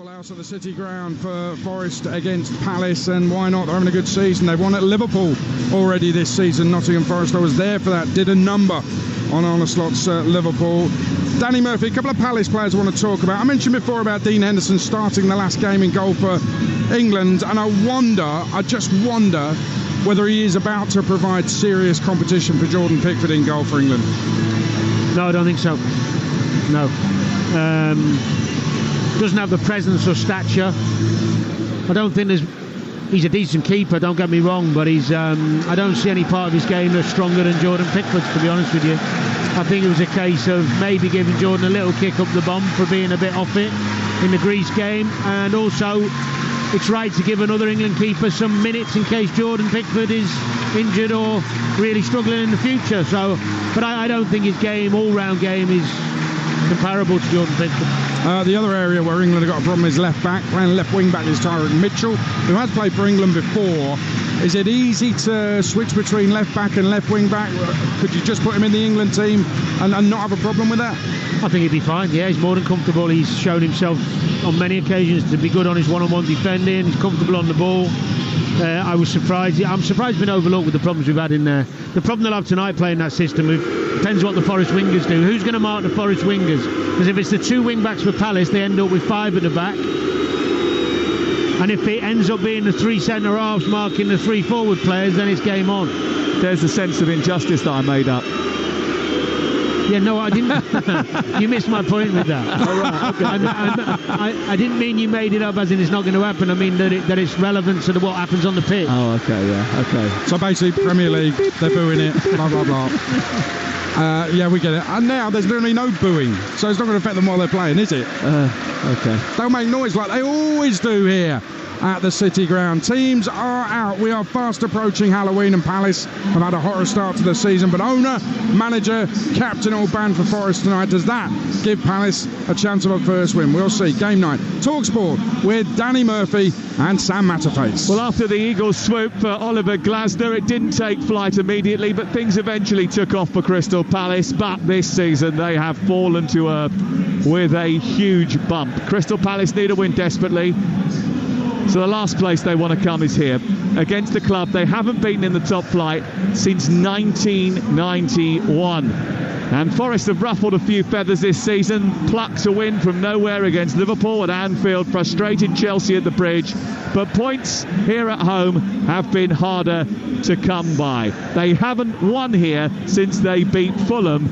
Full house at the City Ground for Forest against Palace, and why not? They're having a good season. They've won at Liverpool already this season. Nottingham Forest, I was there for that, did a number on Arne Slot's Liverpool. Danny Murphy, a couple of Palace players I want to talk about. I mentioned before about Dean Henderson starting the last game in goal for England, and I just wonder whether he is about to provide serious competition for Jordan Pickford in goal for England. No, I don't think so. No. Doesn't have the presence or stature. I don't think he's a decent keeper, don't get me wrong, but I don't see any part of his game that's stronger than Jordan Pickford's, to be honest with you. I think it was a case of maybe giving Jordan a little kick up the bum for being a bit off it in the Greece game, and also it's right to give another England keeper some minutes in case Jordan Pickford is injured or really struggling in the future. So, but I don't think his game, all-round game, is comparable to Jordan Pickford. The other area where England have got a problem is left back. Playing left wing back is Tyrone Mitchell, who has played for England before. Is it easy to switch between left back and left wing back? Could you just put him in the England team and not have a problem with that? I think he'd be fine. Yeah, he's more than comfortable. He's shown himself on many occasions to be good on his one-on-one defending. He's comfortable on the ball. I'm surprised he's been overlooked with the problems we've had in there. The problem they'll have tonight playing that system depends what the Forest wingers do. Who's going to mark the Forest wingers? Because if it's the two wing backs for Palace, they end up with five at the back. And if it ends up being the three centre halves marking the three forward players, then it's game on. There's the sense of injustice that I made up. Yeah, no, I didn't. You missed my point with that. Oh, right, okay. I didn't mean you made it up as in it's not going to happen. I mean that it's relevant to what happens on the pitch. Oh, okay, yeah, okay. So basically, Premier League, they're booing it, blah, blah, blah. Yeah, we get it. And now there's literally no booing, so it's not going to affect them while they're playing, is it? Okay. Don't make noise like they always do here at the City Ground. Teams are out. We are fast approaching Halloween, and Palace have had a horror start to the season, but owner, manager, captain all banned for Forest tonight. Does that give Palace a chance of a first win? We'll see. Game night. Talksport with Danny Murphy and Sam Matterface. Well, after the Eagles swoop for Oliver Glasner, it didn't take flight immediately, but things eventually took off for Crystal Palace. But this season they have fallen to earth with a huge bump. Crystal Palace need a win desperately. So the last place they want to come is here, against a club they haven't beaten in the top flight since 1991. And Forest have ruffled a few feathers this season, plucked a win from nowhere against Liverpool at Anfield, frustrated Chelsea at the Bridge. But points here at home have been harder to come by. They haven't won here since they beat Fulham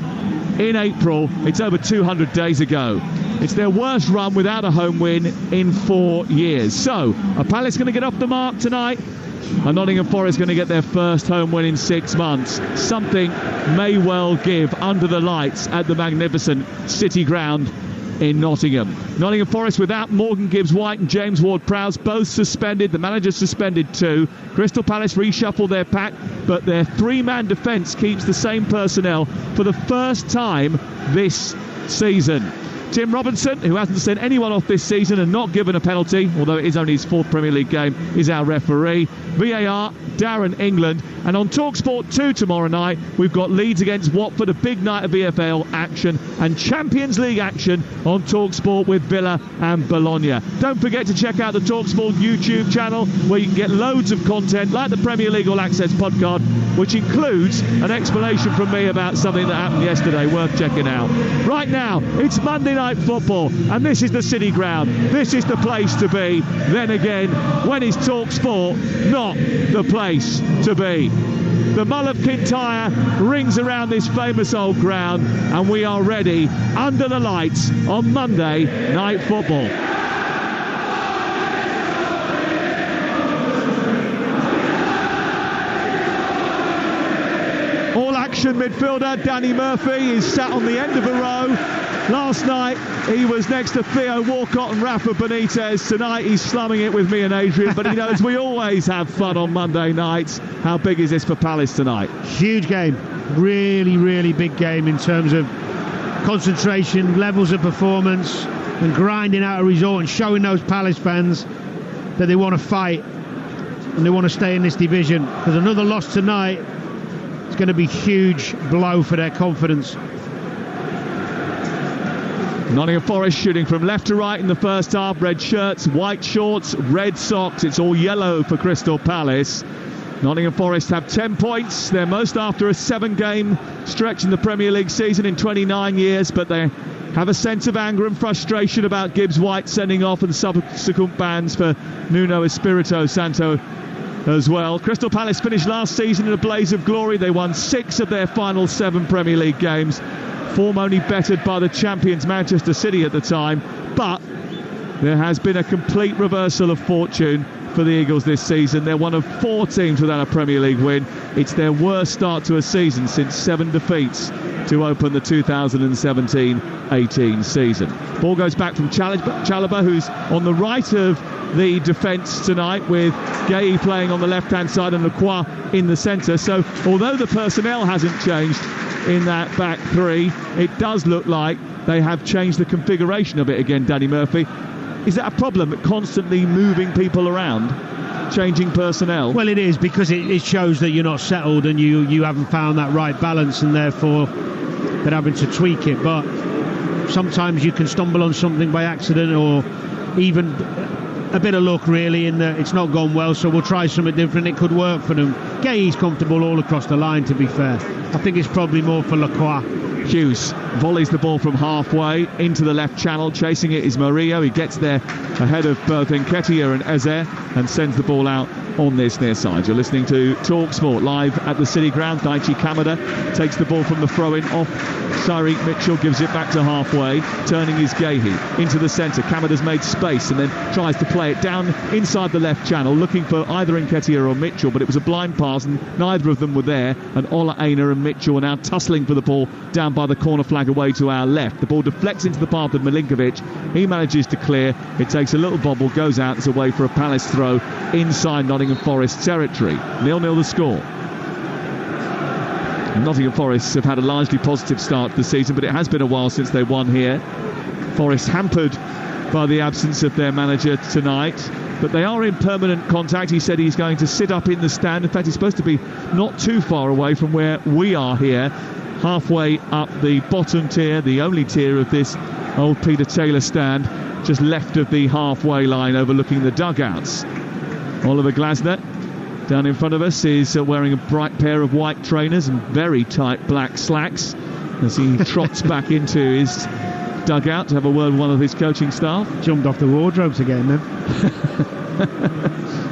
in April. It's over 200 days ago. It's their worst run without a home win in 4 years. So, are Palace going to get off the mark tonight? Are Nottingham Forest going to get their first home win in 6 months? Something may well give under the lights at the magnificent City Ground in Nottingham. Nottingham Forest without Morgan Gibbs-White and James Ward-Prowse, both suspended. The manager suspended too. Crystal Palace reshuffle their pack, but their three-man defence keeps the same personnel for the first time this season. Tim Robinson, who hasn't sent anyone off this season and not given a penalty, although it is only his fourth Premier League game, is our referee. VAR, Darren England. And on Talksport 2 tomorrow night, we've got Leeds against Watford, a big night of EFL action, and Champions League action on Talksport with Villa and Bologna. Don't forget to check out the Talksport YouTube channel, where you can get loads of content like the Premier League All Access podcast, which includes an explanation from me about something that happened yesterday, worth checking out. Right now, it's Monday Night Football, and this is the City Ground. This is the place to be. Then again, when is Talksport not the place to be? The Mull of Kintyre rings around this famous old ground, and we are ready under the lights on Monday Night Football. All action midfielder Danny Murphy is sat on the end of a row. Last night he was next to Theo Walcott and Rafa Benitez. Tonight he's slumming it with me and Adrian, but he knows we always have fun on Monday nights. How big is this for Palace tonight? Huge game. Really, really big game in terms of concentration, levels of performance, and grinding out a result and showing those Palace fans that they want to fight and they want to stay in this division. Because another loss tonight is going to be a huge blow for their confidence. Nottingham Forest shooting from left to right in the first half. Red shirts, white shorts, red socks. It's all yellow for Crystal Palace. Nottingham Forest have 10 points, their most after a 7-game stretch in the Premier League season in 29 years, but they have a sense of anger and frustration about Gibbs White sending off and subsequent bans for Nuno Espirito Santo as well. Crystal Palace finished last season in a blaze of glory. They won 6 of their final 7 Premier League games, form only bettered by the champions Manchester City at the time, but there has been a complete reversal of fortune for the Eagles this season. They're one of 4 teams without a Premier League win. It's their worst start to a season since 7 defeats to open the 2017-18 season. Ball goes back from Chalobah, who's on the right of the defence tonight, with Gay playing on the left-hand side and Lacroix in the centre. So although the personnel hasn't changed in that back 3, it does look like they have changed the configuration of it again, Danny Murphy. Is that a problem, constantly moving people around, changing personnel? Well, it is, because it shows that you're not settled and you haven't found that right balance, and therefore they're having to tweak it. But sometimes you can stumble on something by accident, or even a bit of luck, really, in that it's not gone well, so we'll try something different. It could work for them. Gay's comfortable all across the line, to be fair. I think it's probably more for Lacroix. Hughes volleys the ball from halfway into the left channel. Chasing it is Murillo. He gets there ahead of both Nketiah and Eze and sends the ball out on this near side. You're listening to Talksport live at the City Ground. Daichi Kamada takes the ball from the throw-in off Tyreek Mitchell, gives it back to halfway, turning his Gehi into the centre. Kamada's made space and then tries to play it down inside the left channel, looking for either Nketiah or Mitchell, but it was a blind pass and neither of them were there, and Ola Aina and Mitchell are now tussling for the ball down by the corner flag away to our left. The ball deflects into the path of Milinkovic. He manages to clear. It takes a little bobble, goes out. It's away for a Palace throw inside Nottingham Forest territory. 0-0 the score. Nottingham Forest have had a largely positive start to the season, but it has been a while since they won here. Forest hampered by the absence of their manager tonight, but they are in permanent contact. He said he's going to sit up in the stand. In fact, he's supposed to be not too far away from where we are here, halfway up the bottom tier, the only tier of this old Peter Taylor stand, just left of the halfway line overlooking the dugouts. Oliver Glasner down in front of us is wearing a bright pair of white trainers and very tight black slacks as he trots back into his dugout to have a word with one of his coaching staff. Jumped off the wardrobe to get him then.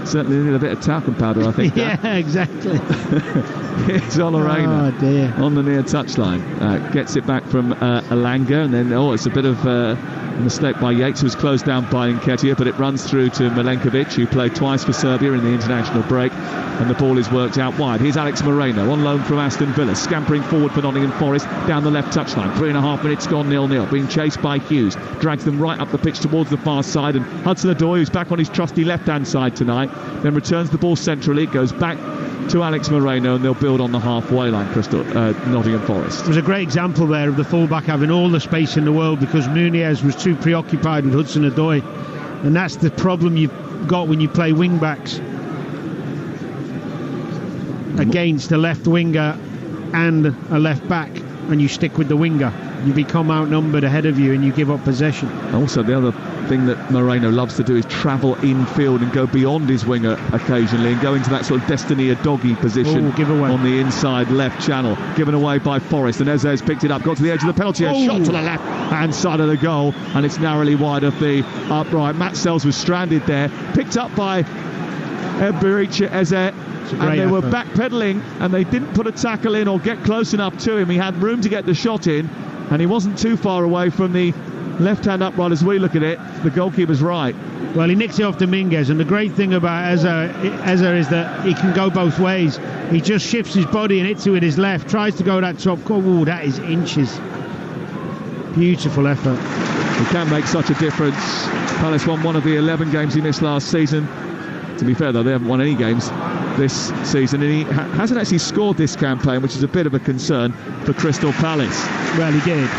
Certainly need a bit of talcum powder, I think. Yeah, exactly. Here's Ola Aina on the near touchline. Gets it back from Alanga, and then it's a bit of a mistake by Yates, who was closed down by Nketiah, but it runs through to Milenkovic, who played twice for Serbia in the international break, and the ball is worked out wide. Here's Alex Moreno on loan from Aston Villa, scampering forward for Nottingham Forest down the left touchline. 3.5 minutes gone, 0-0. Being chased by Hughes, drags them right up the pitch towards the far side, and Hudson-Odoi, who's back on his trusty left-hand side tonight, then returns the ball centrally. It goes back to Alex Moreno, and they'll build on the halfway line, Nottingham Forest. It was a great example there of the fullback having all the space in the world because Muniz was too preoccupied with Hudson-Odoi, and that's the problem you've got when you play wing-backs against a left winger and a left back, and you stick with the winger. You become outnumbered ahead of you and you give up possession. Also, the other thing that Moreno loves to do is travel infield and go beyond his winger occasionally and go into that sort of Destiny doggy position on the inside left channel. Given away by Forest, and Eze's picked it up, got to the edge of the penalty area, shot to the left hand side of the goal, and it's narrowly wide of the upright. Matt Sells was stranded there, picked up by Ebericha Eze, and they were backpedaling and they didn't put a tackle in or get close enough to him. He had room to get the shot in, and he wasn't too far away from the left-hand upright as we look at it. The goalkeeper's right. Well, he nicks it off Dominguez, and the great thing about Eze is that he can go both ways. He just shifts his body and hits it with his left, tries to go that top corner. Oh, that is inches. Beautiful effort. He can make such a difference. Palace won one of the 11 games he missed last season. To be fair, though, they haven't won any games this season, and he hasn't actually scored this campaign, which is a bit of a concern for Crystal Palace. Well, he did.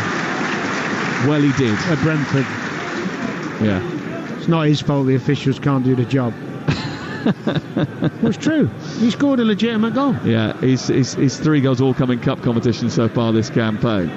At Brentford. Yeah. It's not his fault the officials can't do the job. Well, it's true. He scored a legitimate goal. Yeah, his 3 goals all come in cup competition so far this campaign.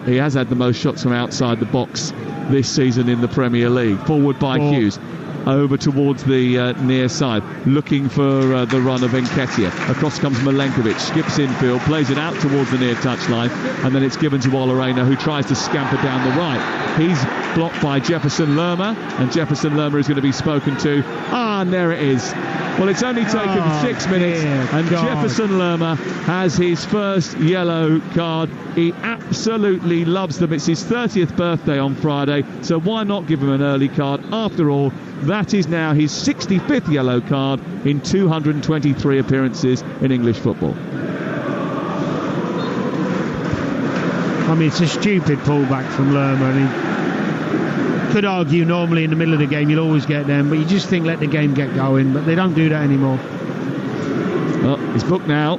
He has had the most shots from outside the box this season in the Premier League. Forward by Hughes. Over towards the near side, looking for the run of Nketiah. Across comes Milenkovic, skips infield, plays it out towards the near touchline, and then it's given to Olarena, who tries to scamper down the right. He's blocked by Jefferson Lerma, and Jefferson Lerma is going to be spoken to. And there it is. Well, it's only taken 6 minutes, and Jefferson Lerma has his first yellow card. He absolutely loves them. It's his 30th birthday on Friday, so why not give him an early card? After all, that is now his 65th yellow card in 223 appearances in English football. I mean, it's a stupid pullback from Lerma. I mean, could argue normally in the middle of the game you'll always get them, but you just think let the game get going, but they don't do that anymore. Well, he's booked now,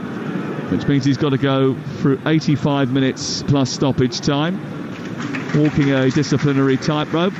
which means he's got to go through 85 minutes plus stoppage time, walking a disciplinary tightrope.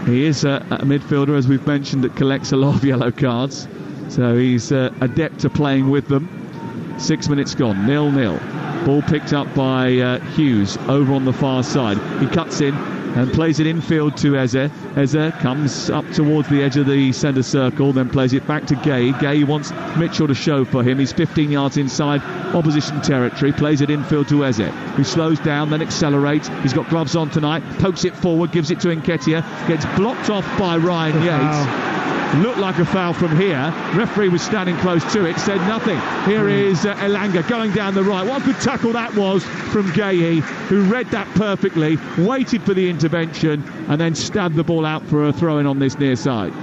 He is a midfielder, as we've mentioned, that collects a lot of yellow cards, so he's adept to playing with them. 6 minutes gone, 0-0. Ball picked up by Hughes over on the far side. He cuts in and plays it infield to Eze. Eze comes up towards the edge of the centre circle, then plays it back to Gay. Gay wants Mitchell to show for him. He's 15 yards inside opposition territory, plays it infield to Eze, who slows down, then accelerates. He's got gloves on tonight, pokes it forward, gives it to Nketiah, gets blocked off by Ryan Yates. Looked like a foul from here. Referee was standing close to it, said nothing. Here is Elanga going down the right. What a good tackle that was from Gahey, who read that perfectly, waited for the intervention, and then stabbed the ball out for a throw-in on this near side.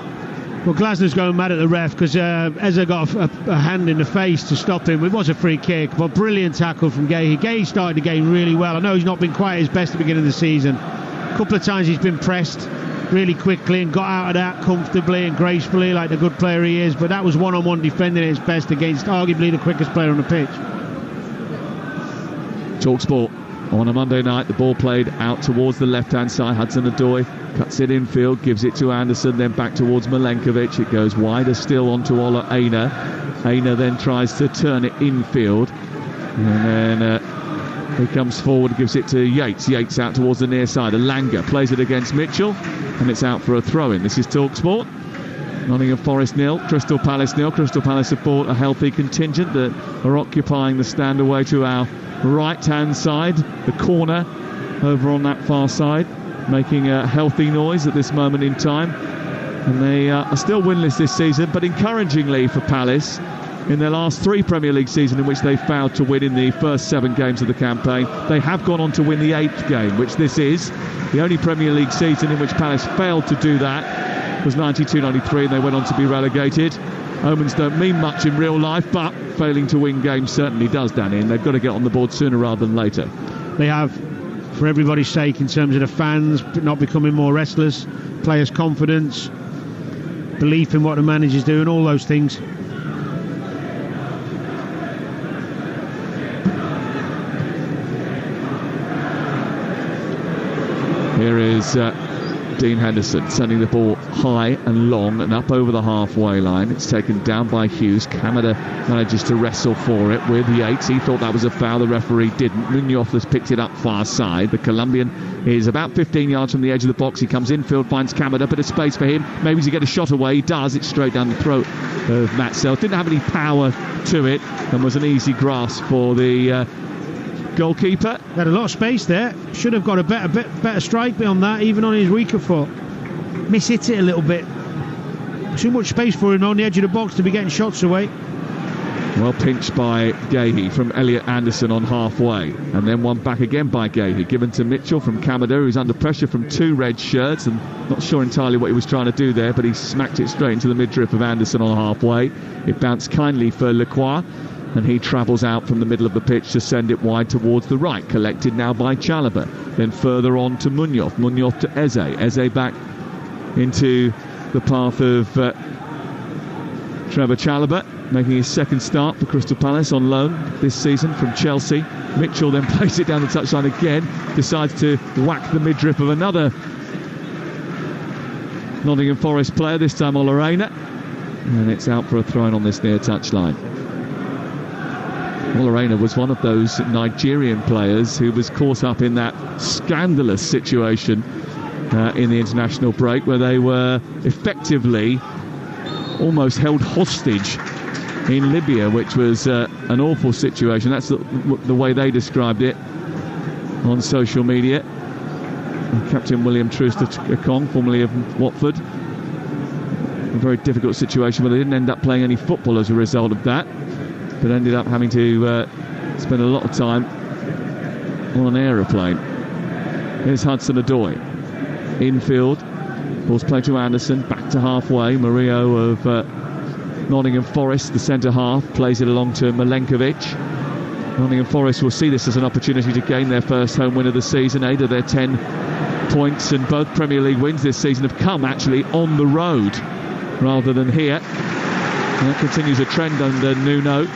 Well, Glasner's going mad at the ref because Eze got a hand in the face to stop him. It was a free kick, but brilliant tackle from Gahey. Gahey started the game really well. I know he's not been quite his best at the beginning of the season. A couple of times he's been pressed really quickly and got out of that comfortably and gracefully like the good player he is, but that was one-on-one defending at his best against arguably the quickest player on the pitch. Talksport on a Monday night, the ball played out towards the left-hand side. Hudson-Odoi cuts it infield, gives it to Anderson, then back towards Milenkovic. It goes wider still onto Ola Aina. Aina then tries to turn it infield, and then he comes forward, gives it to Yates. Yates out towards the near side. Elanga plays it against Mitchell, and it's out for a throw-in. This is Talksport. Nottingham Forest 0, Crystal Palace 0. Crystal Palace have brought a healthy contingent that are occupying the stand away to our right-hand side, the corner over on that far side, making a healthy noise at this moment in time. And they are still winless this season, but encouragingly for Palace, in their last 3 Premier League seasons in which they failed to win in the first 7 games of the campaign, they have gone on to win the 8th game, which this is. The only Premier League season in which Palace failed to do that was 92-93, and they went on to be relegated. Omens don't mean much in real life, but failing to win games certainly does, Danny, and they've got to get on the board sooner rather than later. They have, for everybody's sake, in terms of the fans not becoming more restless, players' confidence, belief in what the manager's doing, all those things. Here is Dean Henderson sending the ball high and long and up over the halfway line. It's taken down by Hughes. Kamada manages to wrestle for it with Yates. He thought that was a foul. The referee didn't. Munoz has picked it up far side. The Colombian is about 15 yards from the edge of the box. He comes infield, finds Kamada, bit of space for him. Maybe he's get a shot away. He does. It's straight down the throat of Matt Sells. Didn't have any power to it and was an easy grasp for the goalkeeper. Had a lot of space there. Should have got a better strike beyond that, even on his weaker foot. Miss-hit it a little bit. Too much space for him on the edge of the box to be getting shots away. Well pinched by Gahey from Elliot Anderson on halfway, and then one back again by Gahey, given to Mitchell from Kamada, who's under pressure from 2 red shirts, and not sure entirely what he was trying to do there, but he smacked it straight into the midriff of Anderson on halfway. It bounced kindly for Lacroix, and he travels out from the middle of the pitch to send it wide towards the right, collected now by Chalobah, then further on to Munoz to Eze back into the path of Trevor Chalobah, making his second start for Crystal Palace on loan this season from Chelsea. Mitchell then plays it down the touchline again, decides to whack the midriff of another Nottingham Forest player, this time Olarena, and it's out for a throw-in on this near touchline. Reina was one of those Nigerian players who was caught up in that scandalous situation in the international break, where they were effectively almost held hostage in Libya, which was an awful situation. That's the way they described it on social media. Captain William Troost-Ekong, formerly of Watford. A very difficult situation, but they didn't end up playing any football as a result of that, but ended up having to spend a lot of time on an aeroplane. Here's Hudson-Odoi. Infield. Ball's played to Anderson. Back to halfway. Murillo of Nottingham Forest, the centre half, plays it along to Milenkovic. Nottingham Forest will see this as an opportunity to gain their first home win of the season. 8 of their 10 points and both Premier League wins this season have come actually on the road rather than here. And that continues a trend under Nuno.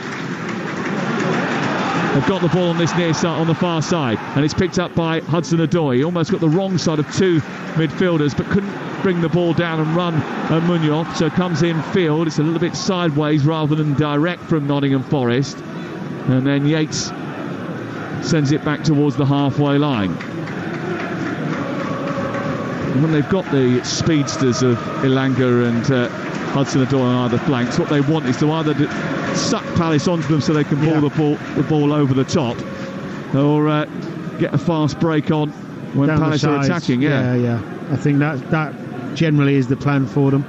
They've got the ball on this near side, on the far side, and it's picked up by Hudson-Odoi. He almost got the wrong side of 2 midfielders, but couldn't bring the ball down and run Munoz, so comes in field. It's a little bit sideways rather than direct from Nottingham Forest, and then Yates sends it back towards the halfway line. And when they've got the speedsters of Elanga and Hudson-Odoi on either flanks, what they want is to either suck Palace onto them so they can ball the ball over the top, or get a fast break on when down Palace are attacking. Yeah. I think that generally is the plan for them.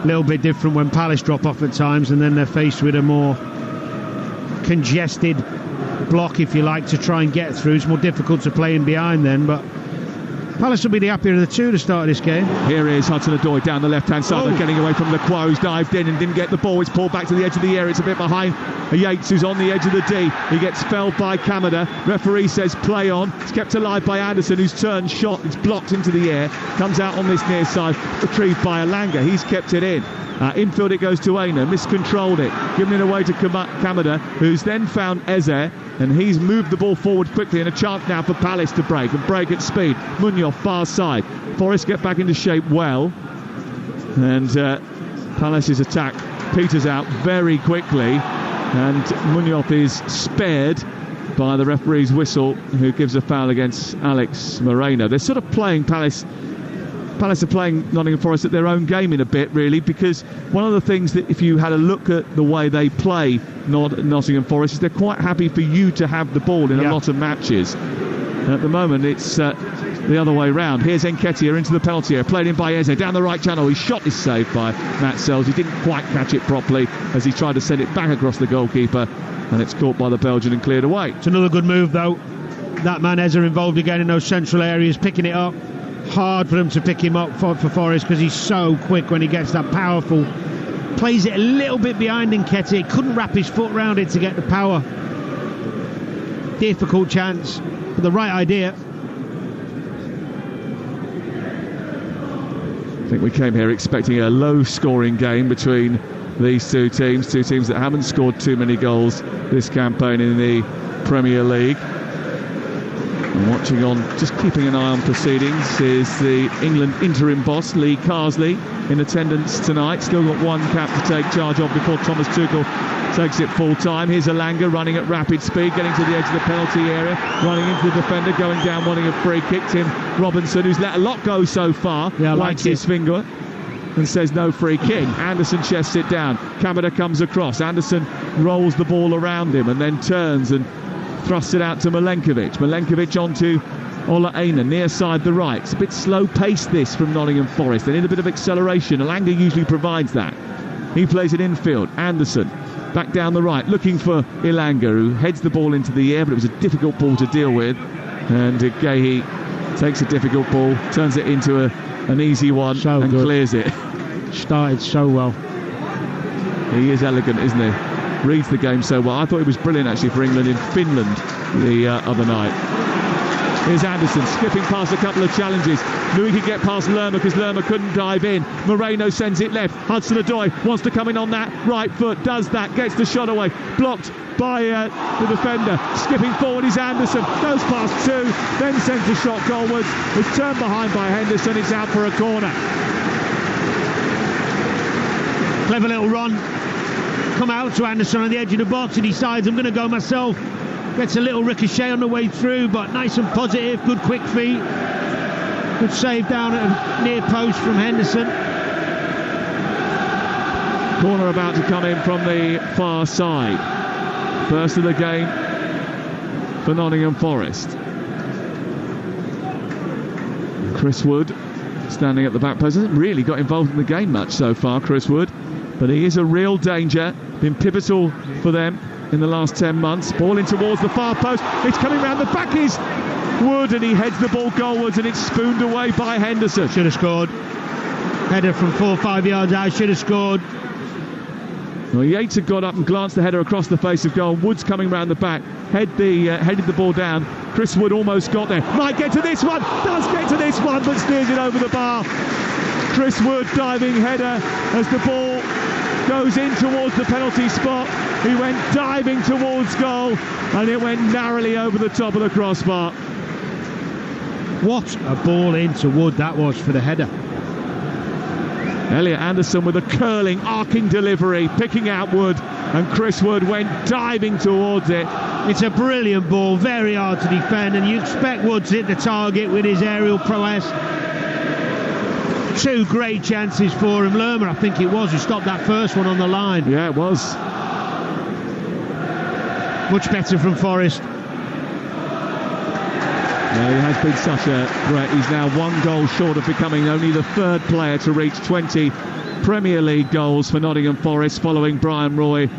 A little bit different when Palace drop off at times, and then they're faced with a more congested block, if you like, to try and get through. It's more difficult to play in behind then, but Palace will be the happier of the two to start this game. Here is Hudson-Odoi down the left-hand side. They're getting away from the Quos. Dived in and didn't get the ball. It's pulled back to the edge of the area. It's a bit behind Yates, who's on the edge of the D. He gets felled by Kamada. Referee says play on. It's kept alive by Anderson, whose turn shot is blocked into the air. Comes out on this near side. Retrieved by Elanga. He's kept it in. Infield it goes to Aina, miscontrolled it, giving it away to Kamada, who's then found Eze, and he's moved the ball forward quickly, and a chance now for Palace to break at speed. Munoz far side. Forest get back into shape well, and Palace's attack peters out very quickly, and Munoz is spared by the referee's whistle, who gives a foul against Alex Moreno. They're sort of playing Palace are playing Nottingham Forest at their own game in a bit, really, because one of the things that, if you had a look at the way they play Nottingham Forest, is they're quite happy for you to have the ball in a lot of matches. At the moment, it's the other way round. Here's Nketiah into the penalty area, played in by Eze, down the right channel. His shot is saved by Matt Sells. He didn't quite catch it properly as he tried to send it back across the goalkeeper, and it's caught by the Belgian and cleared away. It's another good move, though. That man Eze involved again in those central areas, picking it up. Hard for them to pick him up for Forest, because he's so quick when he gets that powerful. Plays it a little bit behind Nketiah. Couldn't wrap his foot around it to get the power. Difficult chance, but the right idea. I think we came here expecting a low-scoring game between these two teams that haven't scored too many goals this campaign in the Premier League. And watching on, just keeping an eye on proceedings, is the England interim boss, Lee Carsley, in attendance tonight. Still got one cap to take charge of before Thomas Tuchel takes it full time. Here's Elanga running at rapid speed, getting to the edge of the penalty area, running into the defender, going down, wanting a free kick. Tim Robinson, who's let a lot go so far, wags his finger and says no free kick. Anderson chests it down. Kamada comes across. Anderson rolls the ball around him and then turns and thrusts it out to Milenkovic. Milenkovic onto Ola Aina, near side the right. It's a bit slow-paced, this, from Nottingham Forest. They need a bit of acceleration. Elanga usually provides that. He plays it infield. Anderson back down the right, looking for Elanga, who heads the ball into the air, but it was a difficult ball to deal with. And Gehi takes a difficult ball, turns it into an easy one, and clears it. Started so well. He is elegant, isn't he? Reads the game so well. I thought it was brilliant, actually, for England in Finland the other night. Here's Anderson skipping past a couple of challenges. Knew he could get past Lerma because Lerma couldn't dive in. Moreno sends it left. Hudson-Odoi wants to come in on that right foot, does that, gets the shot away, blocked by the defender. Skipping forward is Anderson, goes past two, then sends the shot goalwards. It's turned behind by Henderson. It's out for a corner. Clever little run. come out to Anderson on the edge of the box. He decides, I'm going to go myself. Gets a little ricochet on the way through, but nice and positive. Good quick feet. Good save down at a near post from Henderson. Corner about to come in from the far side. First of the game for Nottingham Forest. Chris Wood standing at the back post. Hasn't really got involved in the game much so far, Chris Wood, but he is a real danger. Been pivotal for them in the last 10 months. Ball in towards the far post. It's coming round the back is Wood, and he heads the ball goalwards, and it's spooned away by Henderson. Should have scored. Header from 4 or 5 yards out. Should have scored. Well, Yates had got up and glanced the header across the face of goal. Wood's coming round the back, headed the ball down. Chris Wood almost got there. Might get to this one. Does get to this one, but steers it over the bar. Chris Wood diving header as the ball goes in towards the penalty spot. He went diving towards goal, and it went narrowly over the top of the crossbar. What a ball into Wood that was for the header. Elliot Anderson with a curling, arcing delivery, picking out Wood, and Chris Wood went diving towards it. It's a brilliant ball, very hard to defend, and you expect Wood to hit the target with his aerial prowess. 2 great chances for him. Lerma, I think it was, who stopped that first one on the line. Yeah, it was. Much better from Forest. Yeah, he has been such a threat. He's now 1 goal short of becoming only the 3rd player to reach 20 Premier League goals for Nottingham Forest, following Brian Roy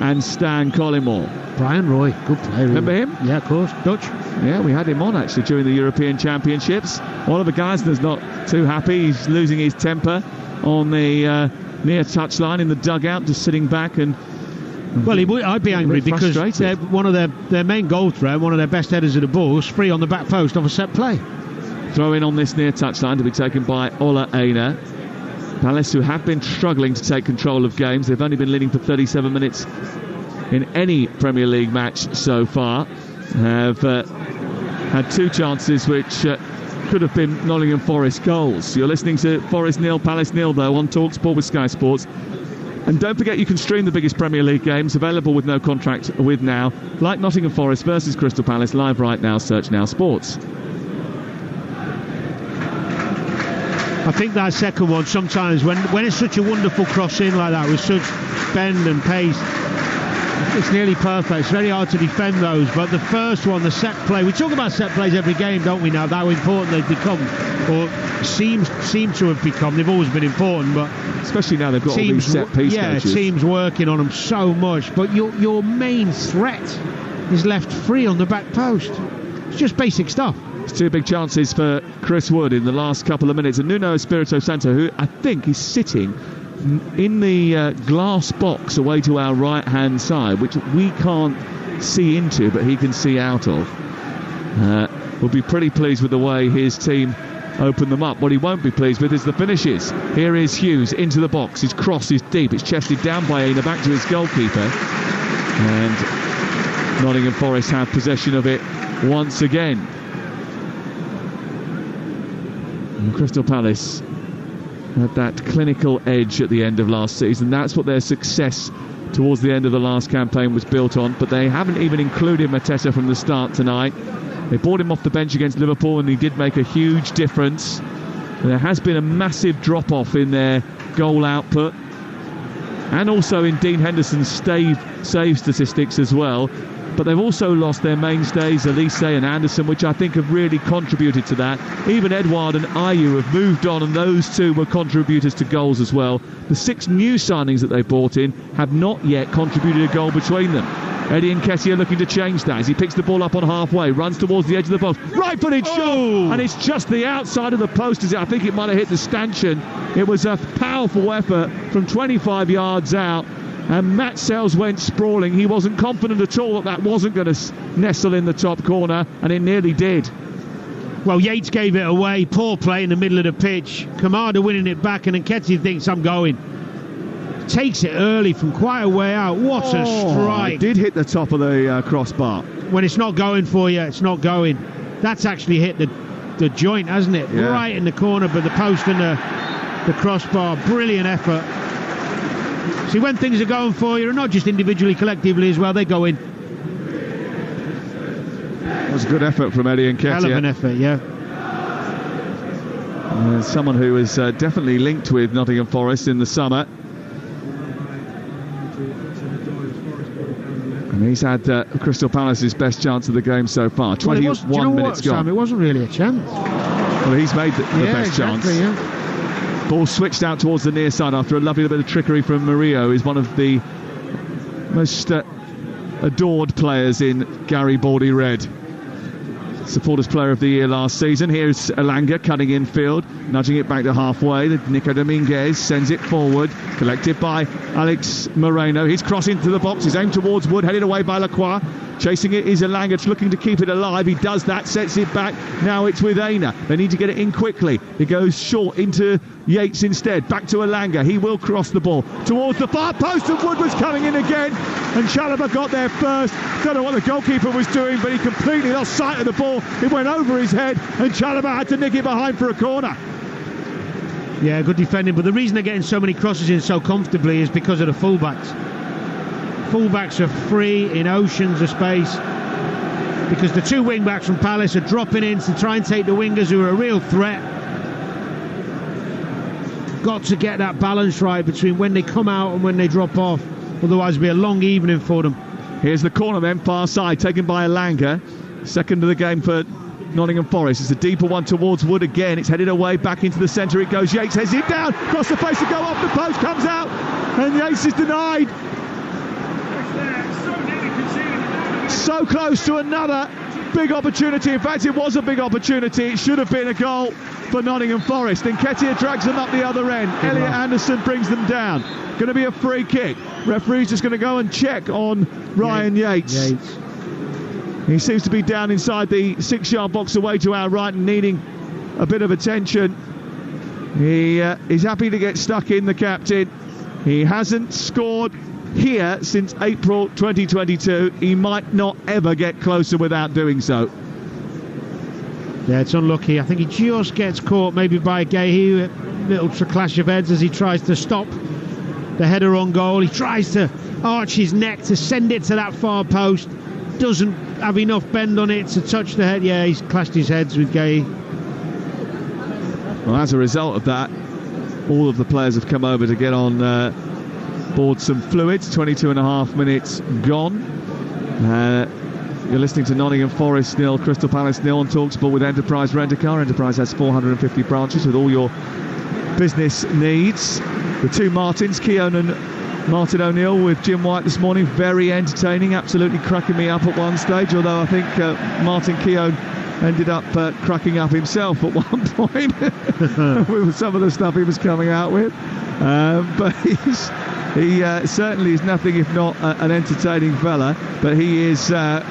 and Stan Collymore. Brian Roy, good player. Remember him? Yeah, of course. Dutch. Yeah, we had him on actually during the European Championships. Oliver Geisner's not too happy. He's losing his temper on the near touchline in the dugout, just sitting back and... Well, I'd be angry because one of their main goal threat, one of their best headers of the ball, was free on the back post off a set play. Throw in on this near touchline to be taken by Ola Aina. Palace, who have been struggling to take control of games. They've only been leading for 37 minutes in any Premier League match so far. Have had 2 chances which could have been Nottingham Forest goals. You're listening to Forest 0, Palace 0 though on Talksport with Sky Sports. And don't forget, you can stream the biggest Premier League games available with no contract with Now, like Nottingham Forest versus Crystal Palace, live right now. Search Now Sports. I think that second one, sometimes when it's such a wonderful cross in like that with such bend and pace, it's nearly perfect. It's very hard to defend those, but the first one, the set play, we talk about set plays every game, don't we, now, how important they've become, or seem to have become. They've always been important, but especially now they've got all these set piece coaches. Teams working on them so much, but your main threat is left free on the back post. It's just basic stuff. It's 2 big chances for Chris Wood in the last couple of minutes, and Nuno Espirito Santo, who I think is sitting in the glass box away to our right hand side, which we can't see into but he can see out of, will be pretty pleased with the way his team open them up. What he won't be pleased with is the finishes. Here is Hughes into the box. His cross is deep. It's chested down by Aina back to his goalkeeper, and Nottingham Forest have possession of it once again. And Crystal Palace had that clinical edge at the end of last season. That's what their success towards the end of the last campaign was built on, but they haven't even included Mateta from the start tonight. They brought him off the bench against Liverpool, and he did make a huge difference. There has been a massive drop-off in their goal output, and also in Dean Henderson's save statistics as well. But they've also lost their mainstays, Elise and Anderson, which I think have really contributed to that. Even Edouard and Ayew have moved on, and those 2 were contributors to goals as well. The 6 new signings that they brought in have not yet contributed a goal between them. Eddie Nketiah looking to change that as he picks the ball up on halfway, runs towards the edge of the box, right-footed shot, and it's just the outside of the post. I think it might have hit the stanchion. It was a powerful effort from 25 yards out, and Matt Sells went sprawling. He wasn't confident at all that wasn't going to nestle in the top corner, and it nearly did. Well, Yates gave it away. Poor play in the middle of the pitch. Kamada winning it back, and Nketiah thinks, I'm going. Takes it early from quite a way out. What a strike. It did hit the top of the crossbar. When it's not going for you, it's not going. That's actually hit the joint, hasn't it? Yeah. Right in the corner, but the post and the crossbar. Brilliant effort. See, when things are going for you, and not just individually, collectively as well, they go in. That was a good effort from Eddie Nketiah. Hell of an effort, yeah. Someone who was definitely linked with Nottingham Forest in the summer. And he's had Crystal Palace's best chance of the game so far. 21 minutes gone. Sam, it wasn't really a chance. Well, he's made the best chance. Yeah. Ball switched out towards the near side after a lovely bit of trickery from Murillo. He's one of the most adored players in Gary Baldy Red. Supporters Player of the Year last season. Here's Elanga cutting infield, nudging it back to halfway. Nico Dominguez sends it forward, collected by Alex Moreno. He's crossing to the box, he's aimed towards Wood, headed away by Lacroix. Chasing it is Elanga, looking to keep it alive. He does that, sets it back. Now it's with Aina. They need to get it in quickly. It goes short into Yates instead. Back to Elanga. He will cross the ball towards the far post, and Wood was coming in again. And Chalobah got there first. Don't know what the goalkeeper was doing, but he completely lost sight of the ball. It went over his head, and Chalobah had to nick it behind for a corner. Yeah, good defending. But the reason they're getting so many crosses in so comfortably is because of the fullbacks. Fullbacks are free in oceans of space because the two wing backs from Palace are dropping in to try and take the wingers who are a real threat. Got to get that balance right between when they come out and when they drop off, otherwise it'll be a long evening for them. Here's the corner then, far side, taken by Elanga. Second of the game for Nottingham Forest. It's a deeper one towards Wood again. It's headed away back into the centre. It goes. Yates heads it down, across the face to go off the post, comes out, and Yates is denied. So close to another big opportunity. In fact, it was a big opportunity. It should have been a goal for Nottingham Forest. Nketiah drags them up the other end. Elliot Anderson brings them down. Going to be a free kick. Referee's just going to go and check on Ryan Yates. He seems to be down inside the 6-yard box away to our right and needing a bit of attention. He's happy to get stuck in, the captain. He hasn't scored here since April 2022. He might not ever get closer without doing so. Yeah, it's unlucky. I think he just gets caught maybe by Gahey. Little clash of heads as he tries to stop the header on goal. He tries to arch his neck to send it to that far post. Doesn't have enough bend on it to touch the head. Yeah, he's clashed his heads with Gahey. Well, as a result of that, all of the players have come over to get on board some fluids. 22.5 minutes gone. You're listening to Nottingham Forest 0, Crystal Palace 0 on Talksport with Enterprise Rent-A-Car. Enterprise has 450 branches with all your business needs. The two Martins, Keown and Martin O'Neill, with Jim White this morning. Very entertaining, absolutely cracking me up at one stage, although I think Martin Keown ended up cracking up himself at one point with some of the stuff he was coming out with. But he certainly is nothing if not an entertaining fella. But he is... that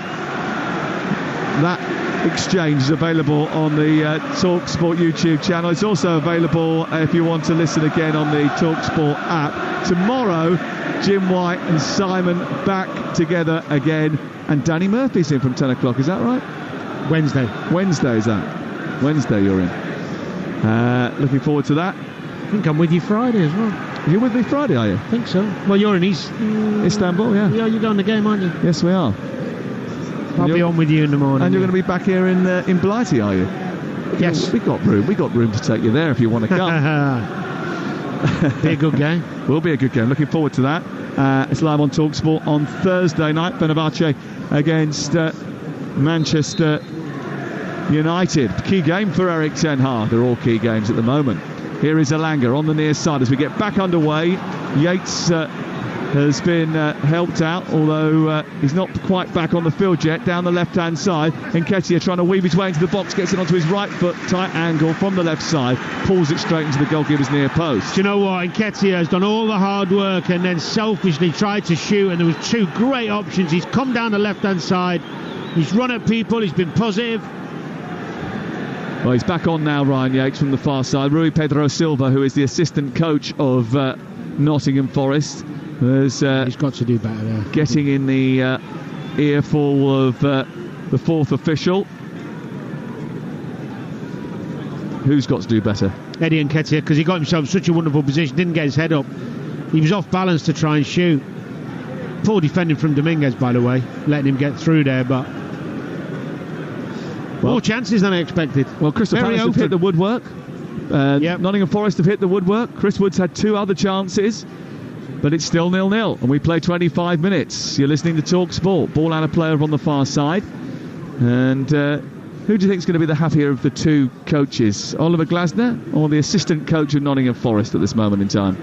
exchange is available on the Talksport YouTube channel. It's also available if you want to listen again on the Talksport app. Tomorrow, Jim White and Simon back together again. And Danny Murphy's in from 10 o'clock, is that right? Wednesday is that? Wednesday you're in. Looking forward to that. I think I'm with you Friday as well. You're with me Friday, are you? I think so. Well, you're in Istanbul, yeah. Yeah, you're going to the game, aren't you? Yes, we are. I'll be on with you in the morning. And you're going to be back here in Blighty, are you? Yes. We got room to take you there if you want to come. Be a good game. Will be a good game. Looking forward to that. It's live on Talksport on Thursday night. Fenerbahce against Manchester United. Key game for Erik ten Hag. They're all key games at the moment. Here is Elanga on the near side as we get back underway. Yates has been helped out, although he's not quite back on the field yet. Down the left-hand side, Nketiah trying to weave his way into the box, gets it onto his right foot, tight angle from the left side, pulls it straight into the goalkeeper's near post. Do you know what? Nketiah has done all the hard work and then selfishly tried to shoot, and there was two great options. He's come down the left-hand side, he's run at people, he's been positive. Well, he's back on now, Ryan Yates, from the far side. Rui Pedro Silva, who is the assistant coach of Nottingham Forest, he's got to do better there. Getting in the earful of the fourth official. Who's got to do better? Eddie Nketiah, because he got himself in such a wonderful position, didn't get his head up. He was off balance to try and shoot. Poor defending from Dominguez, by the way, letting him get through there, but more chances than I expected. Well, Crystal Palace have hit the woodwork. Nottingham Forest have hit the woodwork. Chris Wood's had 2 other chances, but it's still 0-0, and we play 25 minutes. You're listening to Talksport. Ball out of play over on the far side. And who do you think is going to be the happier of the 2 coaches, Oliver Glasner or the assistant coach of Nottingham Forest at this moment in time?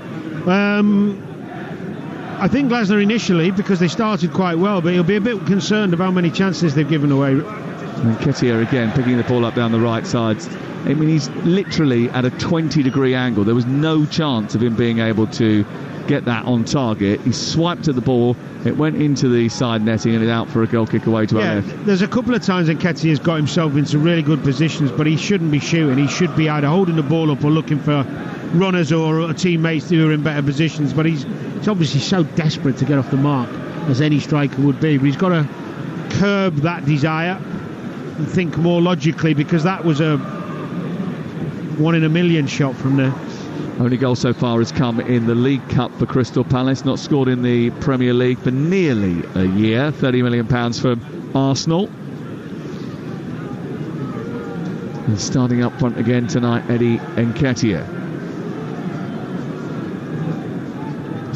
I think Glasner initially, because they started quite well, but he'll be a bit concerned about how many chances they've given away. And Ketia again picking the ball up down the right side. I mean, he's literally at a 20-degree angle. There was no chance of him being able to get that on target. He swiped at the ball, it went into the side netting and it out for a goal kick away to our left. There's a couple of times when Ketia's got himself into really good positions, but he shouldn't be shooting. He should be either holding the ball up or looking for runners or teammates who are in better positions. But he's obviously so desperate to get off the mark, as any striker would be. But he's got to curb that desire and think more logically, because that was a 1 in a million shot from there. Only goal so far has come in the League Cup for Crystal Palace, not scored in the Premier League for nearly a year. £30 million from Arsenal. And starting up front again tonight, Eddie Nketiah.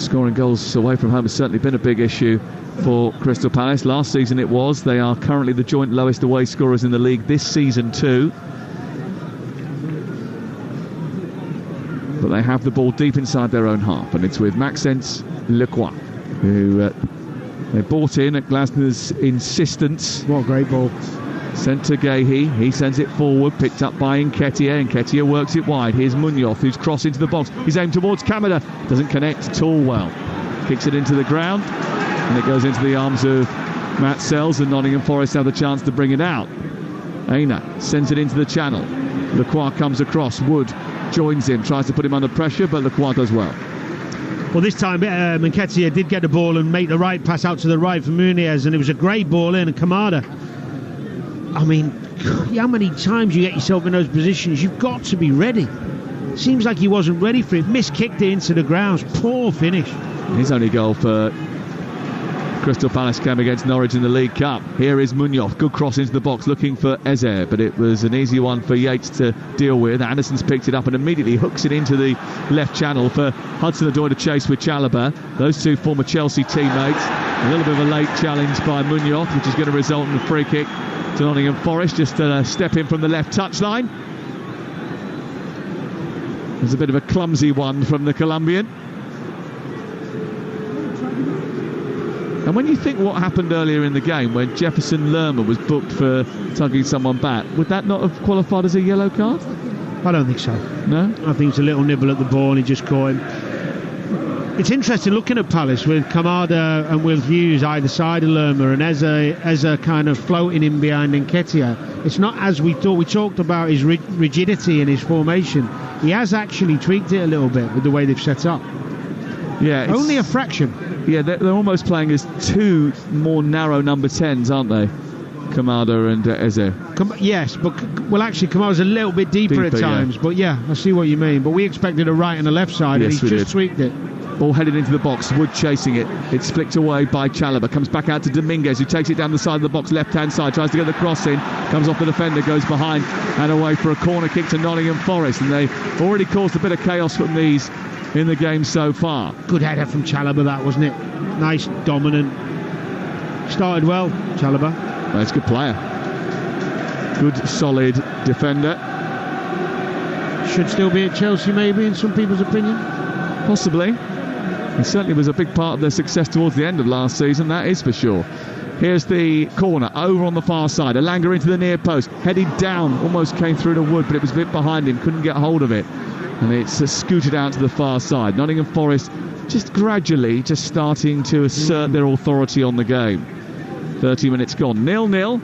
Scoring goals away from home has certainly been a big issue for Crystal Palace. Last season it was. They are currently the joint lowest away scorers in the league this season too. But they have the ball deep inside their own half, and it's with Maxence Lecroix, who they bought in at Glasner's insistence. What a great ball. Sent to Gehi, he sends it forward, picked up by Nketiah. Nketiah works it wide. Here's Munoz, who's crossed into the box. He's aimed towards Kamada, doesn't connect at all well. Kicks it into the ground, and it goes into the arms of Matt Sells, and Nottingham Forest have the chance to bring it out. Aina sends it into the channel. Lecroix comes across, Wood joins him, tries to put him under pressure, but Lecroix does well. Well, this time Nketiah did get the ball and make the right pass out to the right for Muniz, and it was a great ball in. And Kamada, I mean, how many times you get yourself in those positions? You've got to be ready. Seems like he wasn't ready for it. Miskicked it into the grounds. Poor finish. His only goal for Crystal Palace came against Norwich in the League Cup. Here is Munoz, good cross into the box looking for Ezer, but it was an easy one for Yates to deal with. Anderson's picked it up and immediately hooks it into the left channel for Hudson-Odoi to chase with Chalobah. Those 2 former Chelsea teammates. A little bit of a late challenge by Munoz, which is going to result in a free kick to Nottingham Forest. Just a step in from the left touchline. There's a bit of a clumsy one from the Colombian. And when you think what happened earlier in the game, when Jefferson Lerma was booked for tugging someone back, would that not have qualified as a yellow card? I don't think so. No? I think it's a little nibble at the ball and he just caught him. It's interesting looking at Palace with Kamada and Will Hughes either side of Lerma, and as a kind of floating in behind Nketiah. It's not as we thought. We talked about his rigidity in his formation. He has actually tweaked it a little bit with the way they've set up. Yeah, only a fraction. Yeah, they're almost playing as 2 more narrow number 10s, aren't they? Kamada and Ezer. Yes, but actually Kamada's a little bit deeper at times. Yeah. But yeah, I see what you mean. But we expected a right and a left side, and he's just tweaked it. Ball headed into the box, Wood chasing it. It's flicked away by Chalobah. Comes back out to Dominguez, who takes it down the side of the box, left-hand side, tries to get the cross in. Comes off the defender, goes behind and away for a corner kick to Nottingham Forest. And they've already caused a bit of chaos from these in the game so far. Good header from Chalobah, that, wasn't it? Nice, dominant. Started well, Chalobah. Well, he's a good player. Good, solid defender. Should still be at Chelsea, maybe, in some people's opinion. Possibly. He certainly was a big part of their success towards the end of last season, that is for sure. Here's the corner, over on the far side. Elanga into the near post, headed down, almost came through to Wood, but it was a bit behind him, couldn't get hold of it. And it's scooted out to the far side. Nottingham Forest just gradually just starting to assert their authority on the game. 30 minutes gone, 0-0.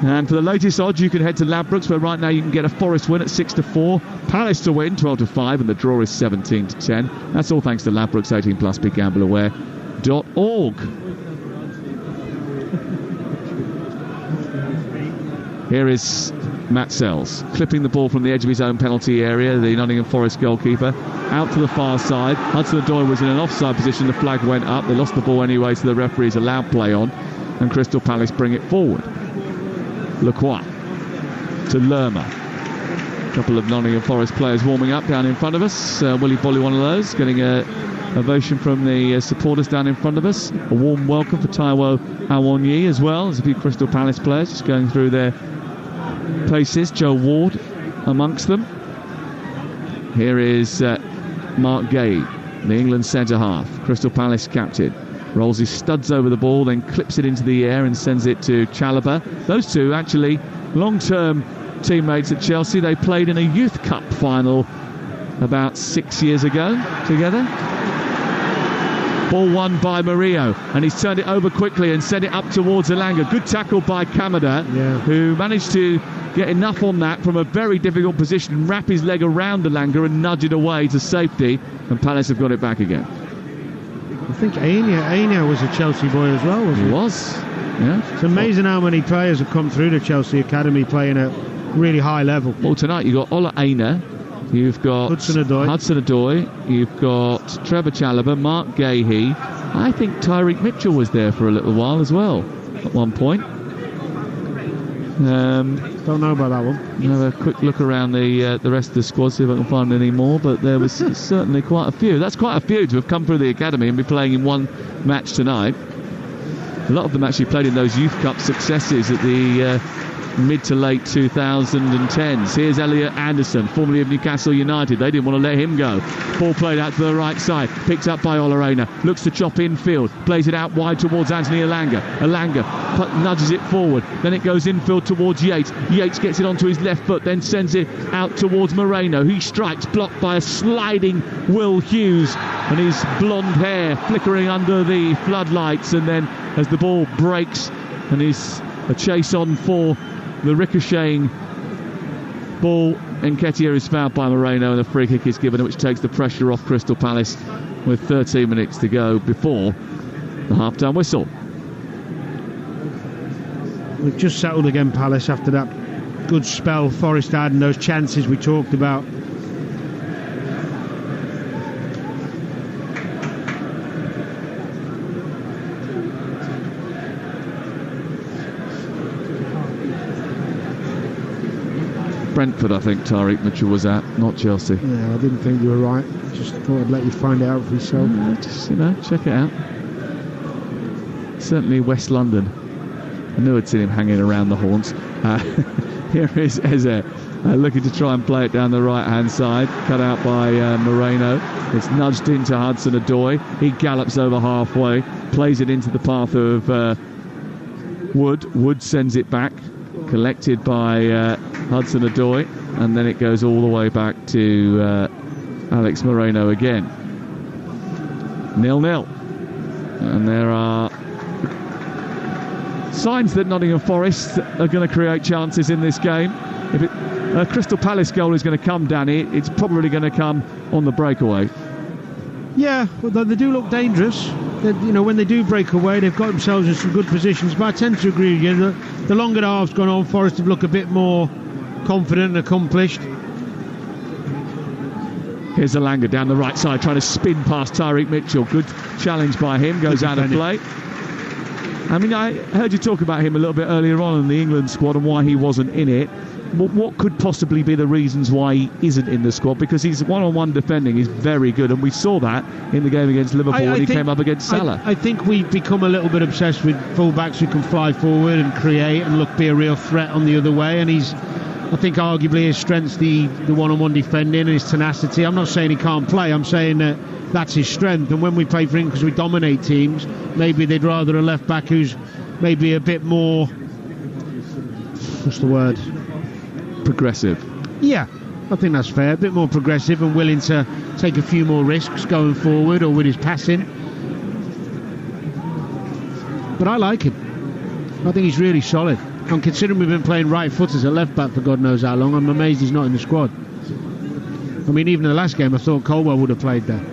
And for the latest odds, you can head to Ladbrokes, where right now you can get a Forest win at 6-4, Palace to win 12-5, and the draw is 17-10. That's all thanks to Ladbrokes, 18+, BigGambleAware.org. Here is Matt Sells, clipping the ball from the edge of his own penalty area, the Nottingham Forest goalkeeper, out to the far side. Hudson-Odoi was in an offside position, the flag went up, they lost the ball anyway, so the referees allowed play on, and Crystal Palace bring it forward. Lacroix to Lerma. A couple of Nottingham Forest players warming up down in front of us. Willy Bolly, one of those, getting a ovation from the supporters down in front of us. A warm welcome for Taiwo Awoniyi as well. There's a few Crystal Palace players just going through their places. Joe Ward amongst them. Here is Mark Gay, the England centre-half, Crystal Palace captain. Rolls his studs over the ball, then clips it into the air and sends it to Chalobah. Those two actually long-term teammates at Chelsea. They played in a Youth Cup final about 6 years ago together. Ball won by Murillo, and he's turned it over quickly and sent it up towards Elanga. Good tackle by Kamada, who managed to get enough on that from a very difficult position and wrap his leg around Elanga and nudge it away to safety, and Palace have got it back again. I think Aina was a Chelsea boy as well, wasn't he? He was, yeah. It's amazing how many players have come through the Chelsea Academy playing at really high level. Well, tonight you've got Ola Aina, you've got Hudson-Odoi, you've got Trevor Chalobah, Mark Gahey. I think Tyreek Mitchell was there for a little while as well at one point. Don't know about that one. Have a quick look around the rest of the squad, see if I can find any more, but there was certainly quite a few. That's quite a few to have come through the academy and be playing in one match tonight. A lot of them actually played in those Youth Cup successes at the mid to late 2010s. Here's Elliot Anderson, formerly of Newcastle United. They didn't want to let him go. Ball played out to the right side, picked up by Ola Aina, looks to chop infield, plays it out wide towards Anthony Elanga. Elanga nudges it forward, then it goes infield towards Yates. Yates gets it onto his left foot, then sends it out towards Moreno. He strikes, blocked by a sliding Will Hughes, and his blonde hair flickering under the floodlights, and then as the ball breaks and is a chase on for the ricocheting ball, Nketiah is fouled by Moreno and a free kick is given, which takes the pressure off Crystal Palace with 13 minutes to go before the half-time whistle. We've just settled again, Palace, after that good spell Forest had and those chances we talked about. Brentford, I think Tyreek Mitchell was at, not Chelsea. Yeah, I didn't think you were right. Just thought I'd let you find it out for yourself. Just, check it out. Certainly West London. I knew I'd seen him hanging around the horns. Here is Eze, looking to try and play it down the right-hand side. Cut out by Moreno. It's nudged into Hudson-Odoi. He gallops over halfway, plays it into the path of Wood. Wood sends it back, collected by Hudson-Odoi, and then it goes all the way back to Alex Moreno again. 0-0. And there are signs that Nottingham Forest are going to create chances in this game. If a Crystal Palace goal is going to come, Danny, it's probably going to come on the breakaway. Yeah, well, they do look dangerous. When they do break away, they've got themselves in some good positions. But I tend to agree with you. The longer the half's gone on, Forest have looked a bit more confident and accomplished. Here's Elanga down the right side, trying to spin past Tyreek Mitchell. Good challenge by him, goes out of play. I mean, I heard you talk about him a little bit earlier on in the England squad and why he wasn't in it. What could possibly be the reasons why he isn't in the squad? Because his one-on-one defending is very good, and we saw that in the game against Liverpool when he came up against Salah. I think we've become a little bit obsessed with fullbacks who can fly forward and create and be a real threat on the other way, and I think arguably his strength's the one-on-one defending and his tenacity. I'm not saying he can't play, I'm saying that that's his strength, and when we play for him, because we dominate teams, maybe they'd rather a left-back who's maybe a bit more, what's the word? Progressive. Yeah, I think that's fair. A bit more progressive and willing to take a few more risks going forward or with his passing. But I like him. I think he's really solid. And considering we've been playing right footers at left back for God knows how long, I'm amazed he's not in the squad. I mean, even in the last game, I thought Colwell would have played there.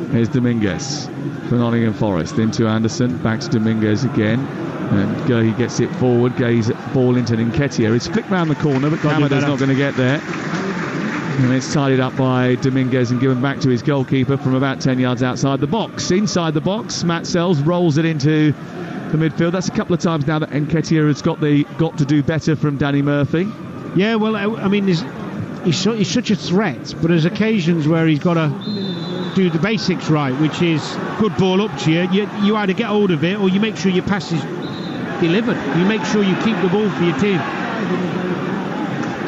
Here's Dominguez for Nottingham Forest. Into Anderson, back to Dominguez again. And Gay gets it forward. Gay's ball into Nketiah. It's flicked round the corner, but Kamada's not going to get there. And it's tidied up by Dominguez and given back to his goalkeeper from about 10 yards outside the box. Inside the box, Matt Sells rolls it into the midfield. That's a couple of times now that Nketiah has got to do better from Danny Murphy. Yeah, well, I mean, he's such a threat, but there's occasions where he's got to do the basics right, which is good ball up to you. You either get hold of it or you make sure your pass is delivered. You make sure you keep the ball for your team.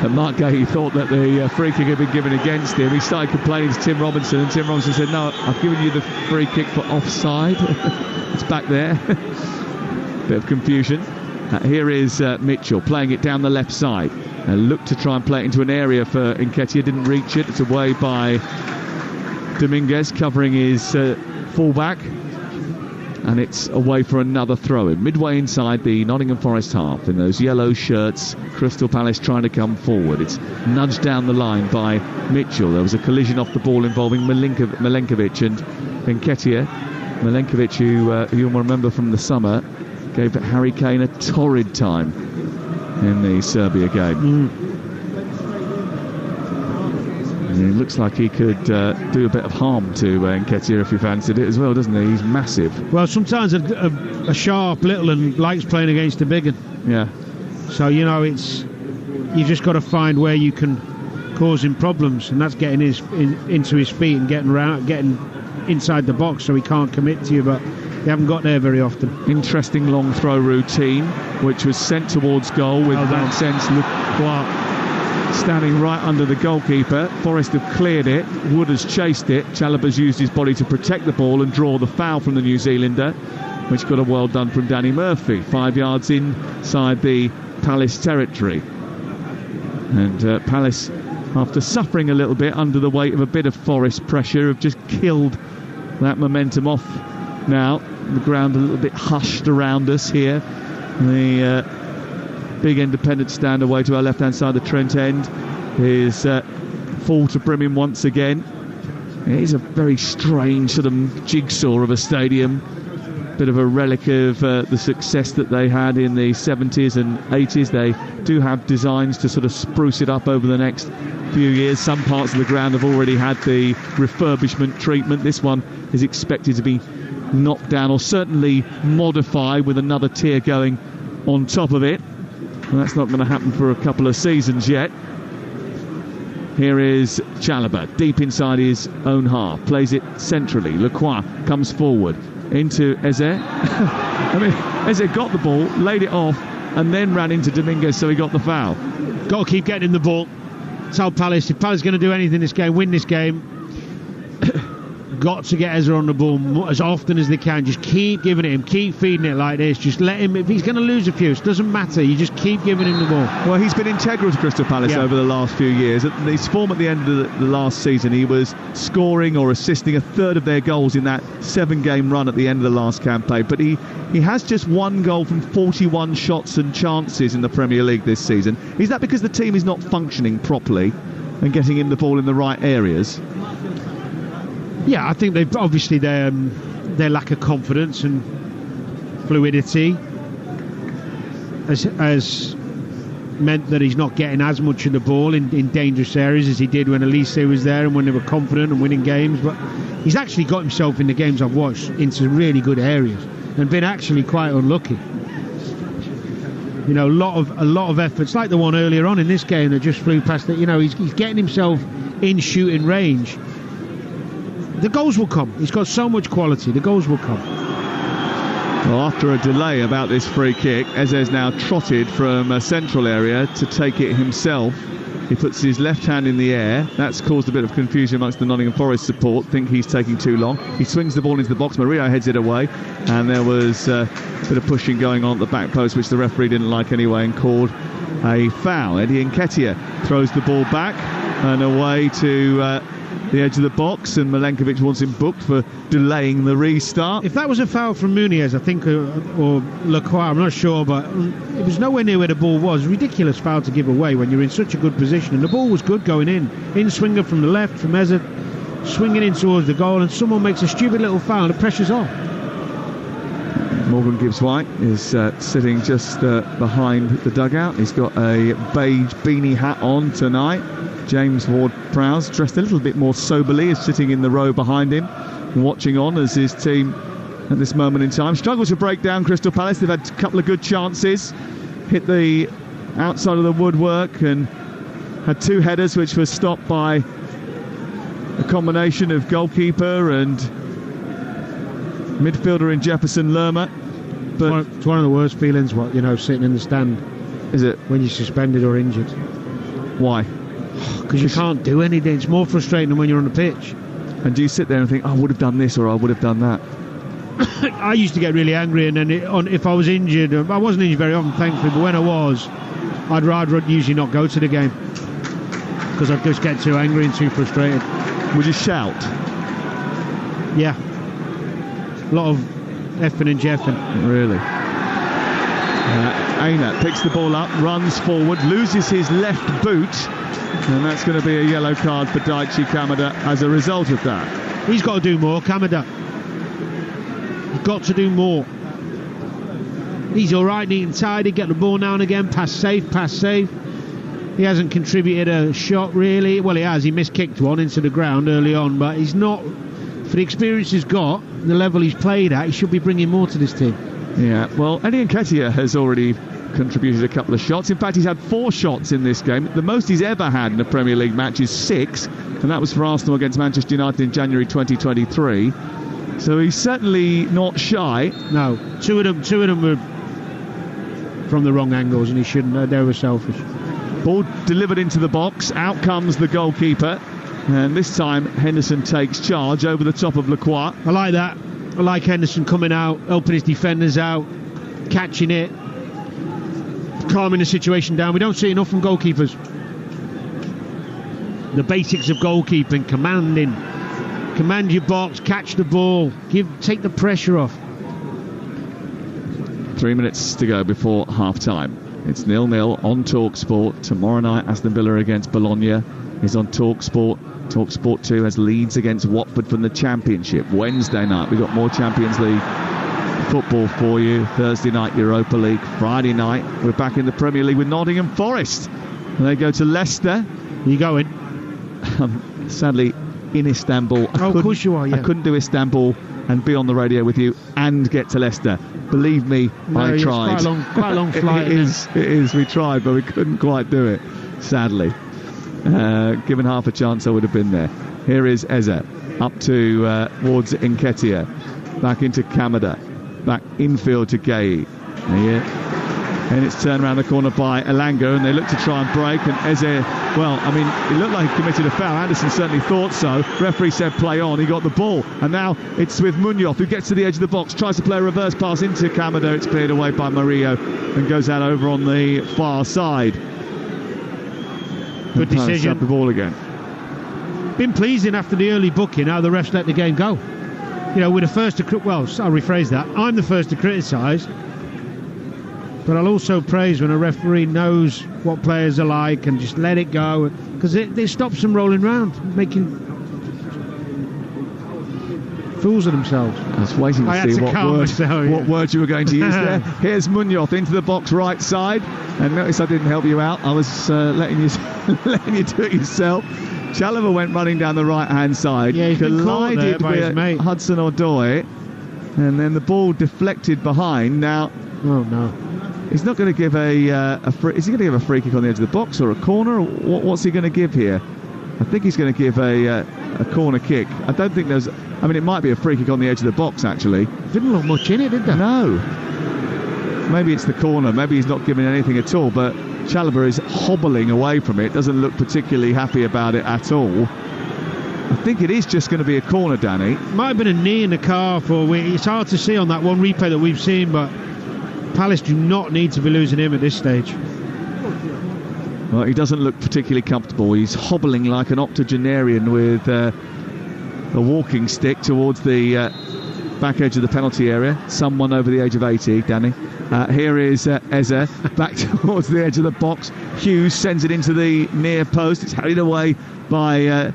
And Mark Gay thought that the free kick had been given against him. He started complaining to Tim Robinson, and Tim Robinson said, "No, I've given you the free kick for offside." It's back there. Bit of confusion. Here is Mitchell playing it down the left side. Looked to try and play it into an area for Nketiah, didn't reach it. It's away by Dominguez covering his fullback. And it's away for another throw-in. Midway inside the Nottingham Forest half, in those yellow shirts, Crystal Palace trying to come forward. It's nudged down the line by Mitchell. There was a collision off the ball involving Milenkovic and Nketiah. Milenkovic, who you'll remember from the summer, gave Harry Kane a torrid time in the Serbia game. And it looks like he could do a bit of harm to Nketiah if he fancied it as well, doesn't he? He's massive. Well, sometimes a sharp little and likes playing against a big one. Yeah. So, you know, you just got to find where you can cause him problems, and that's getting into his feet and getting inside the box so he can't commit to you, but they haven't got there very often. Interesting long throw routine, which was sent towards goal with Vincenz Leclerc standing right under the goalkeeper. Forest have cleared it. Wood has chased it. Chalobah's used his body to protect the ball and draw the foul from the New Zealander, which got a well done from Danny Murphy. 5 yards inside the Palace territory. And Palace, after suffering a little bit under the weight of a bit of Forest pressure, have just killed that momentum off now. The ground a little bit hushed around us here. The big independent stand away to our left-hand side of the Trent end is full to brimming once again. It is a very strange sort of jigsaw of a stadium. Bit of a relic of the success that they had in the 70s and 80s. They do have designs to sort of spruce it up over the next few years. Some parts of the ground have already had the refurbishment treatment. This one is expected to be knocked down, or certainly modified, with another tier going on top of it. And that's not going to happen for a couple of seasons yet. Here is Chalobah, deep inside his own half, plays it centrally. Leclerc comes forward into Eze. I mean, Eze got the ball, laid it off, and then ran into Dominguez, so he got the foul. Got to keep getting him the ball. Tell Palace, if Palace is going to do anything in this game, win this game, got to get Eze on the ball as often as they can. Just keep giving it him, keep feeding it like this. Just let him, if he's going to lose a few, it doesn't matter, you just keep giving him the ball. Well, he's been integral to Crystal Palace over the last few years. At his form at the end of the last season, he was scoring or assisting a third of their goals in that 7-game run at the end of the last campaign. But he has just 1 goal from 41 shots and chances in the Premier League this season. Is that because the team is not functioning properly and getting him the ball in the right areas? Yeah, I think they've obviously their lack of confidence and fluidity has meant that he's not getting as much of the ball in dangerous areas as he did when Elise was there and when they were confident and winning games. But he's actually got himself in the games I've watched into really good areas and been actually quite unlucky. You know, a lot of efforts, like the one earlier on in this game that just flew past it. You know, he's getting himself in shooting range. The goals will come. He's got so much quality. The goals will come. Well, after a delay about this free kick, Eze's now trotted from a central area to take it himself. He puts his left hand in the air. That's caused a bit of confusion amongst the Nottingham Forest support. Think he's taking too long. He swings the ball into the box. Murillo heads it away. And there was a bit of pushing going on at the back post, which the referee didn't like anyway, and called a foul. Eddie Nketiah throws the ball back and away to the edge of the box, and Milenkovic wants him booked for delaying the restart. If that was a foul from Muniz, I think, or Leclerc, I'm not sure, but it was nowhere near where the ball was. Ridiculous foul to give away when you're in such a good position, and the ball was good going in swinger from the left, from Eze, swinging in towards the goal, and someone makes a stupid little foul and the pressure's on. Morgan Gibbs-White is sitting just behind the dugout. He's got a beige beanie hat on tonight. James Ward-Prowse, dressed a little bit more soberly, is sitting in the row behind him, watching on as his team at this moment in time struggles to break down Crystal Palace. They've had a couple of good chances, hit the outside of the woodwork, and had 2 headers which were stopped by a combination of goalkeeper and midfielder in Jefferson Lerma. But it's one of the worst feelings, sitting in the stand. Is it? When you're suspended or injured. Why? Because you can't do anything. It's more frustrating than when you're on the pitch. And do you sit there and think, I would have done this or I would have done that? I used to get really angry, and then if I was injured, I wasn't injured very often, thankfully, but when I was, I'd rather usually not go to the game because I'd just get too angry and too frustrated. Would you shout? Yeah. A lot of effing and jeffing. Really? Aina picks the ball up, runs forward, loses his left boot, and that's going to be a yellow card for Daichi Kamada as a result of that. He's got to do more, Kamada. He's got to do more. He's all right, neat and tidy, get the ball now and again, pass safe. He hasn't contributed a shot really. Well, he has. He miskicked one into the ground early on, but he's not, for the experience he's got, the level he's played at, he should be bringing more to this team. Yeah, well, Eddie Nketiah has already contributed a couple of shots. In fact, he's had 4 shots in this game. The most he's ever had in a Premier League match is 6, and that was for Arsenal against Manchester United in January 2023. So he's certainly not shy. No, two of them were from the wrong angles, and he shouldn't. They were selfish. Ball delivered into the box. Out comes the goalkeeper, and this time Henderson takes charge over the top of Lacroix. I like that. I like Henderson coming out, helping his defenders out, catching it, calming the situation down. We don't see enough from goalkeepers. The basics of goalkeeping: command your box, catch the ball, take the pressure off. 3 minutes to go before half-time. It's 0-0 on Talksport. Tomorrow night, Aston Villa against Bologna is on Talksport. Talksport 2 has Leeds against Watford from the Championship. Wednesday night, we've got more Champions League football for you. Thursday night, Europa League. Friday night, we're back in the Premier League with Nottingham Forest. And they go to Leicester. Are you going? Sadly, in Istanbul. Of course you are, yeah. I couldn't do Istanbul and be on the radio with you and get to Leicester. Believe me, I tried. It's quite a long flight. It is. We tried, but we couldn't quite do it, sadly. Given half a chance, I would have been there. Here is Eze, up towards Nketiah, back into Kamada, back infield to Gay. And it's turned around the corner by Elanga, and they look to try and break, and Eze, well, I mean, it looked like he committed a foul. Anderson certainly thought so. Referee said play on. He got the ball, and now it's with Munoz, who gets to the edge of the box, tries to play a reverse pass into Kamada. It's cleared away by Murillo and goes out over on the far side. Good decision. The ball again. Been pleasing after the early booking how the refs let the game go. We're the first to I'll rephrase that. I'm the first to criticise, but I'll also praise when a referee knows what players are like and just let it go, because it stops them rolling around, making fools of themselves. I was waiting to see what word you were going to use there. Here's Munoz into the box right side, and notice I didn't help you out. I was letting you do it yourself. Chalobah went running down the right hand side, collided with Hudson-Odoi, and then the ball deflected behind. Now, oh no. He's not going to give is he going to give a free kick on the edge of the box or a corner? Or what's he going to give here? I think he's going to give a corner kick. I don't think it might be a free kick on the edge of the box, actually. Didn't look much in it, did there? No. Maybe it's the corner. Maybe he's not giving anything at all, but Chalobah is hobbling away from it. Doesn't look particularly happy about it at all. I think it is just going to be a corner, Danny. Might have been a knee in the calf, or it's hard to see on that one replay that we've seen, but Palace do not need to be losing him at this stage. Well, he doesn't look particularly comfortable. He's hobbling like an octogenarian with a walking stick towards the back edge of the penalty area. Someone over the age of 80, Danny. Here is Eze back towards the edge of the box. Hughes sends it into the near post. It's hurried away by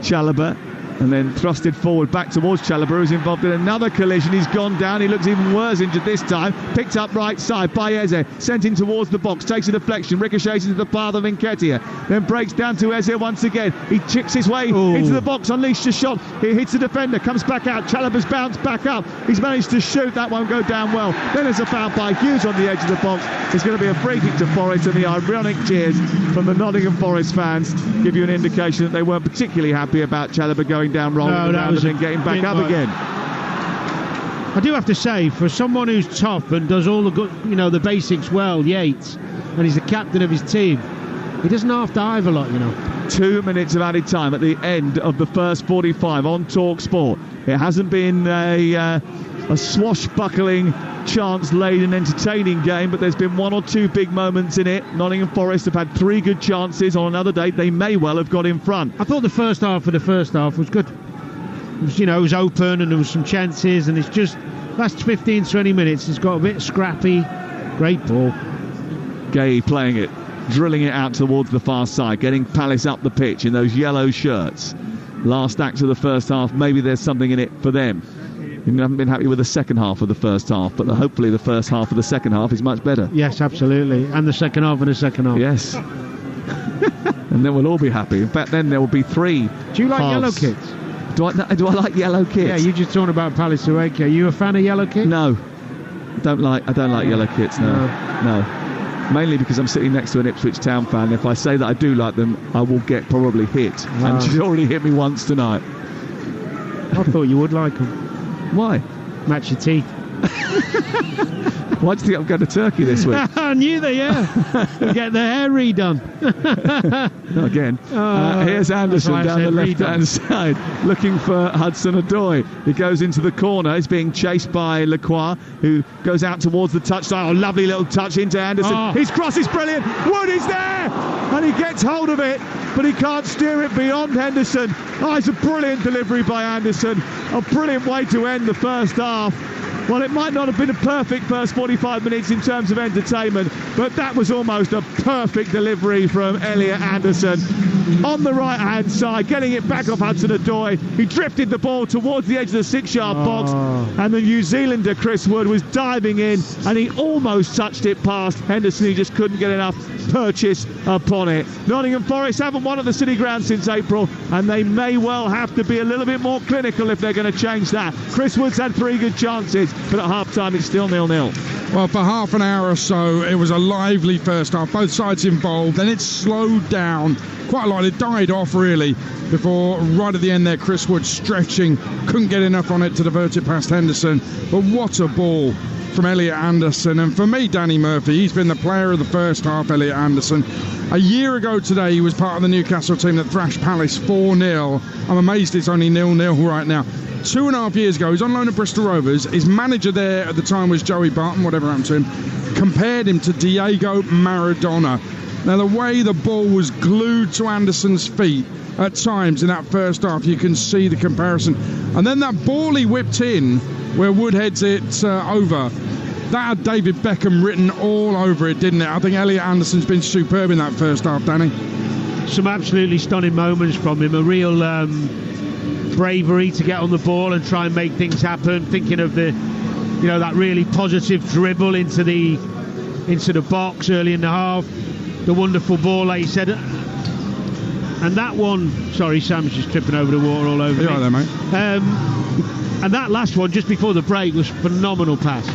Chalobah. and then thrusted forward back towards Chalobah, who's involved in another collision. He's gone down. He looks even worse injured this time. Picked up right side by Eze, sent in towards the box, takes a deflection, ricochets into the path of Nketiah, then breaks down to Eze once again. He chips his way into the box, unleashed a shot. He hits the defender, comes back out. Chalobah's bounced back up. He's managed to shoot. That won't go down well. Then there's a foul by Hughes on the edge of the box. It's going to be a free kick to Forest, and the ironic cheers from the Nottingham Forest fans give you an indication that they weren't particularly happy about Chalobah going down wrong and then getting back up again. I do have to say, for someone who's tough and does all the good, the basics well, Yates, and he's the captain of his team, he doesn't have to dive a lot, 2 minutes of added time at the end of the first 45 on Talksport. It hasn't been a swashbuckling, chance-laden, entertaining game, but there's been one or two big moments in it. Nottingham Forest have had 3 good chances. On another day, they may well have got in front. I thought the first half was good. It was open and there was some chances, and it's just last 15-20 minutes it's got a bit scrappy. Great ball. Gay playing it, drilling it out towards the far side, getting Palace up the pitch in those yellow shirts. Last act of the first half, maybe there's something in it for them. You haven't been happy with the second half of the first half, but hopefully the first half of the second half is much better. Yes, absolutely. And the second half of the second half. Yes. And then we'll all be happy. In fact, then there will be 3 Do you like halves. yellow kits? Do I like yellow kits? Yeah, you just talking about Palace away kit. Are you a fan of yellow kits? No. I don't like yellow kits, no. Mainly because I'm sitting next to an Ipswich Town fan. If I say that I do like them, I will get probably hit. And she's already hit me once tonight. I thought you would like them. Why? Match your teeth. Why do you think I'm going to Turkey this week? I knew that, yeah. We'll get the hair redone. Not again. Here's Anderson down the left-hand side, looking for Hudson-Odoi. He goes into the corner. He's being chased by Lacroix, who goes out towards the touchline. Oh, lovely little touch into Anderson. His cross is brilliant. Wood is there, and he gets hold of it, but he can't steer it beyond Henderson. Oh, it's a brilliant delivery by Anderson. A brilliant way to end the first half. Well, it might not have been a perfect first 45 minutes in terms of entertainment, but that was almost a perfect delivery from Elliot Anderson. On the right-hand side, getting it back off Hudson-Odoi. He drifted the ball towards the edge of the 6-yard box, and the New Zealander, Chris Wood, was diving in, and he almost touched it past Henderson. He just couldn't get enough purchase upon it. Nottingham Forest haven't won at the City Ground since April, and they may well have to be a little bit more clinical if they're going to change that. Chris Wood's had 3 good chances, but at half-time it's still 0-0. Well, for half an hour or so, it was a lively first half. Both sides involved. Then it slowed down quite a lot. It died off, really, before right at the end there, Chris Wood stretching. Couldn't get enough on it to divert it past Henderson. But what a ball from Elliot Anderson. And for me, Danny Murphy, he's been the player of the first half, Elliot Anderson. A year ago today, he was part of the Newcastle team that thrashed Palace 4-0. I'm amazed it's only 0-0 right now. 2.5 years ago, he's on loan at Bristol Rovers. His manager there at the time was Joey Barton, whatever happened to him, compared him to Diego Maradona. Now, the way the ball was glued to Anderson's feet at times in that first half, you can see the comparison. And then that ball he whipped in, where Wood heads it over, that had David Beckham written all over it, didn't it? I think Elliot Anderson's been superb in that first half, Danny. Some absolutely stunning moments from him. A real bravery to get on the ball and try and make things happen. Thinking of the, that really positive dribble into the box early in the half. The wonderful ball, like you said. And that one, sorry, Sam's just tripping over the water all over me. Right there, mate. And that last one, just before the break, was phenomenal pass.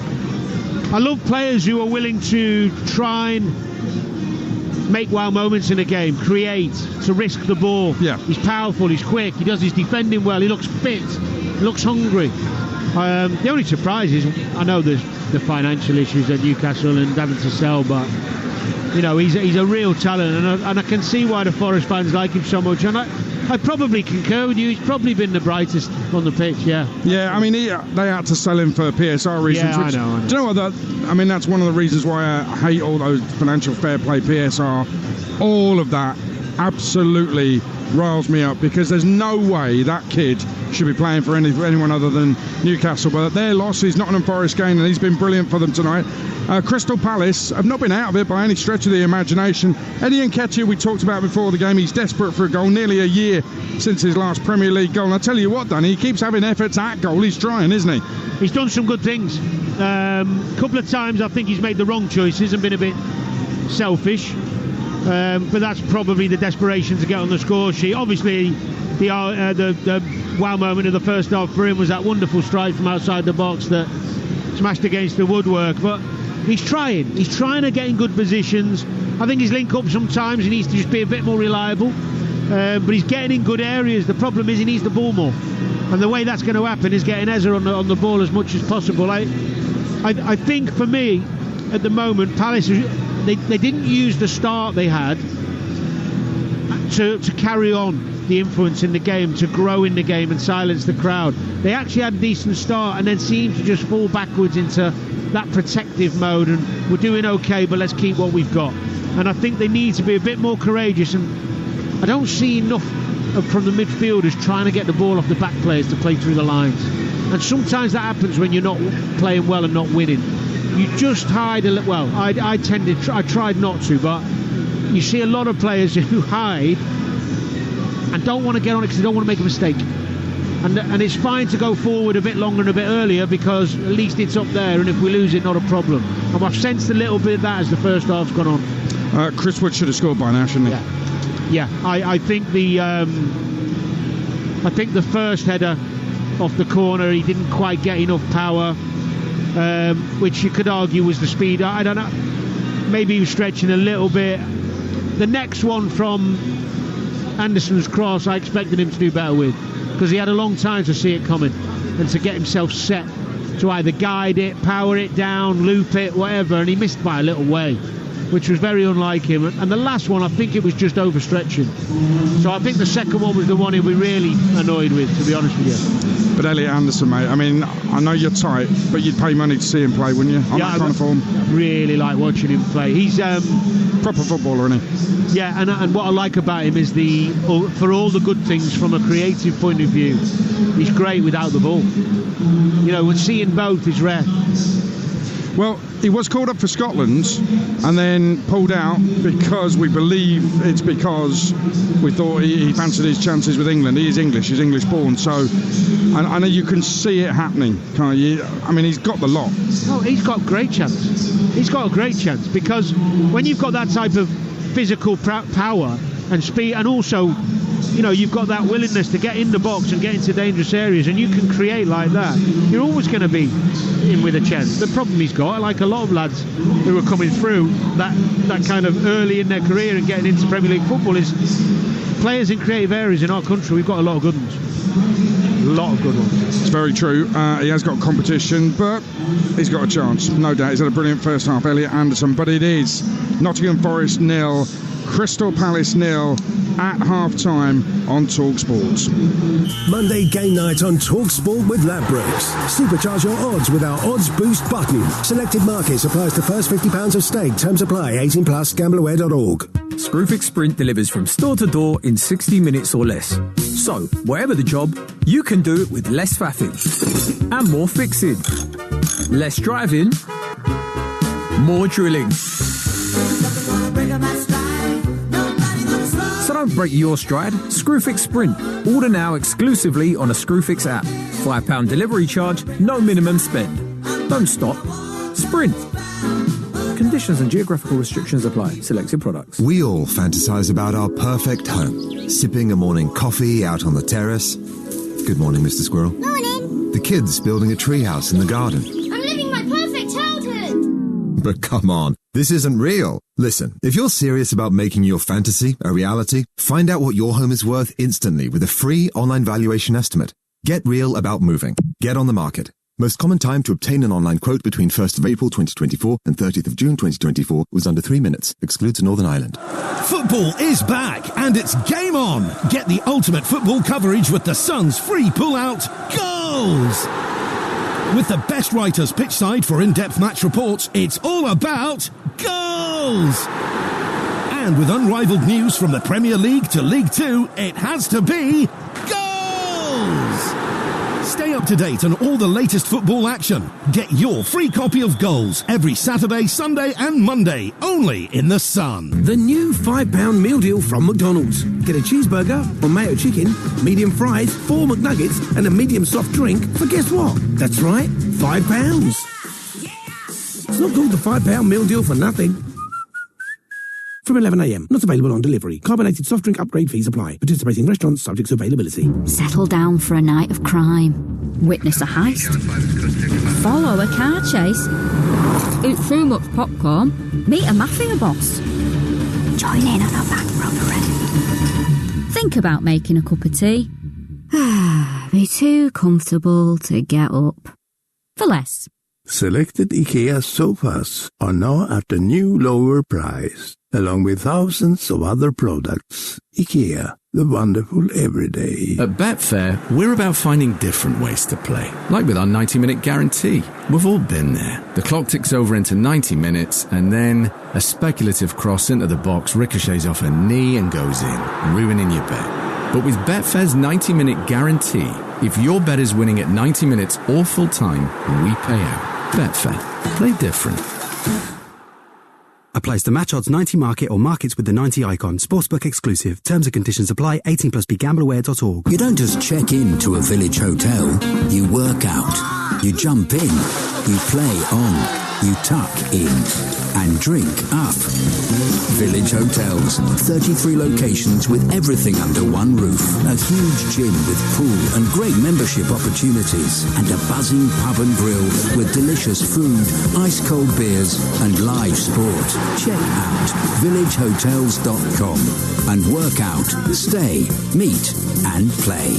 I love players who are willing to try and make wow moments in a game, create, to risk the ball. Yeah. He's powerful, he's quick, he does his defending well, he looks fit, he looks hungry. The only surprise is, I know there's the financial issues at Newcastle and having to sell, but he's a real talent, and I can see why the Forest fans like him so much. And I probably concur with you. He's probably been the brightest on the pitch. Yeah. Yeah. I mean, they had to sell him for PSR reasons. Yeah, I know. Do you know what? That's one of the reasons why I hate all those financial fair play, PSR, all of that. absolutely riles me up, because there's no way that kid should be playing for anyone other than Newcastle. But their loss is Nottingham Forest gain, and he's been brilliant for them tonight. Crystal Palace have not been out of it by any stretch of the imagination. Eddie Nketiah, we talked about before the game, he's desperate for a goal, nearly a year since his last Premier League goal. And I tell you what, Danny, he keeps having efforts at goal. He's trying, isn't he? He's done some good things. A couple of times I think he's made the wrong choices and been a bit selfish. But that's probably the desperation to get on the score sheet. Obviously, the wow moment of the first half for him was that wonderful strike from outside the box that smashed against the woodwork. But he's trying to get in good positions. I think his link up sometimes he needs to just be a bit more reliable. But he's getting in good areas. The problem is he needs the ball more, and the way that's going to happen is getting Eza on the ball as much as possible. I think for me at the moment, Palace, they didn't use the start they had to carry on the influence in the game, to grow in the game and silence the crowd. They actually had a decent start and then seemed to just fall backwards into that protective mode, and we're doing okay, but let's keep what we've got. And I think they need to be a bit more courageous, and I don't see enough from the midfielders trying to get the ball off the back players to play through the lines. And sometimes that happens when you're not playing well and not winning. You just hide a little. Well, I tried not to, but you see a lot of players who hide and don't want to get on it because they don't want to make a mistake. And it's fine to go forward a bit longer and a bit earlier, because at least it's up there, and if we lose it, not a problem. And I've sensed a little bit of that as the first half's gone on. Chris Wood should have scored by now, shouldn't he? Yeah. I think the first header off the corner, he didn't quite get enough power, which you could argue was the speed. I don't know. Maybe he was stretching a little bit. The next one from Anderson's cross, I expected him to do better with, because he had a long time to see it coming and to get himself set to either guide it, power it down, loop it, whatever, and he missed by a little way, which was very unlike him. And the last one, I think it was just overstretching. So I think the second one was the one he'll be really annoyed with, to be honest with you. But Elliot Anderson, mate, I mean, I know you're tight, but you'd pay money to see him play, wouldn't you? On that kind of form. Really like watching him play. He's proper footballer, isn't he? Yeah, and what I like about him is for all the good things from a creative point of view, he's great without the ball. You know, seeing both is rare. Well, he was called up for Scotland and then pulled out because we believe it's because we thought he fancied his chances with England. He is English, he's English born, so I know you can see it happening, can't you? I mean, he's got the lot. Oh, he's got a great chance. He's got a great chance, because when you've got that type of physical power and speed, and also, you know, you've got that willingness to get in the box and get into dangerous areas, and you can create like that, you're always going to be in with a chance. The problem he's got, like a lot of lads who are coming through that kind of early in their career and getting into Premier League football, is players in creative areas in our country. We've got a lot of good ones. A lot of good ones. It's very true. He has got competition, but he's got a chance, no doubt. He's had a brilliant first half, Elliot Anderson, but it is Nottingham Forest 0, Crystal Palace 0 at half-time on Talksport. Monday game night on Talksport with Ladbrokes. Supercharge your odds with our Odds Boost button. Selected markets applies to first £50 of stake. Terms apply. 18+. Gambleaware.org. Screwfix Sprint delivers from store to door in 60 minutes or less. So, whatever the job, you can do it with less faffing and more fixing. Less driving, more drilling. So don't break your stride. Screwfix Sprint. Order now exclusively on a Screwfix app. £5 delivery charge, no minimum spend. Don't stop. Sprint. Conditions and geographical restrictions apply. Selected products. We all fantasize about our perfect home. Sipping a morning coffee out on the terrace. Good morning, Mr. Squirrel. Morning. The kids building a treehouse in the garden. I'm living my perfect childhood. But come on, this isn't real. Listen, if you're serious about making your fantasy a reality, find out what your home is worth instantly with a free online valuation estimate. Get real about moving. Get on the market. Most common time to obtain an online quote between 1st of April 2024 and 30th of June 2024 was under 3 minutes. Excludes Northern Ireland. Football is back, and it's game on. Get the ultimate football coverage with the Sun's free pull-out goals. With the best writers pitchside for in-depth match reports, it's all about goals. And with unrivaled news from the Premier League to League Two, it has to be goals! Stay up to date on all the latest football action. Get your free copy of Goals every Saturday, Sunday and Monday, only in The Sun. The new £5 meal deal from McDonald's. Get a cheeseburger or mayo chicken, medium fries, 4 McNuggets and a medium soft drink for guess what? That's right, £5. It's not called the £5 meal deal for nothing. From 11 a.m. Not available on delivery. Carbonated soft drink upgrade fees apply. Participating restaurants subject to availability. Settle down for a night of crime. Witness a heist. Follow a car chase. Eat too much popcorn. Meet a mafia boss. Join in on a bank robbery. Think about making a cup of tea. Be too comfortable to get up. For less. Selected IKEA sofas are now at a new lower price, along with thousands of other products. IKEA, the wonderful everyday. At Betfair, we're about finding different ways to play. Like with our 90-minute guarantee. We've all been there. The clock ticks over into 90 minutes, and then a speculative cross into the box ricochets off a knee and goes in, ruining your bet. But with Betfair's 90-minute guarantee, if your bet is winning at 90 minutes or full time, we pay out. Betfair. Play different. Applies to match odds 90 market or markets with the 90 icon. Sportsbook exclusive. Terms and conditions apply. 18 plus BeGambleAware.org. You don't just check in to a village hotel. You work out. You jump in. You play on. You tuck in. And drink up. Village Hotels. 33 locations with everything under one roof. A huge gym with pool and great membership opportunities. And a buzzing pub and grill with delicious food, ice-cold beers and live sport. Check out villagehotels.com and work out, stay, meet and play.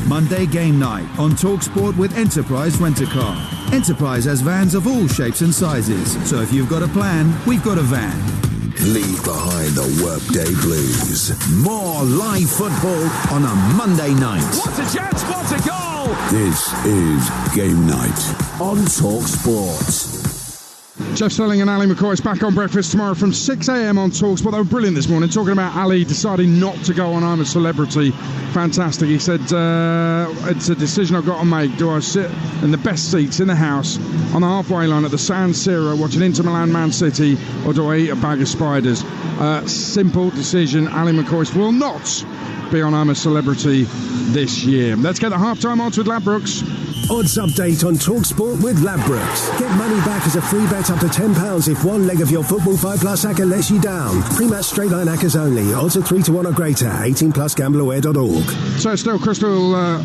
Monday game night on Talksport with Enterprise Rent-A-Car. Enterprise has vans of all shapes and sizes, so if you've got a plan, we've got a van. Leave behind the workday blues. More live football on a Monday night. What a chance, what a goal! This is game night on Talksport. Jeff Sterling and Ali McCoy back on breakfast tomorrow from 6 a.m. on Talksport. They were brilliant this morning, talking about Ali deciding not to go on I'm a Celebrity. Fantastic. He said, it's a decision I've got to make. Do I sit in the best seats in the house on the halfway line at the San Siro watching Inter Milan Man City, or do I eat a bag of spiders? Simple decision. Ali McCoy will not be on I'm a Celebrity this year. Let's get the halftime odds with Ladbrokes. Odds update on Talksport with Ladbrokes. Get money back as a free bet up to £10 if one leg of your Football 5 Plus acca lets you down. Pre-match straight line accas only. Odds are 3-1 or greater. 18 plus gambleaware.org. So still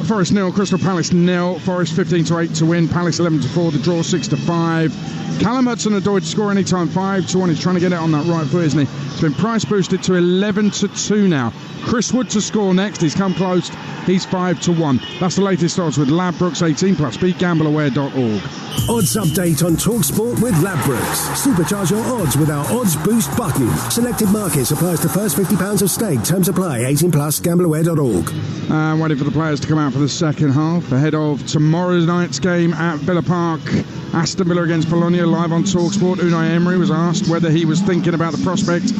Forest 0, Crystal Palace 0. Forest 15-8 to win. Palace 11-4. The draw 6-5. Callum Hudson-Odoi to score anytime 5-1. He's trying to get it on that right foot, isn't he? It's been price boosted to 11-2 now. Chris Wood to score next. He's come close. He's 5-1. That's the latest odds with Ladbrokes 18 plus. BeGambleAware.org. Odds update on Talksport with Ladbrokes. Supercharge your odds with our Odds Boost button. Selected markets applies to first £50 of stake. Terms apply. 18 plus. GambleAware.org. Waiting for the players to come out for the second half ahead of tomorrow night's game at Villa Park. Aston Villa against Bologna, live on Talksport. Unai Emery was asked whether he was thinking about the prospect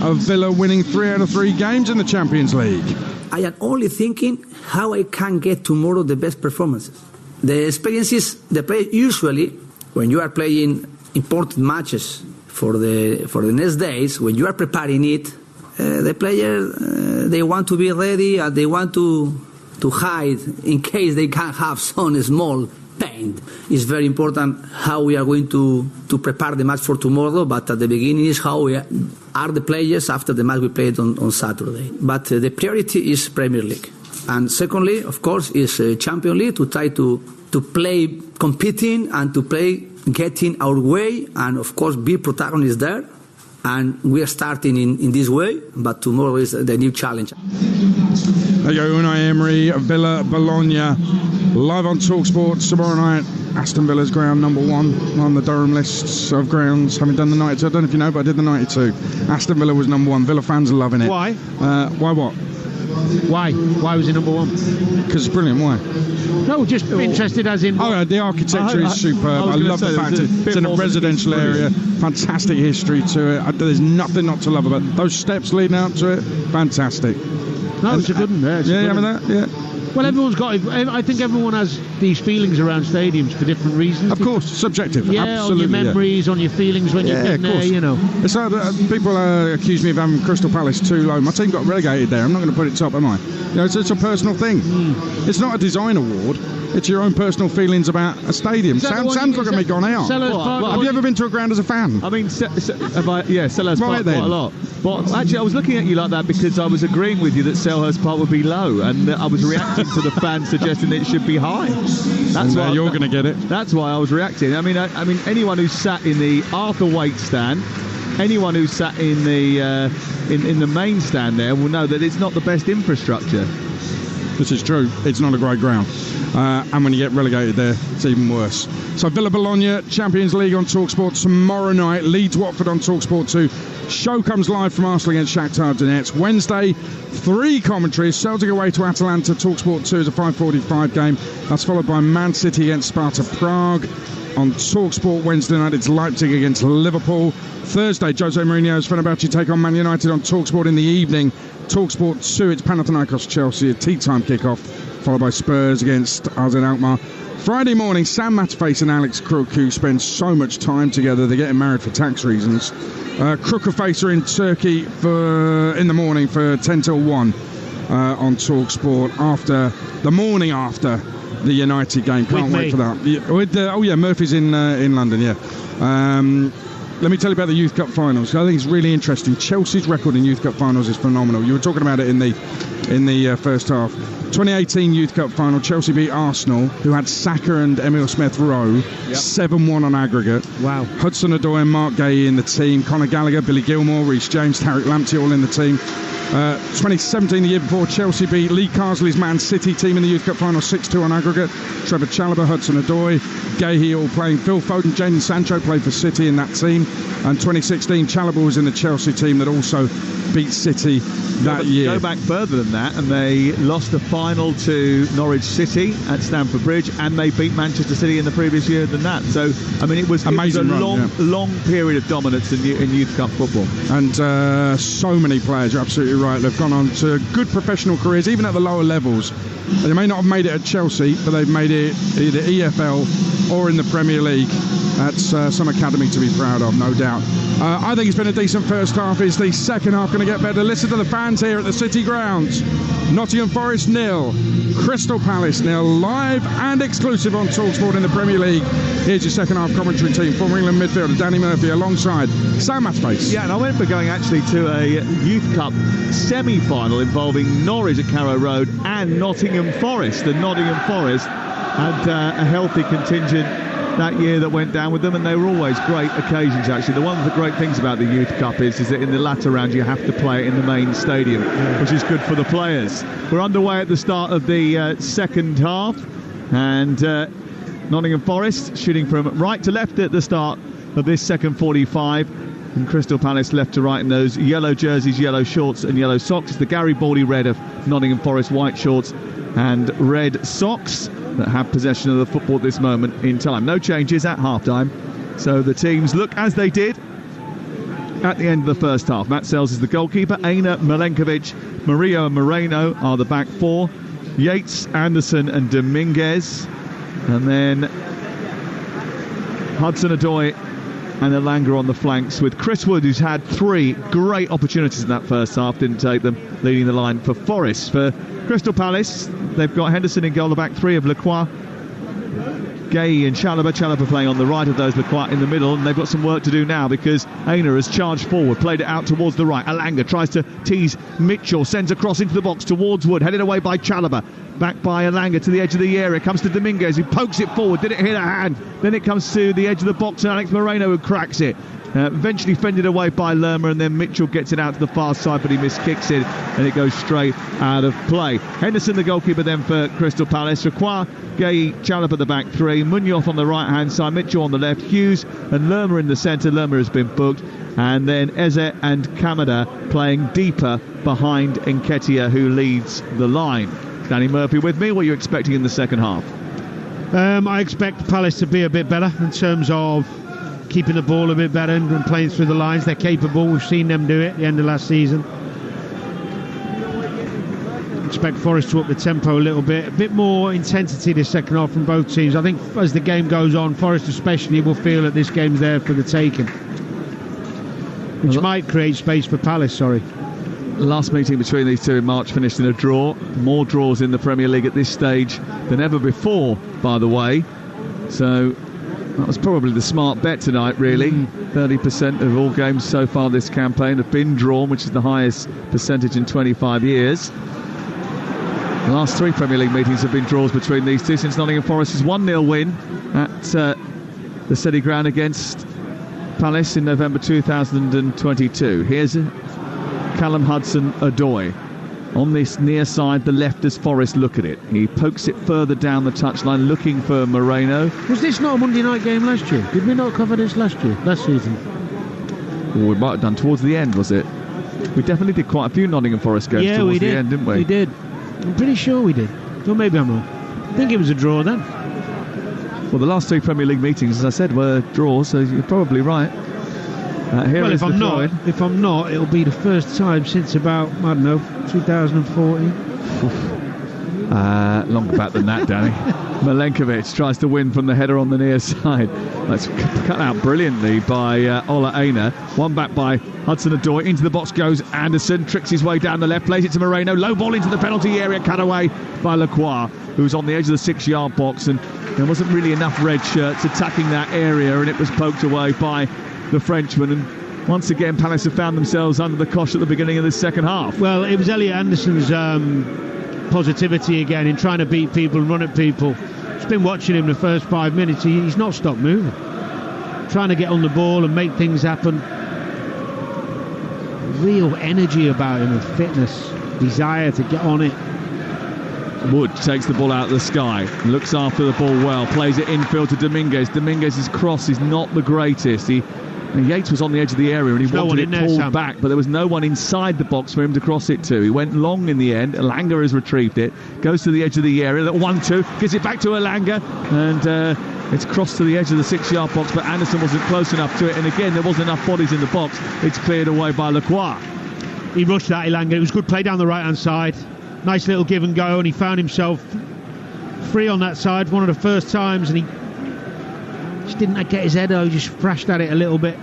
of Villa winning 3 out of 3 games in the Champions League. I am only thinking how I can get tomorrow the best performances. The experiences, the play usually when you are playing important matches for the next days, when you are preparing it, the player they want to be ready and they want to hide in case they can have some small pain. It's very important how we are going to prepare the match for tomorrow, but at the beginning is how we are the players after the match we played on Saturday. But the priority is Premier League. And secondly, of course, is Champions League, to try to play competing and to play getting our way and, of course, be protagonists there. And we are starting in this way, but tomorrow is the new challenge. There you go, Unai Emery, Villa, Bologna, live on Talksport tomorrow night. Aston Villa's ground number 1 on the Durham lists of grounds, having done the 92. I don't know if you know, but I did the 92. Aston Villa was number 1. Villa fans are loving it. Why? Why what? Why? Why was he number one? Because it's brilliant. Why? No, just interested as in... Oh, the architecture is superb. I love the fact it's in a residential area. Fantastic history to it. There's nothing not to love about it. Those steps leading up to it, fantastic. No, it's a good one there. Yeah, remember that? Yeah. Well, everyone's got it. I think everyone has these feelings around stadiums for different reasons. Of course, subjective. Yeah, absolutely, on your memories, on your feelings when you've been there, you know. It's like, people accuse me of having Crystal Palace too low. My team got relegated there. I'm not going to put it top, am I? You know, it's a personal thing. It's not a design award. It's your own personal feelings about a stadium. Sam's looking at me gone out. Have you ever been to a ground as a fan? I mean, Selhurst Park quite a lot. But actually, I was looking at you like that because I was agreeing with you that Selhurst Park would be low, and I was reacting to the fans suggesting it should be high. That's why you're going to get it. That's why I was reacting. I mean, anyone who's sat in the Arthur Waite stand, anyone who's sat in the in the main stand there will know that it's not the best infrastructure. This is true. It's not a great ground. And when you get relegated there, it's even worse. So Villa Bologna, Champions League on Talksport tomorrow night. Leeds Watford on Talksport 2. Show comes live from Arsenal against Shakhtar Donetsk. Wednesday, 3 commentaries. Celtic away to Atalanta. Talksport 2 is a 5:45 game. That's followed by Man City against Sparta Prague. On Talksport Wednesday night, it's Leipzig against Liverpool. Thursday, Jose Mourinho's Fenerbahce take on Man United on Talksport in the evening. Talksport 2, it's Panathinaikos Chelsea, a tea-time kickoff, followed by Spurs against AZ Alkmaar. Friday morning, Sam Matterface and Alex Crook, who spend so much time together, they're getting married for tax reasons. Crook and Face are in Turkey in the morning for 10 till 1 on Talksport the morning after the United game. Can't wait for that. Murphy's in London, yeah. Let me tell you about the Youth Cup finals. I think it's really interesting. Chelsea's record in Youth Cup finals is phenomenal. You were talking about it in the first half. 2018 Youth Cup final, Chelsea beat Arsenal, who had Saka and Emile Smith-Rowe, 7-1 on aggregate. Wow. Hudson-Odoi and Mark Gay in the team. Conor Gallagher, Billy Gilmore, Reece James, Tariq Lamptey all in the team. 2017, the year before, Chelsea beat Lee Carsley's Man City team in the Youth Cup final 6-2 on aggregate. Trevor Chalobah, Hudson-Odoi, Gahey all playing. Phil Foden, Jadon Sancho played for City in that team. And 2016, Chalobah was in the Chelsea team that also beat City that year. Go back further than that, and they lost the final to Norwich City at Stamford Bridge, and they beat Manchester City in the previous year than that. So, I mean, it was a long period of dominance in Youth Cup football. And so many players, you're absolutely right, they've gone on to good professional careers, even at the lower levels. They may not have made it at Chelsea, but they've made it either EFL or in the Premier League. That's some academy to be proud of, no doubt. I think it's been a decent first half. Is the second half going to get better? Listen to the fans here at the City Grounds. Nottingham Forest 0, Crystal Palace 0, live and exclusive on Talksport in the Premier League. Here's your second half commentary team. Former England midfielder Danny Murphy alongside Sam Matterface. Yeah, and I went for going actually to a Youth Cup semi-final involving Norwich at Carrow Road and Nottingham Forest. And Nottingham Forest had a healthy contingent that year that went down with them, and they were always great occasions. Actually, one of the great things about the Youth Cup is that in the latter round you have to play it in the main stadium, which is good for the players. We're underway at the start of the second half, and Nottingham Forest shooting from right to left at the start of this second 45, and Crystal Palace left to right in those yellow jerseys, yellow shorts and yellow socks. It's the Garibaldi red of Nottingham Forest, white shorts and red socks that have possession of the football at this moment in time. No changes at half-time, so the teams look as they did at the end of the first half. Matt Sells is the goalkeeper. Aina, Milenkovic, Murillo and Moreno are the back four. Yates, Anderson and Dominguez. And then Hudson-Odoi and Elanga on the flanks, with Chris Wood, who's had 3 great opportunities in that first half, didn't take them, leading the line for Forest. For Crystal Palace, they've got Henderson in goal, the back 3 of Lacroix, Gay and Chalobah playing on the right of those, Lacroix in the middle, and they've got some work to do now because Aina has charged forward, played it out towards the right. Elanga tries to tease Mitchell, sends a cross into the box towards Wood, headed away by Chalobah. Back by Elanga to the edge of the area. Comes to Dominguez, who pokes it forward. Did it hit a hand? Then it comes to the edge of the box and Alex Moreno, who cracks it. Eventually fended away by Lerma, and then Mitchell gets it out to the far side, but he miskicks it and it goes straight out of play. Henderson, the goalkeeper then for Crystal Palace. Require, Gay, Chalop at the back three, Munoz on the right hand side, Mitchell on the left, Hughes and Lerma in the centre. Lerma has been booked, and then Eze and Kamada playing deeper behind Nketiah, who leads the line. Danny Murphy with me. What are you expecting in the second half? I expect Palace to be a bit better in terms of keeping the ball a bit better and playing through the lines. They're capable. We've seen them do it at the end of last season. Expect Forest to up the tempo a little bit. A bit more intensity this second half from both teams. I think as the game goes on, Forest especially will feel that this game's there for the taking, which might create space for Palace, The last meeting between these two in March finished in a draw. More draws in the Premier League at this stage than ever before, by the way. So that was probably the smart bet tonight, really. 30% of all games so far this campaign have been drawn, which is the highest percentage in 25 years. The last three Premier League meetings have been draws between these two since Nottingham Forest's 1-0 win at the City Ground against Palace in November 2022. Here's Callum Hudson-Odoi. On this near side, the left as Forest look at it. He pokes it further down the touchline, looking for Moreno. Was this not a Monday night game last year? Did we not cover this last season? Oh, we might have done towards the end, was it? We definitely did quite a few Nottingham Forest games towards the end, didn't we? We did. I'm pretty sure we did. Or maybe I'm wrong. I think it was a draw then. Well, the last two Premier League meetings, as I said, were draws, so you're probably right. If I'm not, it'll be the first time since about, 2014. Longer back than that, Danny. Milenkovic tries to win from the header on the near side. That's cut out brilliantly by Ola Aina. One back by Hudson-Odoi. Into the box goes Anderson. Tricks his way down the left. Plays it to Moreno. Low ball into the penalty area. Cut away by Lacroix, who's on the edge of the 6-yard box. And there wasn't really enough red shirts attacking that area, and it was poked away by the Frenchman. And once again, Palace have found themselves under the cosh at the beginning of this second half. Well, it was Elliot Anderson's positivity again in trying to beat people and run at people. Just been watching him the first 5 minutes. He's not stopped moving, trying to get on the ball and make things happen. Real energy about him, and fitness, desire to get on it. Wood takes the ball out of the sky, looks after the ball well, plays it infield to Dominguez. Dominguez's cross is not the greatest. Yates was on the edge of the area and he wanted it pulled back, but there was no one inside the box for him to cross it to. He went long in the end. Elanga has retrieved it, goes to the edge of the area, little 1-2, gives it back to Elanga, and it's crossed to the edge of the 6-yard box, but Anderson wasn't close enough to it, and again there wasn't enough bodies in the box. It's cleared away by Lacroix. He rushed that, Elanga. It was good play down the right hand side, nice little give and go, and he found himself free on that side one of the first times, and he just didn't get his head out, he just thrashed at it a little bit.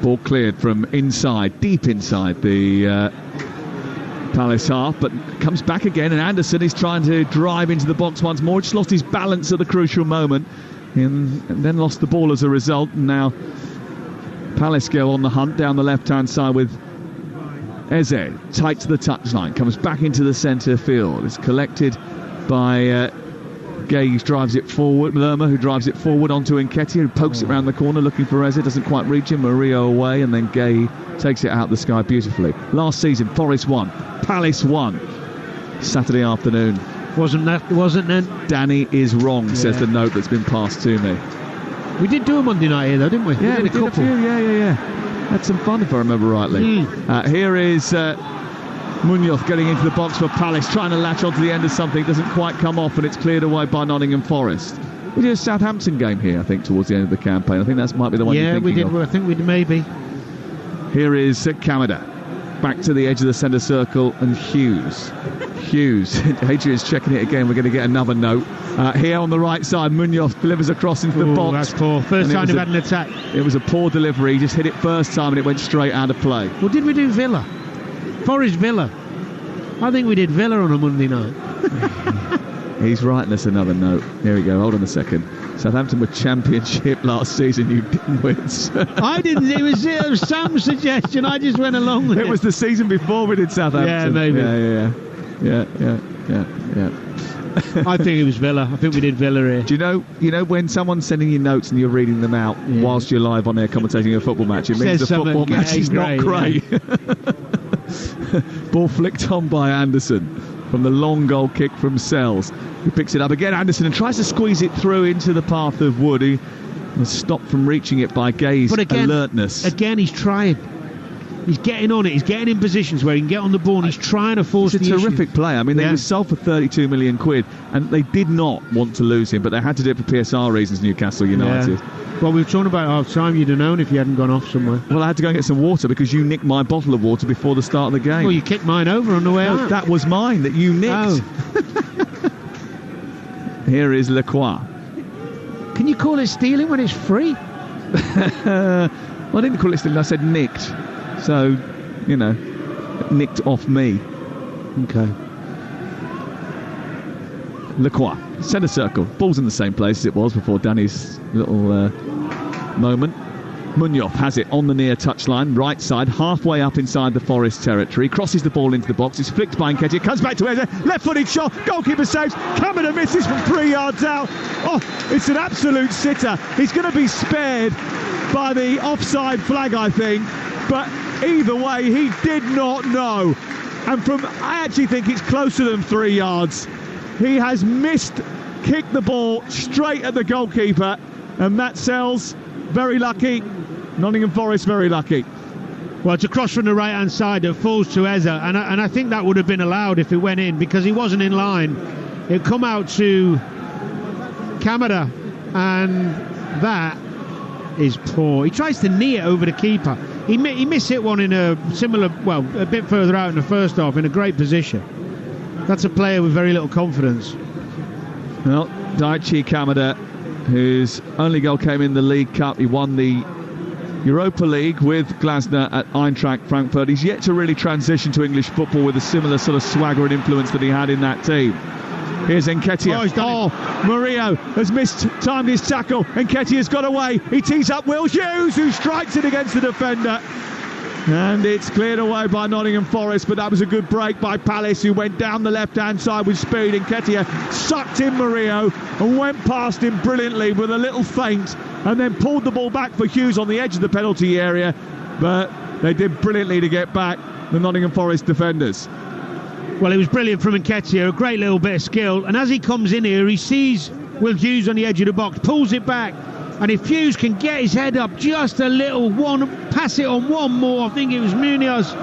Ball cleared from inside, deep inside the Palace half, but comes back again, and Anderson is trying to drive into the box once more. Just lost his balance at the crucial moment and then lost the ball as a result. And now Palace go on the hunt down the left-hand side with Eze tight to the touchline, comes back into the centre field. It's collected by Gay, drives it forward. Lerma, who drives it forward onto Nketiah, who pokes it round the corner looking for Eze, doesn't quite reach him. Murillo away, and then Gay takes it out the sky beautifully. Last season, Forest won, Palace won. Saturday afternoon. Wasn't then? Danny is wrong, says the note that's been passed to me. We did do a Monday night here, though, didn't we? Yeah, we did a few. Yeah. Had some fun, if I remember rightly. Here is Munoz getting into the box for Palace, trying to latch onto the end of something, doesn't quite come off, and it's cleared away by Nottingham Forest. We did a Southampton game here, I think, towards the end of the campaign. I think that might be the one you're thinking of. I think we did, maybe. Here is Kamada, back to the edge of the centre circle, and Hughes. Adrian's checking it again. We're going to get another note. Here on the right side, Munoz delivers across into the box. That's poor. First time they've had an attack. It was a poor delivery. He just hit it first time and it went straight out of play. Well, did we do Villa? Forest Villa. I think we did Villa on a Monday night. He's writing us another note. Here we go. Hold on a second. Southampton were championship last season, you dimwits. I didn't. It was Sam's suggestion. I just went along with it. It was the season before we did Southampton. Yeah, maybe. Yeah. I think it was Villa. I think we did Villa here. Do you know when someone's sending you notes and you're reading them out whilst you're live on air commentating a football match, it means the football match is not great. Ball flicked on by Anderson from the long goal kick from Sells. He picks it up again, Anderson, and tries to squeeze it through into the path of Wood. He was stopped from reaching it by Gay's alertness. Again, he's trying. He's getting on it. He's getting in positions where he can get on the ball, and he's trying to force the issue. It's a terrific play. I mean, they were sold for 32 million quid, and they did not want to lose him, but they had to do it for PSR reasons, Newcastle United. Yeah. Well, we were talking about half-time. You'd have known if you hadn't gone off somewhere. Well, I had to go and get some water because you nicked my bottle of water before the start of the game. Well, you kicked mine over on the way out. That was mine that you nicked. Oh. Here is Lacroix. Can you call it stealing when it's free? Well, I didn't call it stealing. I said nicked. So, nicked off me. Okay. Lacroix, centre circle. Ball's in the same place as it was before Danny's little moment. Munoz has it on the near touchline, right side, halfway up inside the Forest territory. Crosses the ball into the box. It's flicked by Nketiah. Comes back to Eze. Left-footed shot. Goalkeeper saves. Kamada misses from 3 yards out. Oh, it's an absolute sitter. He's going to be spared by the offside flag, I think. But either way, he did not know. And I actually think it's closer than 3 yards. He has kicked the ball straight at the goalkeeper. And Matt Sells, very lucky. Nottingham Forest, very lucky. Well, it's a cross from the right-hand side that falls to Eze. And I think that would have been allowed if it went in, because he wasn't in line. It come out to Kamada. And that is poor. He tries to knee it over the keeper. He mishit one in a similar, a bit further out in the first half in a great position. That's a player with very little confidence. Well, Daichi Kamada, whose only goal came in the League Cup. He won the Europa League with Glasner at Eintracht Frankfurt. He's yet to really transition to English football with a similar sort of swagger and influence that he had in that team. Here's Nketiah. Murillo has timed his tackle. Nketiah's got away. He tees up Will Hughes, who strikes it against the defender. And it's cleared away by Nottingham Forest, but that was a good break by Palace, who went down the left-hand side with speed. Nketiah sucked in Murillo and went past him brilliantly with a little feint, and then pulled the ball back for Hughes on the edge of the penalty area. But they did brilliantly to get back, the Nottingham Forest defenders. Well, it was brilliant from Nketiah, a great little bit of skill. And as he comes in here, he sees Will Hughes on the edge of the box, pulls it back. And if Hughes can get his head up just a little, pass it on one more, I think it was Munoz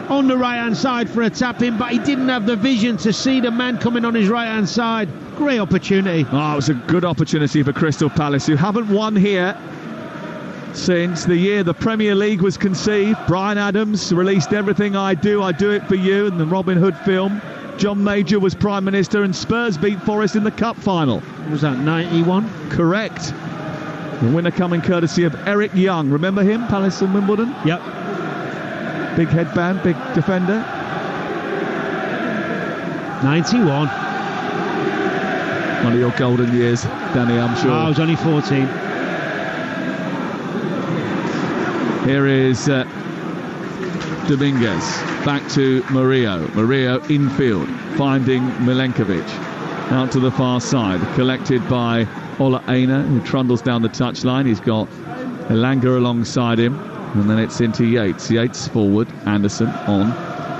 on the right-hand side for a tap-in, but he didn't have the vision to see the man coming on his right-hand side. Great opportunity. Oh, it was a good opportunity for Crystal Palace, who haven't won here since the year the Premier League was conceived. Bryan Adams released Everything I Do It For You in the Robin Hood film. John Major was Prime Minister, and Spurs beat Forest in the Cup final. Was that 91? Correct. The winner coming courtesy of Eric Young. Remember him? Palace and Wimbledon? Yep. Big headband, big defender. 91. One of your golden years, Danny, I'm sure. I was only 14. Here is Dominguez. Back to Murillo. Murillo infield, finding Milenkovic. Out to the far side. Collected by Ola Aina, who trundles down the touchline. He's got Elanga alongside him, and then it's into Yates. Yates forward, Anderson on,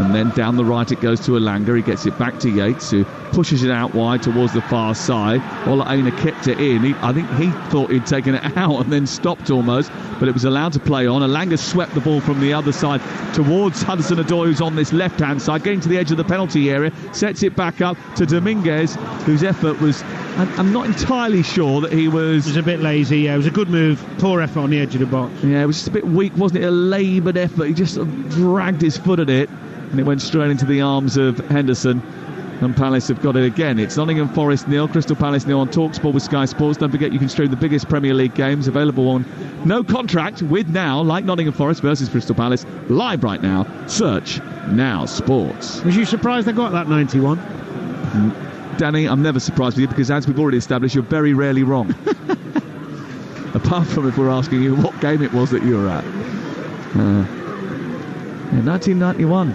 and then down the right it goes to Elanga. He gets it back to Yates, who pushes it out wide towards the far side. Ola Aina kept it in. I think he thought he'd taken it out and then stopped almost, but it was allowed to play on. Elanga swept the ball from the other side towards Hudson-Odoi, who's on this left-hand side, getting to the edge of the penalty area, sets it back up to Dominguez, whose effort was... I'm not entirely sure that he was... It was a bit lazy, yeah. It was a good move. Poor effort on the edge of the box. Yeah, it was just a bit weak, wasn't it? A laboured effort. He just sort of dragged his foot at it, and it went straight into the arms of Henderson. And Palace have got it again. It's Nottingham Forest 0, Crystal Palace 0 on Talksport with Sky Sports. Don't forget you can stream the biggest Premier League games available on no contract with Now, like Nottingham Forest versus Crystal Palace, live right now. Search Now Sports. Was you surprised they got that 91? Danny, I'm never surprised with you, because as we've already established, you're very rarely wrong. Apart from if we're asking you what game it was that you were at. 1991.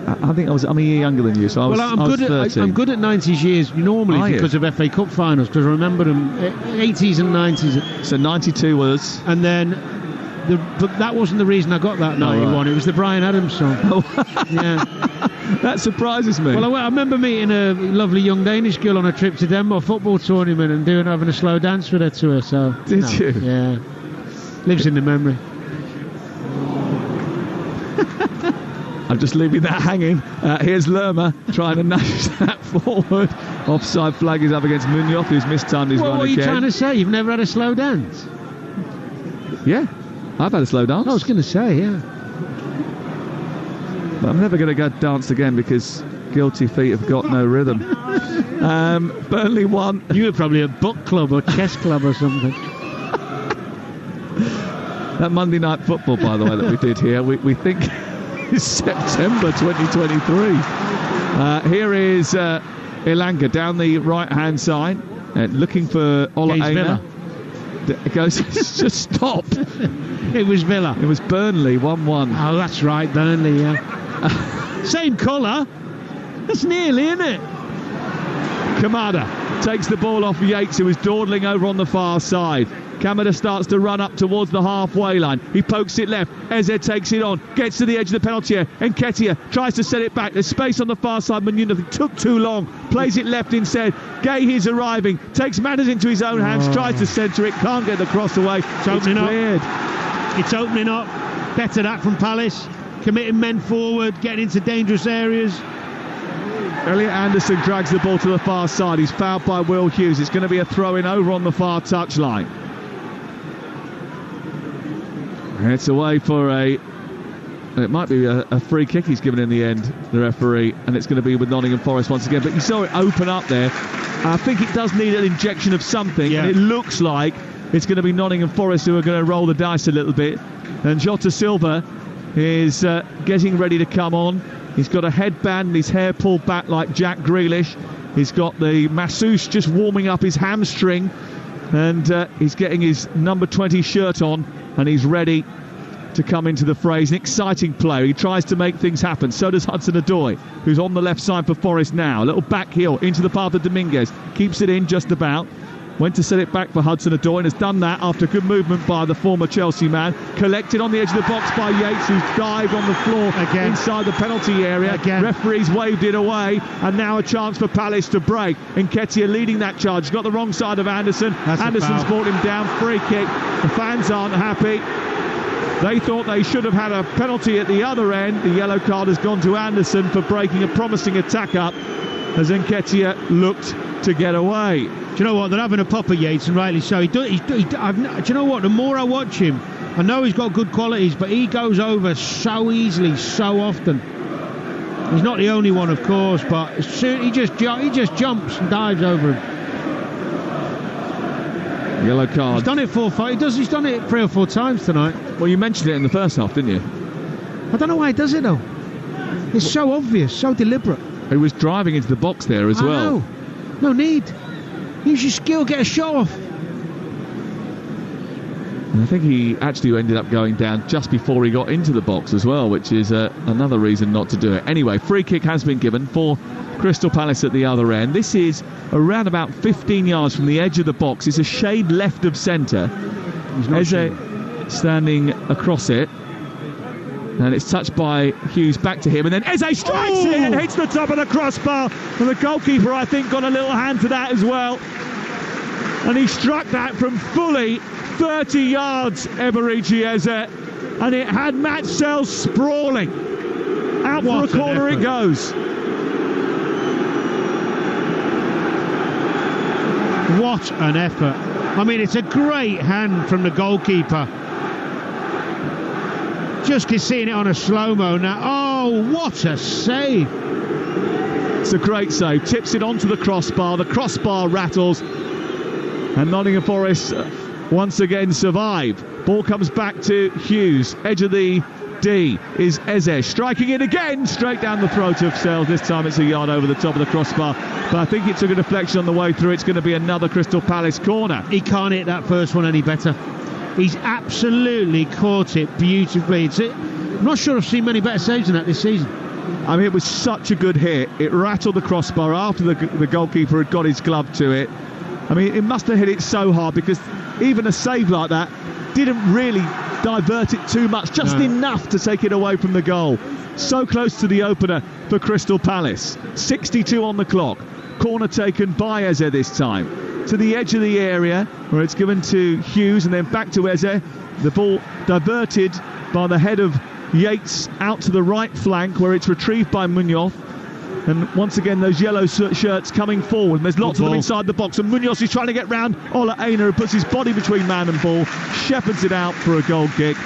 I think I'm a year younger than you, so I was 13. I'm good at 90s years normally because of FA Cup finals, because I remember them 80s and 90s. So 92 was... And then... but that wasn't the reason I got that 91. Right. It was the Bryan Adams song. Yeah. That surprises me. Well, I remember meeting a lovely young Danish girl on a trip to Denmark football tournament and having a slow dance with her to her. So did you? Yeah. Lives in the memory. I'm just leaving that hanging. Here's Lerma trying to nudge that forward. Offside flag is up against Munoz, who's mistimed his run again. What are you trying to say? You've never had a slow dance? Yeah, I've had a slow dance. I was going to say, yeah. But I'm never going to go dance again because guilty feet have got no rhythm. Burnley won. You were probably a book club or chess club or something. That Monday Night Football, by the way, that we did here, we think is September 2023. Here is Elanga down the right-hand side, looking for Ola Aina. It goes, just stop. It was Villa. It was Burnley, 1-1. Oh, that's right, Burnley, yeah. Same colour. That's nearly, isn't it? Kamada takes the ball off Yates, who is dawdling over on the far side. Kamada starts to run up towards the halfway line. He pokes it left. Eze takes it on. Gets to the edge of the penalty area. Nketiah tries to set it back. There's space on the far side. Munoz took too long. Plays it left instead. Gahey's arriving. Takes matters into his own hands. Tries to centre it. Can't get the cross away. It's opening up. It's opening up. Better that from Palace. Committing men forward. Getting into dangerous areas. Elliot Anderson drags the ball to the far side. He's fouled by Will Hughes. It's going to be a throw-in over on the far touchline. It's away for it might be a free kick he's given in the end, the referee, and it's going to be with Nottingham Forest once again. But you saw it open up there. I think it does need an injection of something, and it looks like it's going to be Nottingham Forest who are going to roll the dice a little bit. And Jota Silva is getting ready to come on. He's got a headband and his hair pulled back like Jack Grealish. He's got the masseuse just warming up his hamstring, and he's getting his number 20 shirt on, and he's ready to come into the fray. He's an exciting player. He tries to make things happen. So does Hudson-Odoi, who's on the left side for Forest now. A little back heel into the path of Dominguez. Keeps it in just about. Went to set it back for Hudson-Odoi and has done that after good movement by the former Chelsea man. Collected on the edge of the box by Yates, who's dived on the floor inside the penalty area. Referees waved it away, and now a chance for Palace to break. Nketiah leading that charge. He's got the wrong side of Anderson. Anderson's brought him down. Free kick. The fans aren't happy. They thought they should have had a penalty at the other end. The yellow card has gone to Anderson for breaking a promising attack up as Nketiah looked to get away. Do you know what? They're having a pop at Yates, and rightly so. Do you know what? The more I watch him, I know he's got good qualities, but he goes over so easily, so often. He's not the only one, of course, but he just jumps and dives over him. Yellow card. He's done it 4-5. He's done it 3 or 4 times tonight. Well, you mentioned it in the first half, didn't you? I don't know why he does it though. It's so obvious, so deliberate. He was driving into the box there as well. Know. No need. Use your skill, get a shot off. And I think he actually ended up going down just before he got into the box as well, which is another reason not to do it. Anyway, free kick has been given for Crystal Palace at the other end. This is around about 15 yards from the edge of the box. It's a shade left of centre. Eze standing across it. And it's touched by Hughes back to him, and then Eze strikes it and hits the top of the crossbar, and the goalkeeper, I think, got a little hand to that as well, and he struck that from fully 30 yards, Eberechi Eze, and it had Matt Sells sprawling. Out for a corner it goes. What an effort. I mean, it's a great hand from the goalkeeper. Just seeing it on a slow-mo now. Oh, what a save. It's a great save. Tips it onto the crossbar. The crossbar rattles. And Nottingham Forest once again survive. Ball comes back to Hughes. Edge of the D is Eze. Striking it again. Straight down the throat of Sells. This time it's a yard over the top of the crossbar. But I think it took a deflection on the way through. It's going to be another Crystal Palace corner. He can't hit that first one any better. He's absolutely caught it beautifully. I'm not sure I've seen many better saves than that this season. I mean, it was such a good hit. It rattled the crossbar after the goalkeeper had got his glove to it. I mean, it must have hit it so hard, because even a save like that didn't really divert it too much, just enough to take it away from the goal. So close to the opener for Crystal Palace. 62 on the clock. Corner taken by Eze this time. To the edge of the area, where it's given to Hughes and then back to Eze. The ball diverted by the head of Yates out to the right flank, where it's retrieved by Munoz. And once again, those yellow shirts coming forward. And there's lots of them inside the box. And Munoz is trying to get round Ola Aina, who puts his body between man and ball, shepherds it out for a goal kick.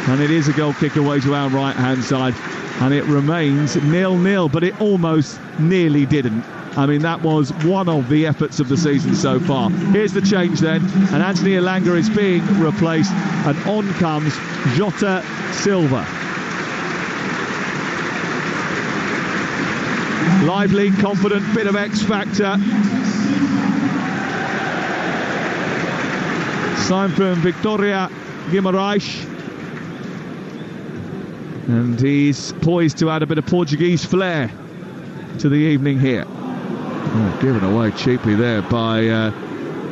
And it is a goal kick away to our right-hand side. And it remains 0-0, but it almost nearly didn't. I mean, that was one of the efforts of the season so far. Here's the change then. And Anthony Elanga is being replaced. And on comes Jota Silva. Lively, confident, bit of X-factor. Sign from Victoria Guimarães. And he's poised to add a bit of Portuguese flair to the evening here. Oh, given away cheaply there by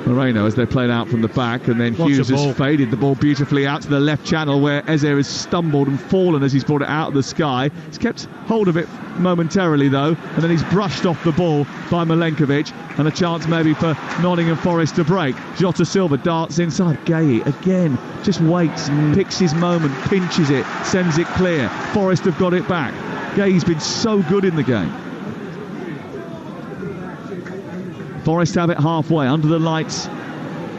Moreno as they played out from the back, and then Hughes has faded the ball beautifully out to the left channel, where Eze has stumbled and fallen as he's brought it out of the sky. He's kept hold of it momentarily though, and then he's brushed off the ball by Milenkovic, and a chance maybe for Nottingham Forest to break. Jota Silva darts inside. Gay again just waits, picks his moment, pinches it, sends it clear. Forest have got it back. Gay's been so good in the game. Forest have it halfway under the lights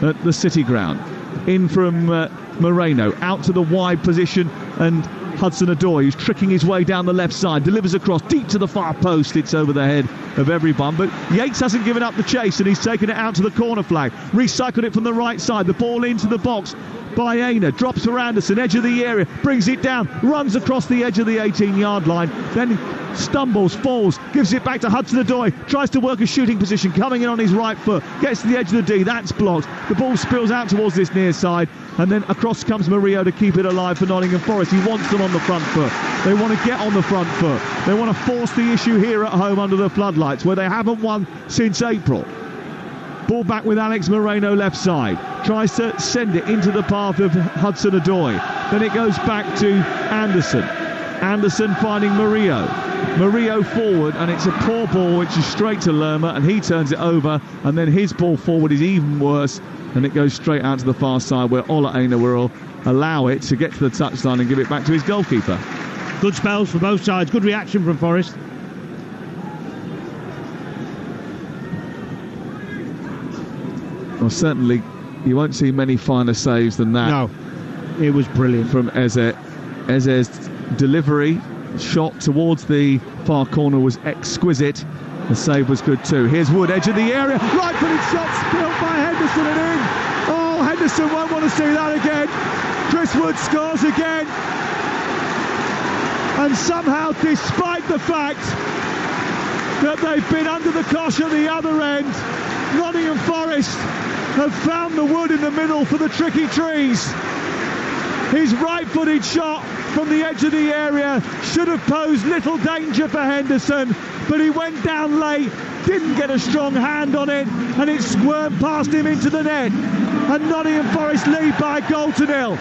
at the City Ground. In from Moreno, out to the wide position, and Hudson-Odoi, who's tricking his way down the left side, delivers across deep to the far post. It's over the head of everyone, but Yates hasn't given up the chase, and he's taken it out to the corner flag, recycled it from the right side, the ball into the box by Aina, drops for Anderson, edge of the area, brings it down, runs across the edge of the 18-yard line, then stumbles, falls, gives it back to Hudson-Odoi, tries to work a shooting position, coming in on his right foot, gets to the edge of the D, that's blocked, the ball spills out towards this near side, and then across comes Murillo to keep it alive for Nottingham Forest. He wants them on the front foot. They want to get on the front foot. They want to force the issue here at home under the floodlights, where they haven't won since April. Ball back with Alex Moreno left side. Tries to send it into the path of Hudson-Odoi. Then it goes back to Anderson. Anderson finding Murillo. Murillo forward, and it's a poor ball which is straight to Lerma, and he turns it over, and then his ball forward is even worse, and it goes straight out to the far side, where Ola Aina will allow it to get to the touchline and give it back to his goalkeeper. Good spells for both sides, good reaction from Forest. Well, certainly you won't see many finer saves than that. No, it was brilliant from Eze. Eze's delivery shot towards the far corner was exquisite. The save was good too. Here's Wood, edge of the area, right-footed shot spilled by Henderson and in. Oh, Henderson won't want to see that again. Chris Wood scores again, and somehow, despite the fact that they've been under the cosh at the other end, Nottingham Forest have found the wood in the middle for the tricky trees. His right-footed shot from the edge of the area should have posed little danger for Henderson, but he went down late, didn't get a strong hand on it, and it squirmed past him into the net, and Nottingham Forest lead by a goal to nil.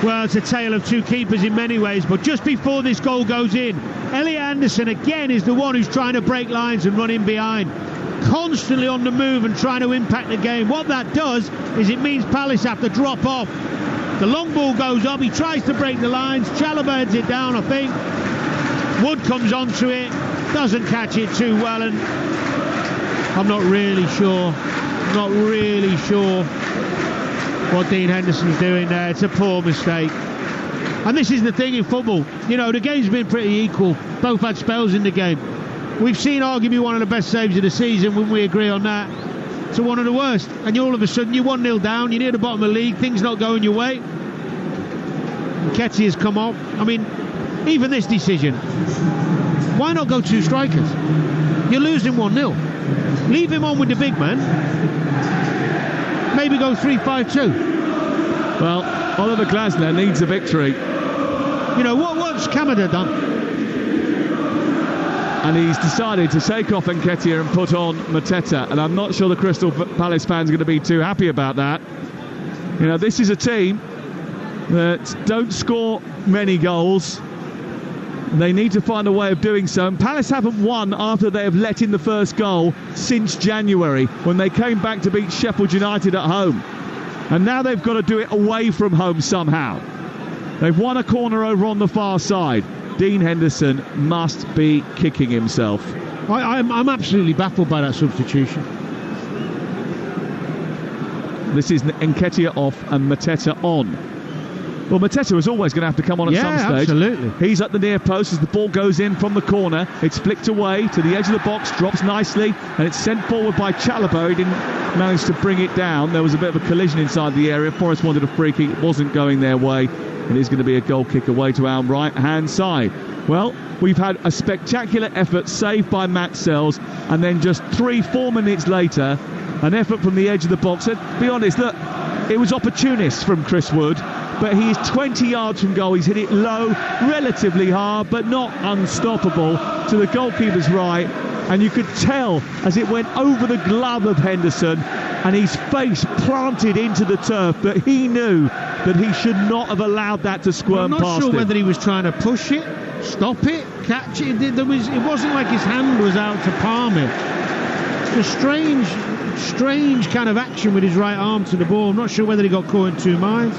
Well, it's a tale of two keepers in many ways, but just before this goal goes in, Elliot Anderson again is the one who's trying to break lines and run in behind, constantly on the move and trying to impact the game. What that does is it means Palace have to drop off. The long ball goes up, he tries to break the lines, Chalobah heads it down, I think. Wood comes onto it, doesn't catch it too well, and I'm not really sure what Dean Henderson's doing there. It's a poor mistake. And this is the thing in football, you know, the game's been pretty equal. Both had spells in the game. We've seen arguably one of the best saves of the season, when we agree on that, to one of the worst. And all of a sudden you're 1-0 down, you're near the bottom of the league, things not going your way. Nketiah has come off. I mean, even this decision, why not go two strikers? You're losing 1-0. Leave him on with the big man. Maybe go 3-5-2. Well, Oliver Glasner needs a victory. You know, what's Kamada done? And he's decided to take off Nketiah and put on Mateta. And I'm not sure the Crystal Palace fans are going to be too happy about that. You know, this is a team that don't score many goals. They need to find a way of doing so. And Palace haven't won after they have let in the first goal since January, when they came back to beat Sheffield United at home. And now they've got to do it away from home somehow. They've won a corner over on the far side. Dean Henderson must be kicking himself. I'm absolutely baffled by that substitution. This is Nketiah off and Mateta on. Well, Mateta was always going to have to come on at some stage. Absolutely. He's at the near post as the ball goes in from the corner. It's flicked away to the edge of the box, drops nicely, and it's sent forward by Chalobah. He didn't manage to bring it down. There was a bit of a collision inside the area. Forest wanted a free kick. It wasn't going their way. It is going to be a goal kick away to our right-hand side. Well, we've had a spectacular effort saved by Matt Sells, and then just 3-4 minutes later, an effort from the edge of the box. And to be honest, look, it was opportunist from Chris Wood, but he is 20 yards from goal. He's hit it low, relatively hard, but not unstoppable, to the goalkeeper's right. And you could tell as it went over the glove of Henderson and his face planted into the turf that he knew that he should not have allowed that to squirm past him. I'm not sure whether he was trying to push it, stop it, catch it. It wasn't like his hand was out to palm it. It's a strange kind of action with his right arm to the ball. I'm not sure whether he got caught in two minds.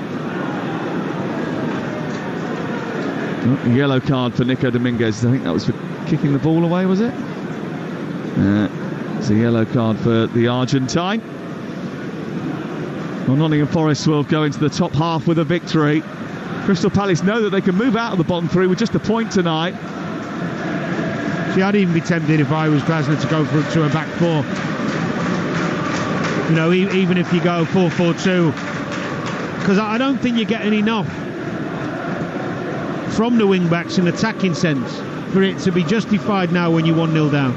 Yellow card for Nico Dominguez. I think that was for kicking the ball away, was it? It's a yellow card for the Argentine. Well, Nottingham Forest will go into the top half with a victory. Crystal Palace know that they can move out of the bottom three with just a point tonight. See, I'd even be tempted if I was Glasner to go to a back four. You know, even if you go 4-4-2, because I don't think you're getting enough from the wing-backs in attacking sense for it to be justified now when you're 1-0 down.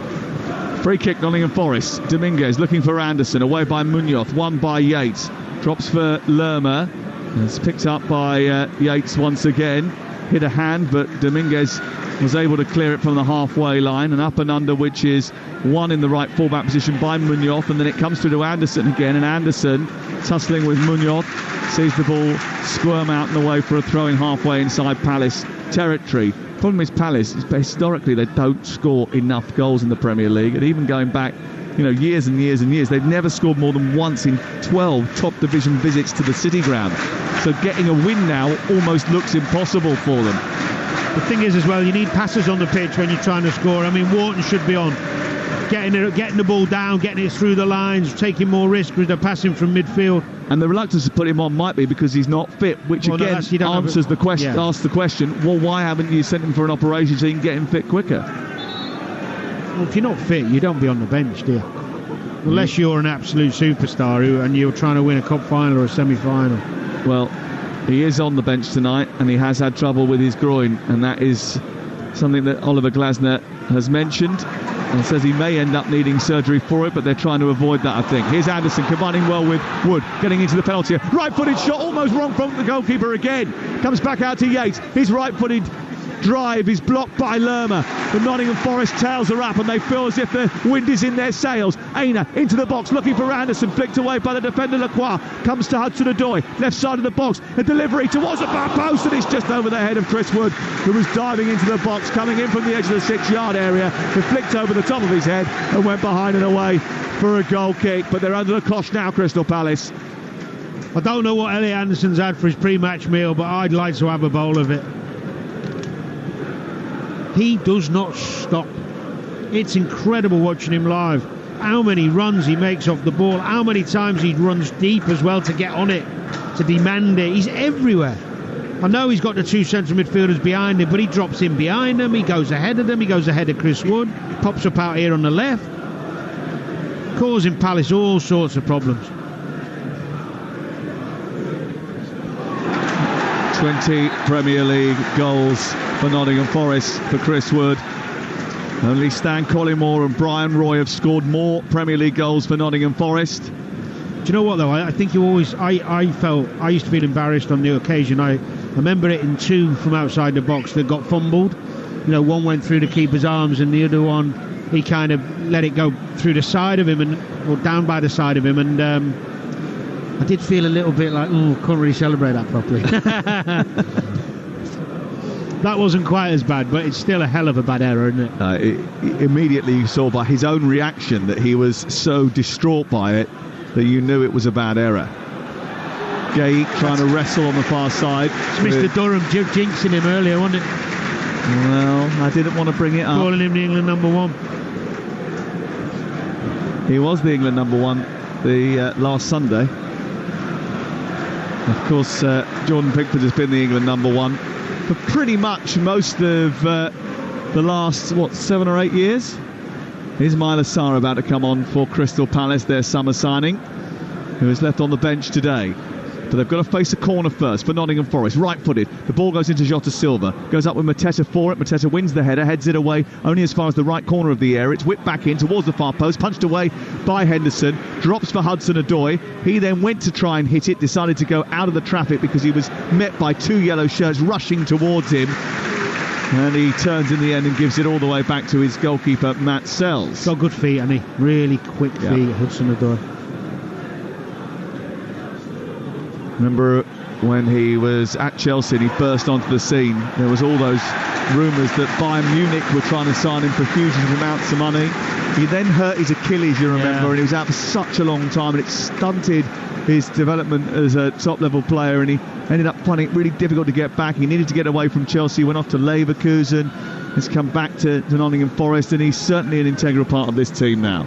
Free kick, Nottingham Forest. Dominguez looking for Anderson, away by Munoz, won by Yates. Drops for Lerma. It's picked up by Yates once again. Hit a hand, but Dominguez was able to clear it from the halfway line. And up and under, which is one in the right fullback position by Munoz. And then it comes through to Anderson again. And Anderson, tussling with Munoz, sees the ball squirm out and away for a throw-in halfway inside Palace territory. Problem is, Palace, historically, they don't score enough goals in the Premier League. And even going back, years and years and years, they've never scored more than once in 12 top division visits to the City Ground. So getting a win now almost looks impossible for them. The thing is as well, you need passes on the pitch when you're trying to score. I mean, Wharton should be on getting the ball down, getting it through the lines, taking more risk with the passing from midfield. And the reluctance to put him on might be because he's not fit, which asks the question, well, why haven't you sent him for an operation so you can get him fit quicker? Well, if you're not fit, you don't be on the bench, do you? Unless you're an absolute superstar and you're trying to win a cup final or a semi-final. Well, he is on the bench tonight and he has had trouble with his groin, and that is something that Oliver Glasner has mentioned and says he may end up needing surgery for it, but they're trying to avoid that, I think. Here's Anderson combining well with Wood, getting into the penalty. Right-footed shot, almost wrong from the goalkeeper again. Comes back out to Yates. His right-footed drive is blocked by Lerma. The Nottingham Forest tails are up and they feel as if the wind is in their sails. Aina into the box looking for Anderson, flicked away by the defender Lacroix. Comes to Hudson-Odoi, left side of the box, a delivery towards the far post, and it's just over the head of Chris Wood, who was diving into the box, coming in from the edge of the 6-yard area. It flicked over the top of his head and went behind and away for a goal kick, but they're under the cosh now, Crystal Palace. I don't know what Elliot Anderson's had for his pre-match meal, but I'd like to have a bowl of it. He does not stop. It's incredible watching him live. How many runs he makes off the ball, how many times he runs deep as well to get on it, to demand it. He's everywhere. I know he's got the two central midfielders behind him, but he drops in behind them, he goes ahead of them, he goes ahead of Chris Wood, pops up out here on the left, causing Palace all sorts of problems. 20 Premier League goals for Nottingham Forest for Chris Wood. Only Stan Collymore and Brian Roy have scored more Premier League goals for Nottingham Forest. Do you know what though? I think you always. I used to feel embarrassed on the occasion. I remember it in two from outside the box that got fumbled, one went through the keeper's arms and the other one he kind of let it go through the side of him or down by the side of him, and I did feel a little bit like, couldn't really celebrate that properly. That wasn't quite as bad, but it's still a hell of a bad error, isn't it? Immediately you saw by his own reaction that he was so distraught by it that you knew it was a bad error. Gay trying to wrestle on the far side. It's Mr. Durham jinxing him earlier, wasn't it? Well, I didn't want to bring it up. Calling him the England number 1. He was the England number 1 the last Sunday. Of course, Jordan Pickford has been the England number 1 for pretty much most of the last, 7 or 8 years. Here's Myla Sarr about to come on for Crystal Palace, their summer signing, who is left on the bench today. But they've got to face a corner first for Nottingham Forest. Right-footed. The ball goes into Jota Silva. Goes up with Mateta for it. Mateta wins the header, heads it away only as far as the right corner of the area. It's whipped back in towards the far post. Punched away by Henderson. Drops for Hudson-Odoi. He then went to try and hit it. Decided to go out of the traffic because he was met by 2 yellow shirts rushing towards him. And he turns in the end and gives it all the way back to his goalkeeper, Matt Sells. He's got good feet, hasn't he? Really quick feet, Hudson-Odoi. Remember when he was at Chelsea and he burst onto the scene, there was all those rumours that Bayern Munich were trying to sign him for huge amounts of money. He then hurt his Achilles, you remember, and he was out for such a long time, and it stunted his development as a top-level player, and he ended up finding it really difficult to get back. He needed to get away from Chelsea, went off to Leverkusen, has come back to Nottingham Forest, and he's certainly an integral part of this team now.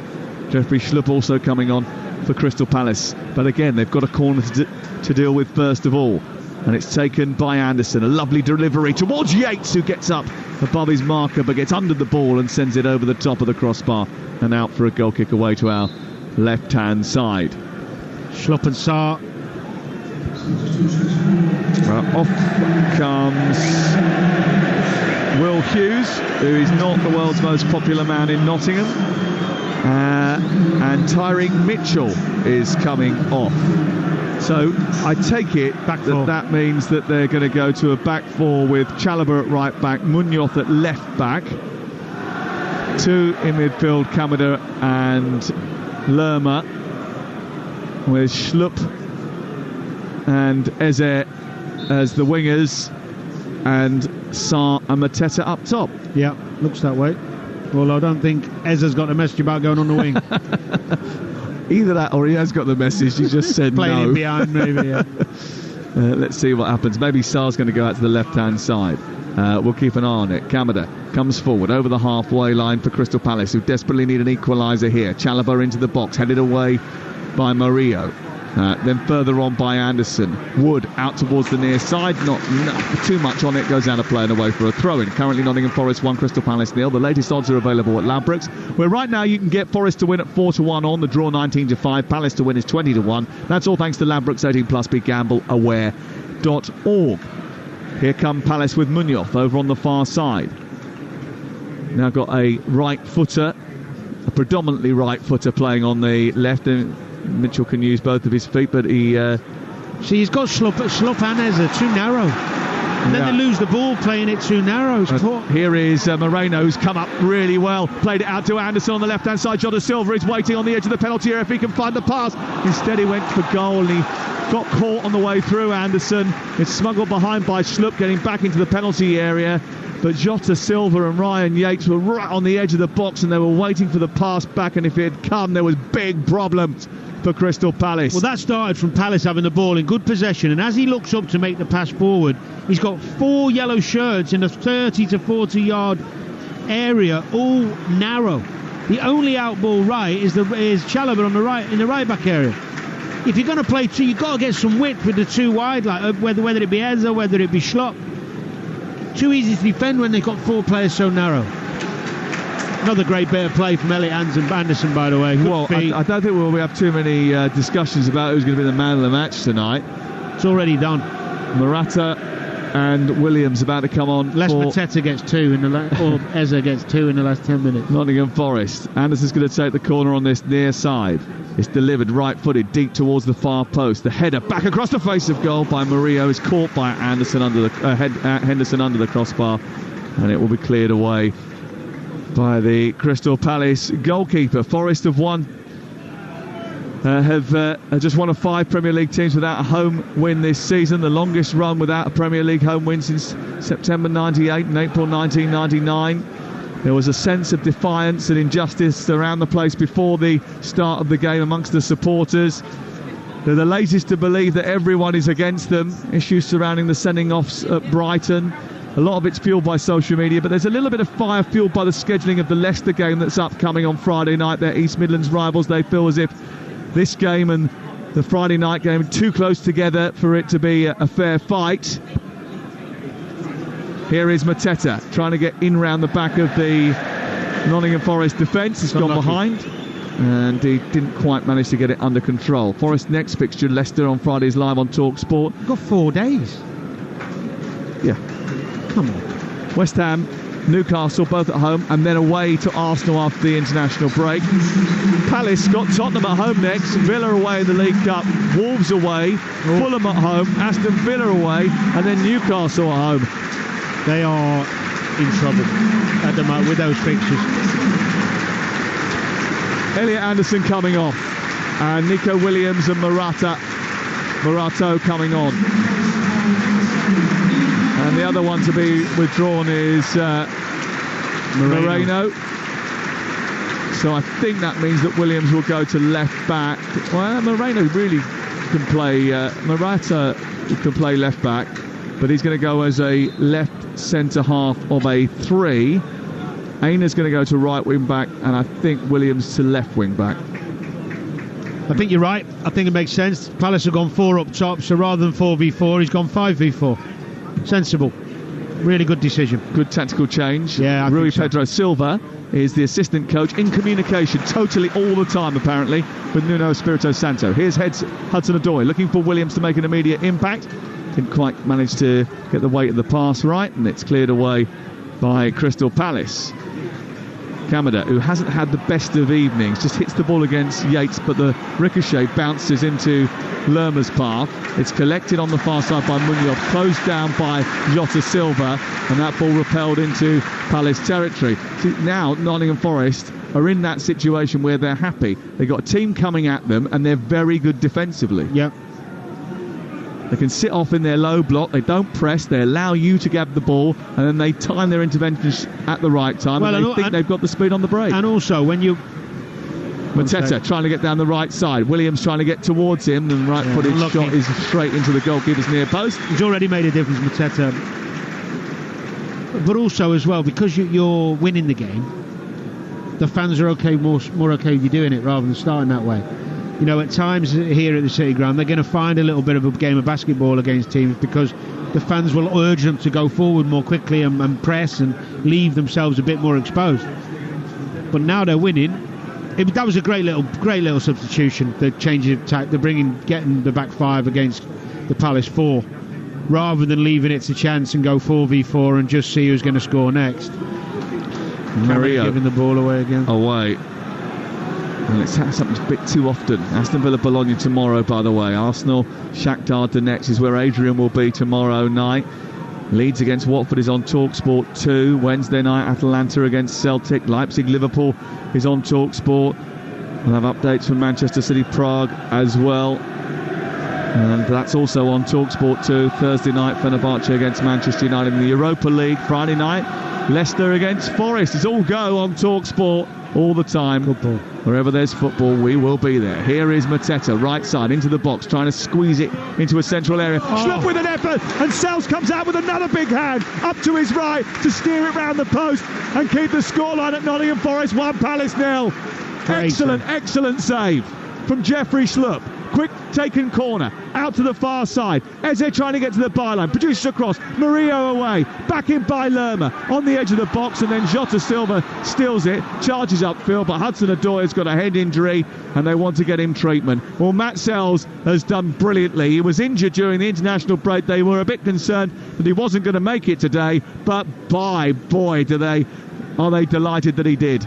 Jeffrey Schlupp also coming on for Crystal Palace, but again they've got a corner to deal with first of all, and it's taken by Anderson. A lovely delivery towards Yates, who gets up above his marker but gets under the ball and sends it over the top of the crossbar and out for a goal kick away to our left hand side. Schlupp and Sarr. Off comes Will Hughes, who is not the world's most popular man in Nottingham. And Tyreek Mitchell is coming off. So I take it that means that they're going to go to a back 4 with Chalobah at right back, Munoz at left back, 2 in midfield, Kamada and Lerma, with Schlupp and Eze as the wingers, and Sarr and Mateta up top. Yeah, looks that way. Well, I don't think Eze's got the message about going on the wing. Either that or he has got the message, he just said playing no. Playing behind, maybe, yeah. Let's see what happens. Maybe Sarr's going to go out to the left-hand side. We'll keep an eye on it. Kamada comes forward over the halfway line for Crystal Palace, who desperately need an equaliser here. Chalobah into the box, headed away by Murillo. Then further on by Anderson. Wood out towards the near side. Not too much on it. Goes out of play and away for a throw-in. Currently Nottingham Forest 1, Crystal Palace 0. The latest odds are available at Ladbrokes, where right now you can get Forest to win at 4-1 on. The draw 19-5. Palace to win is 20-1. That's all thanks to Ladbrokes 18+. BeGambleAware.org. Here come Palace with Munoz over on the far side. Now got a right footer, a predominantly right footer playing on the left. Mitchell can use both of his feet, but he... See, he's got Schlupp and Eze too narrow. And then they lose the ball playing it too narrow. Here is Moreno, who's come up really well. Played it out to Anderson on the left-hand side. Jota Silva is waiting on the edge of the penalty area if he can find the pass. Instead, he went for goal and he got caught on the way through. Anderson. It's smuggled behind by Schlupp, getting back into the penalty area. But Jota Silva and Ryan Yates were right on the edge of the box and they were waiting for the pass back, and if it had come, there was big problems for Crystal Palace. Well, that started from Palace having the ball in good possession, and as he looks up to make the pass forward, he's got 4 yellow shirts in a 30 to 40 yard area, all narrow. The only out ball right is Chalobah on the right, in the right back area. If you're going to play 2, you've got to get some width with the 2 wide, like whether it be Eze, whether it be Schlupp. Too easy to defend when they've got 4 players so narrow. Another great bit of play from Elliot Anderson, by the way. Well, I don't think we'll have too many discussions about who's going to be the man of the match tonight. It's already done. Morata and Williams about to come on. Mateta gets 2 or Eze gets 2 in the last 10 minutes. Nottingham Forest. Anderson's going to take the corner on this near side. It's delivered right-footed deep towards the far post. The header back across the face of goal by Murillo is caught by Anderson under the Henderson under the crossbar and it will be cleared away by the Crystal Palace goalkeeper. Forest have just one of 5 Premier League teams without a home win this season, the longest run without a Premier League home win since September 98 and April 1999. There was a sense of defiance and injustice around the place before the start of the game amongst the supporters. They're the latest to believe that everyone is against them. Issues surrounding the sending offs at Brighton. A lot of it's fueled by social media, but there's a little bit of fire fueled by the scheduling of the Leicester game that's upcoming on Friday night. They're East Midlands rivals. They feel as if this game and the Friday night game are too close together for it to be a fair fight. Here is Mateta trying to get in round the back of the Nottingham Forest defence. He's gone behind, and he didn't quite manage to get it under control. Forest next fixture, Leicester, on Fridays live on Talksport. Got 4 days. Yeah. Come on. West Ham, Newcastle, both at home, and then away to Arsenal after the international break. Palace got Tottenham at home next, Villa away in the League Cup, Wolves away, Fulham at home, Aston Villa away, and then Newcastle at home. They are in trouble at the moment with those fixtures. Elliot Anderson coming off, and Nico Williams and Morato coming on. And the other one to be withdrawn is Moreno. So I think that means that Williams will go to left back. Well, Moreno really can play. Morata can play left back, but he's going to go as a left centre half of a 3. Aina's going to go to right wing back, and I think Williams to left wing back. I think you're right. I think it makes sense. Palace have gone 4 up top, so rather than 4v4, he's gone 5v4. Sensible. Really good decision. Good tactical change. Yeah, Rui Pedro Silva is the assistant coach in communication totally all the time, apparently, with Nuno Espirito Santo. Here's Hudson-Odoi looking for Williams to make an immediate impact. Didn't quite manage to get the weight of the pass right, and it's cleared away by Crystal Palace. Kamada, who hasn't had the best of evenings, just hits the ball against Yates, but the ricochet bounces into Lerma's path. It's collected on the far side by Munoz, closed down by Jota Silva, and that ball repelled into Palace territory. See, now Nottingham Forest are in that situation where they're happy. They've got a team coming at them, and they're very good defensively. Yep. They can sit off in their low block, they don't press, they allow you to grab the ball, and then they time their interventions at the right time, and they think they've got the speed on the break. And also, when you... Mateta trying to get down the right side, Williams trying to get towards him, and the right-footed shot is straight into the goalkeeper's near post. He's already made a difference, Mateta. But also, as well, because you're winning the game, the fans are more okay with you doing it rather than starting that way. You know, at times here at the City Ground, they're going to find a little bit of a game of basketball against teams because the fans will urge them to go forward more quickly and press and leave themselves a bit more exposed. But now they're winning. That was a great little substitution. The change of tack, getting the back 5 against the Palace 4, rather than leaving it to chance and go 4v4 and just see who's going to score next. Mario giving the ball away again. Away. And it's happened a bit too often. Aston Villa Bologna tomorrow, by the way. Arsenal Shakhtar Donetsk is where Adrian will be tomorrow night. Leeds against Watford is on Talksport 2. Wednesday night, Atalanta against Celtic. Leipzig Liverpool is on Talksport. We'll have updates from Manchester City Prague as well. And that's also on Talksport 2. Thursday night, Fenerbahce against Manchester United in the Europa League. Friday night, Leicester against Forest. It's all go on Talksport all the time. Football. Wherever there's football, we will be there. Here is Mateta, right side, into the box, trying to squeeze it into a central area. Schlupp with an effort, and Sells comes out with another big hand up to his right to steer it round the post and keep the scoreline at Nottingham Forest 1, Palace 0. Excellent save from Jeffrey Schlupp. Quick taken corner, out to the far side. Eze trying to get to the byline, produces a cross, Murillo away, back in by Lerma, on the edge of the box, and then Jota Silva steals it, charges upfield, but Hudson-Odoi has got a head injury, and they want to get him treatment. Well, Matt Sells has done brilliantly. He was injured during the international break. They were a bit concerned that he wasn't going to make it today, but boy, are they delighted that he did.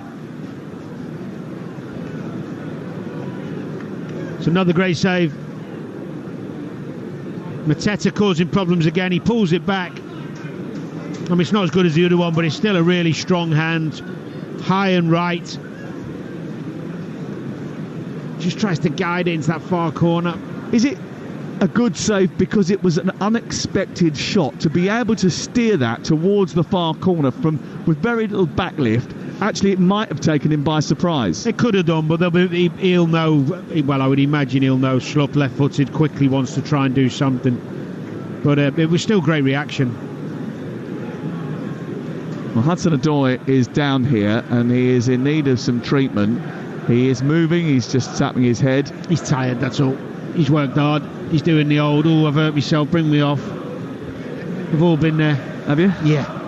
It's another great save. Mateta causing problems again. He pulls it back. I mean, it's not as good as the other one, but it's still a really strong hand, high and right. Just tries to guide it into that far corner. Is it a good save because it was an unexpected shot to be able to steer that towards the far corner with very little backlift? Actually, it might have taken him by surprise. It could have done, but he'll know. Well, I would imagine he'll know Schlupp left-footed quickly wants to try and do something. But it was still great reaction. Well, Hudson-Odoi is down here and he is in need of some treatment. He is moving, he's just tapping his head. He's tired, that's all. He's worked hard. He's doing the old, I've hurt myself, bring me off. We've all been there. Have you? Yeah.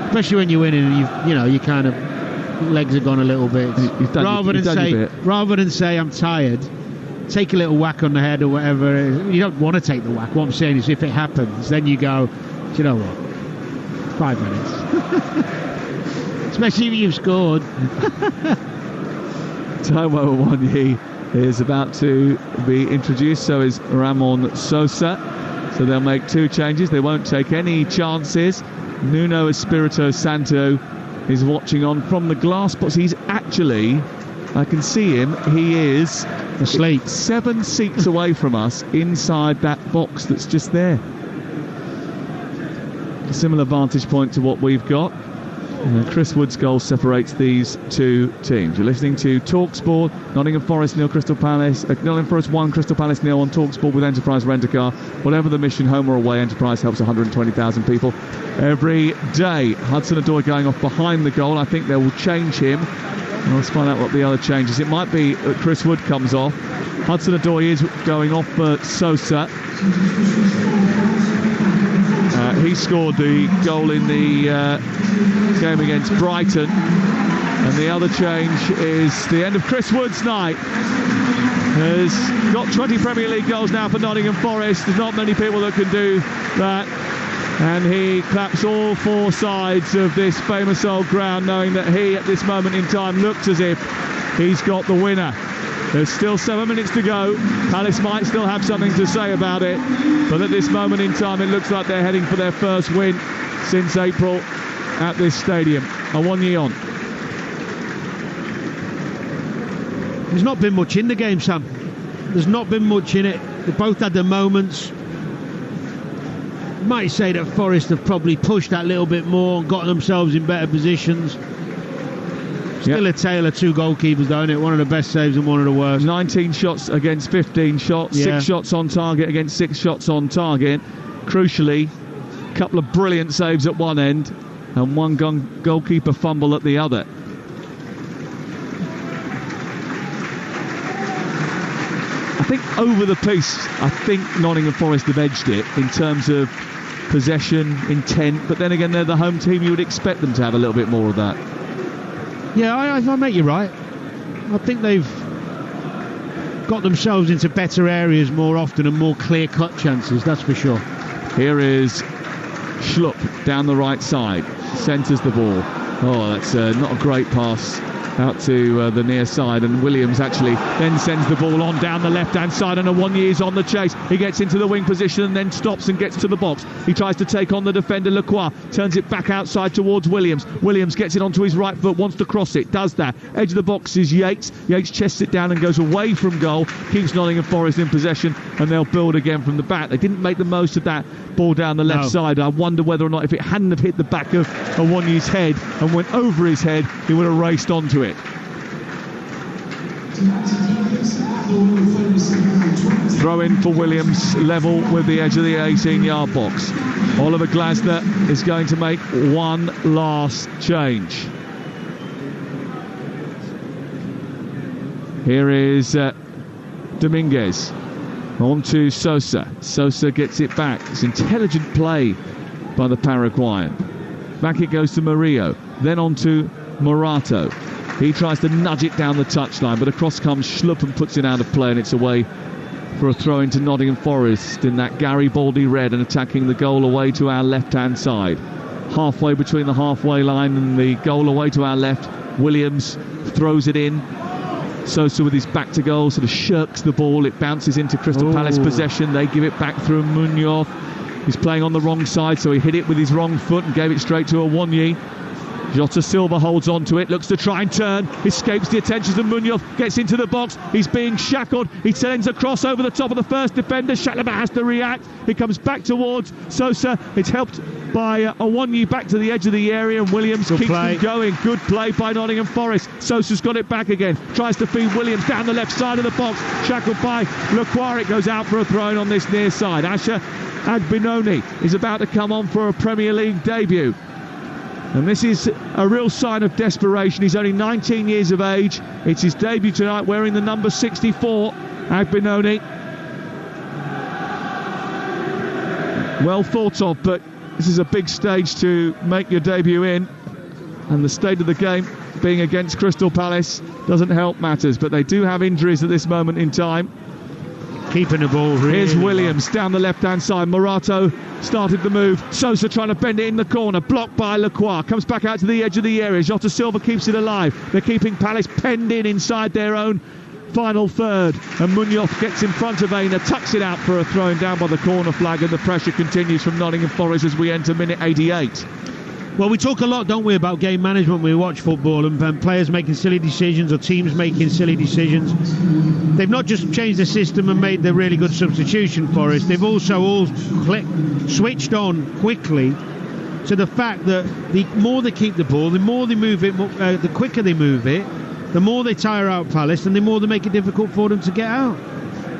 Especially when you're winning and you kind of legs are gone a little bit. Rather than say I'm tired, take a little whack on the head or whatever. You don't want to take the whack. What I'm saying is if it happens, then you go, do you know what? 5 minutes. Especially if you've scored. Taiwo Awoniyi is about to be introduced, so is Ramon Sosa. So they'll make 2 changes. They won't take any chances. Nuno Espirito Santo is watching on from the glass box. He's actually, I can see him, he is asleep 7 seats away from us inside that box that's just there. A similar vantage point to what we've got. Chris Wood's goal separates these 2 teams. You're listening to Talksport. Nottingham Forest 0, Crystal Palace. Nottingham Forest 1, Crystal Palace 0 on Talksport with Enterprise Rent-A-Car. Whatever the mission, home or away, Enterprise helps 120,000 people every day. Hudson-Odoi going off behind the goal. I think they will change him. Let's find out what the other change is. It might be that Chris Wood comes off. Hudson-Odoi is going off for Sosa. He scored the goal in the game against Brighton. And the other change is the end of Chris Wood's night. Has got 20 Premier League goals now for Nottingham Forest. There's not many people that can do that. And he claps all 4 sides of this famous old ground, knowing that he, at this moment in time, looks as if he's got the winner. There's still 7 minutes to go. Palace might still have something to say about it, but at this moment in time it looks like they're heading for their first win since April at this stadium. Awoniyi on. There's not been much in the game, Sam. There's not been much in it. They both had their moments. You might say that Forest have probably pushed that little bit more and got themselves in better positions. Still a tale of 2 goalkeepers, though, isn't it? One of the best saves and one of the worst. 19 shots against 15 shots, 6 shots on target against 6 shots on target. Crucially, a couple of brilliant saves at one end and 1 goalkeeper fumble at the other. I think over the piece, I think Nottingham Forest have edged it in terms of possession, intent, but then again, they're the home team. You would expect them to have a little bit more of that. Yeah, I mate, you're right. I think they've got themselves into better areas more often and more clear-cut chances, that's for sure. Here is Schlupp down the right side, centres the ball. Oh, that's not a great pass out to the near side, and Williams actually then sends the ball on down the left-hand side, and Awoniyi is on the chase. He gets into the wing position and then stops and gets to the box. He tries to take on the defender Lacroix, turns it back outside towards Williams. Williams gets it onto his right foot, wants to cross it, does that. Edge of the box is Yates. Yates chests it down and goes away from goal, keeps Nottingham Forest in possession, and they'll build again from the back. They didn't make the most of that ball down the left side. I wonder whether or not if it hadn't have hit the back of Awoniyi's head and went over his head, he would have raced onto it. Throw in for Williams, level with the edge of the 18-yard box. Oliver Glasner is going to make 1 last change. Here is Dominguez on to Sosa. Sosa gets it back. It's intelligent play by the Paraguayan. Back it goes to Murillo, then on to Morato. He tries to nudge it down the touchline, but across comes Schlupp and puts it out of play, and it's away for a throw into Nottingham Forest in that Garibaldi red and attacking the goal away to our left-hand side. Halfway between the halfway line and the goal away to our left, Williams throws it in. Sosa with his back to goal sort of shirks the ball. It bounces into Crystal Palace possession. They give it back through Munoz. He's playing on the wrong side, so he hit it with his wrong foot and gave it straight to Awoniyi. Jota Silva holds on to it, looks to try and turn, escapes the attentions of Munoz, gets into the box, he's being shackled, he sends a cross over the top of the first defender, Chalobah has to react, he comes back towards Sosa, it's helped by Awoniyi back to the edge of the area, and Williams keeps him going. Good play by Nottingham Forest. Sosa's got it back again, tries to feed Williams down the left side of the box, shackled by Lacroix, it goes out for a throw-in on this near side. Asher Agbinoni is about to come on for a Premier League debut. And this is a real sign of desperation. He's only 19 years of age. It's his debut tonight, wearing the number 64, Agbinoni. Well thought of, but this is a big stage to make your debut in. And the state of the game, being against Crystal Palace, doesn't help matters. But they do have injuries at this moment in time. Keeping the ball really. Here's Williams down the left-hand side. Morato started the move. Sosa trying to bend it in the corner. Blocked by Lacroix. Comes back out to the edge of the area. Jota Silva keeps it alive. They're keeping Palace penned in inside their own final third. And Munoz gets in front of Aina, tucks it out for a throw-in down by the corner flag, and the pressure continues from Nottingham Forest as we enter minute 88. Well, we talk a lot, don't we, about game management when we watch football, and players making silly decisions or teams making silly decisions. They've not just changed the system and made the really good substitution for us, they've also all switched on quickly to the fact that the more they keep the ball, the more they move it, the quicker they move it, the more they tire out Palace, and the more they make it difficult for them to get out.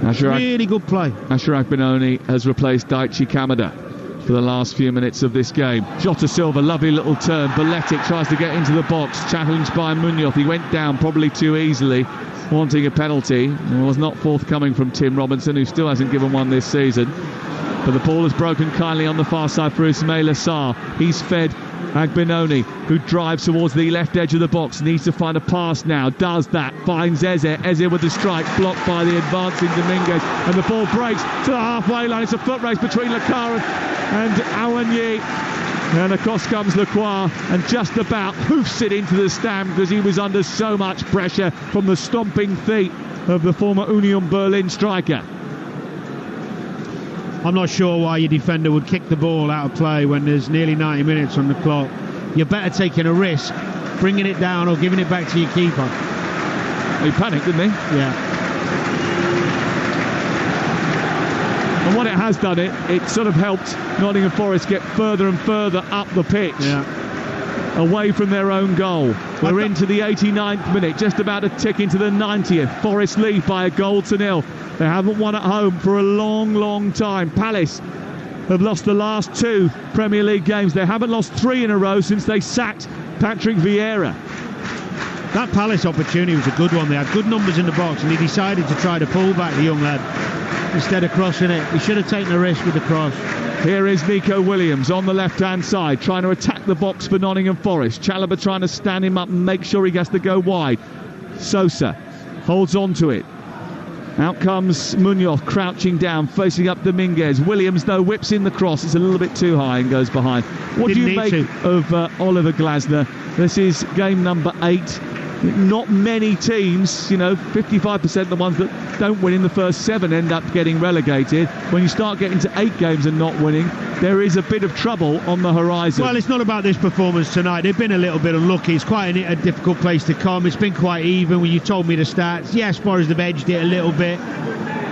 Really good play. Asher Agbinoni has replaced Daichi Kamada for the last few minutes of this game. Jota Silva, lovely little turn. Baletic tries to get into the box, challenged by Munoz. He went down probably too easily, wanting a penalty. It was not forthcoming from Tim Robinson, who still hasn't given one this season. But the ball is broken kindly on the far side for Ismail Assar. He's fed Agbinoni, who drives towards the left edge of the box, needs to find a pass now, does that, finds Eze with the strike, blocked by the advancing Dominguez, and the ball breaks to the halfway line. It's a foot race between Lacroix and Awoniyi, and across comes Lacroix and just about hoofs it into the stand because he was under so much pressure from the stomping feet of the former Union Berlin striker. I'm not sure why your defender would kick the ball out of play when there's nearly 90 minutes on the clock. You're better taking a risk, bringing it down or giving it back to your keeper. He panicked, didn't he? Yeah. And what it has done, it sort of helped Nottingham Forest get further and further up the pitch. Yeah. Away from their own goal. We're into the 89th minute, just about to tick into the 90th. Forest lead by a goal to nil. They haven't won at home for a long, long time. Palace have lost the last 2 Premier League games. They haven't lost 3 in a row since they sacked Patrick Vieira. That Palace opportunity was a good one. They had good numbers in the box, and he decided to try to pull back, the young lad, instead of crossing it. He should have taken a risk with the cross. Here is Nico Williams on the left-hand side, trying to attack the box for Nottingham Forest. Chalobah trying to stand him up and make sure he has to go wide. Sosa holds on to it. Out comes Munoz, crouching down, facing up Dominguez. Williams, though, whips in the cross. It's a little bit too high and goes behind. What do you make of Oliver Glasner? This is game number 8. Not many teams, 55% of the ones that don't win in the first 7 end up getting relegated. When you start getting to 8 games and not winning, there is a bit of trouble on the horizon. Well, it's not about this performance tonight. They've been a little bit unlucky. It's quite a difficult place to come. It's been quite even when you told me the stats. Yes, Forest have edged it a little bit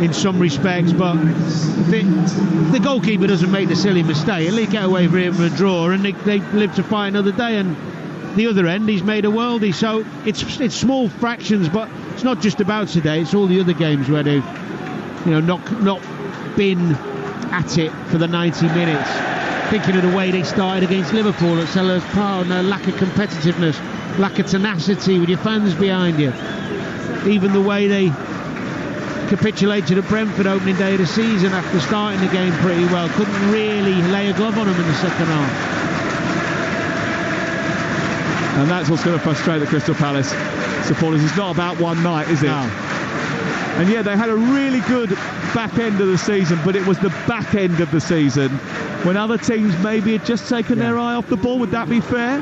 in some respects, but the goalkeeper doesn't make the silly mistake. At least get away from a draw, and they live to fight another day. And the other end, he's made a worldie. So it's small fractions, but it's not just about today. It's all the other games where they've not been at it for the 90 minutes. Thinking of the way they started against Liverpool at Selhurst Park, and their lack of competitiveness, lack of tenacity with your fans behind you. Even the way they capitulated at Brentford opening day of the season after starting the game pretty well. Couldn't really lay a glove on them in the second half. And that's what's going to frustrate the Crystal Palace supporters. It's not about one night, is it? No. And yeah, they had a really good back end of the season, but it was the back end of the season when other teams maybe had just taken their eye off the ball. Would that be fair?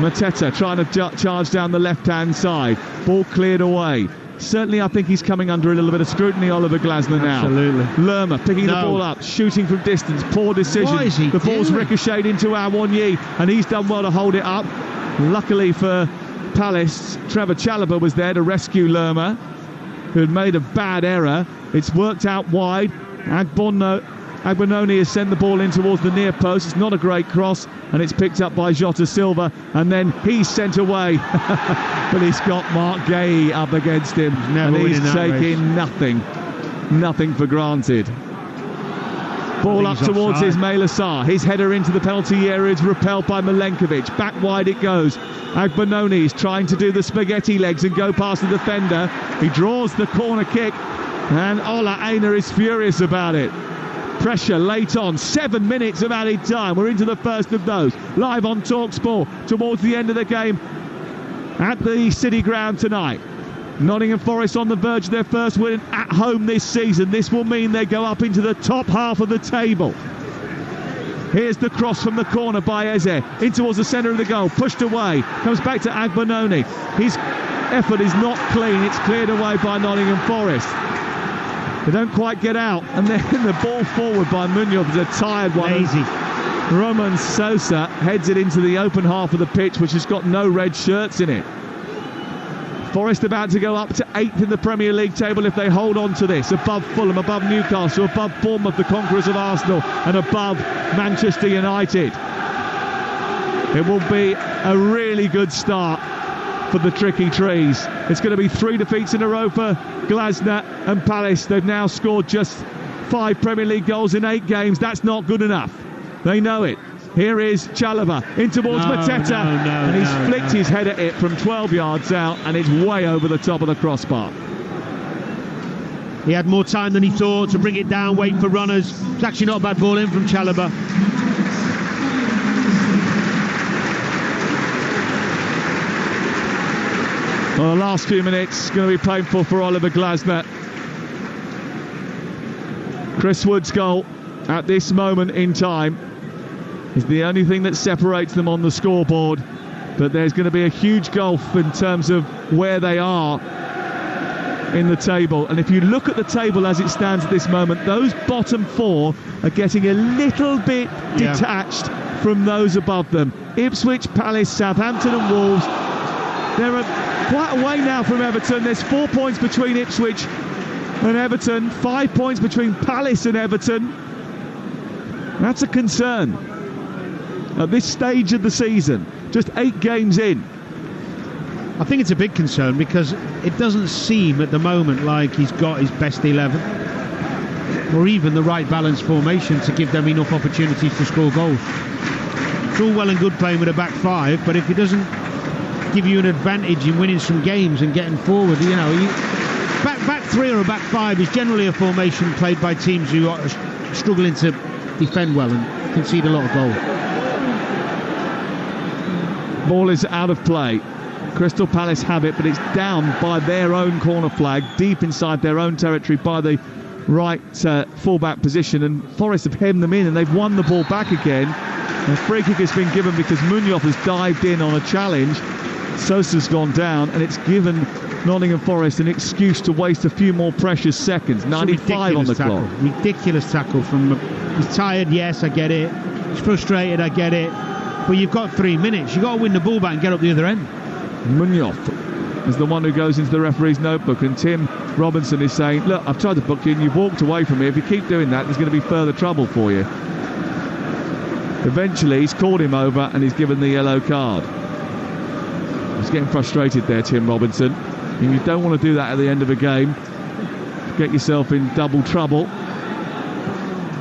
Mateta trying to charge down the left-hand side. Ball cleared away. certainly I think he's coming under a little bit of scrutiny, Oliver Glasner, now. Absolutely. Lerma picking the ball up, shooting from distance, poor decision. What is he the ball's doing? ricocheted into Awoniyi, and he's done well to hold it up. Luckily for Palace, Trevor Chalobah was there to rescue Lerma, who had made a bad error. It's worked out wide. Agbononi has sent the ball in towards the near post. It's not a great cross, and it's picked up by Jota Silva, and then he's sent away. But he's got Mark Gay up against him, and he's taking nothing for granted. Ball up towards Ismail Assar. His header into the penalty area is repelled by Milenkovic. Back wide it goes. Agbononi is trying to do the spaghetti legs and go past the defender. He draws the corner kick, and Ola Aina is furious about it. Pressure late on, 7 minutes of added time. We're into the first of those. Live on Talksport towards the end of the game at the City Ground tonight. Nottingham Forest on the verge of their first win at home this season. This will mean they go up into the top half of the table. Here's the cross from the corner by Eze. In towards the centre of the goal. Pushed away. Comes back to Agbononi. His effort is not clean. It's cleared away by Nottingham Forest. They don't quite get out, and then the ball forward by Munoz is a tired one. Lazy. Roman Sosa heads it into the open half of the pitch, which has got no red shirts in it. Forest about to go up to 8th in the Premier League table if they hold on to this. Above Fulham, above Newcastle, above Bournemouth, the conquerors of Arsenal, and above Manchester United. It will be a really good start for the Tricky Trees. It's going to be 3 defeats in a row for Glasner and Palace. They've now scored just 5 Premier League goals in 8 games. That's not good enough. They know it. Here is Chalobah in towards Mateta, and he's flicked his head at it from 12 yards out, and it's way over the top of the crossbar. He had more time than he thought to bring it down, wait for runners. It's actually not a bad ball in from Chalobah. Well, the last few minutes going to be painful for Oliver Glasner. Chris Wood's goal at this moment in time is the only thing that separates them on the scoreboard, but there's going to be a huge gulf in terms of where they are in the table. And if you look at the table as it stands at this moment, those bottom 4 are getting a little bit detached from those above them. Ipswich, Palace, Southampton and Wolves, they're quite away now from Everton. There's 4 points between Ipswich and Everton, 5 points between Palace and Everton. That's a concern at this stage of the season, just 8 games in. I think it's a big concern because it doesn't seem at the moment like he's got his best 11 or even the right balanced formation to give them enough opportunities to score goals. It's all well and good playing with a back 5, but if he doesn't give you an advantage in winning some games and getting forward, you know, back 3 or a back 5 is generally a formation played by teams who are struggling to defend well and concede a lot of goals. Ball is out of play. Crystal Palace have it, but it's down by their own corner flag, deep inside their own territory by the right full-back position, and Forest have hemmed them in, and they've won the ball back again. A free kick has been given because Munoz has dived in on a challenge. Sosa's gone down, and it's given Nottingham Forest an excuse to waste a few more precious seconds. 95 on the clock. Ridiculous tackle from... He's tired, yes, I get it. He's frustrated, I get it. But you've got 3 minutes. You've got to win the ball back and get up the other end. Munoz is the one who goes into the referee's notebook, and Tim Robinson is saying, look, I've tried to book you and you've walked away from me. If you keep doing that, there's going to be further trouble for you. Eventually, he's called him over and he's given the yellow card. He's getting frustrated there, Tim Robinson. And you don't want to do that at the end of a game. Get yourself in double trouble.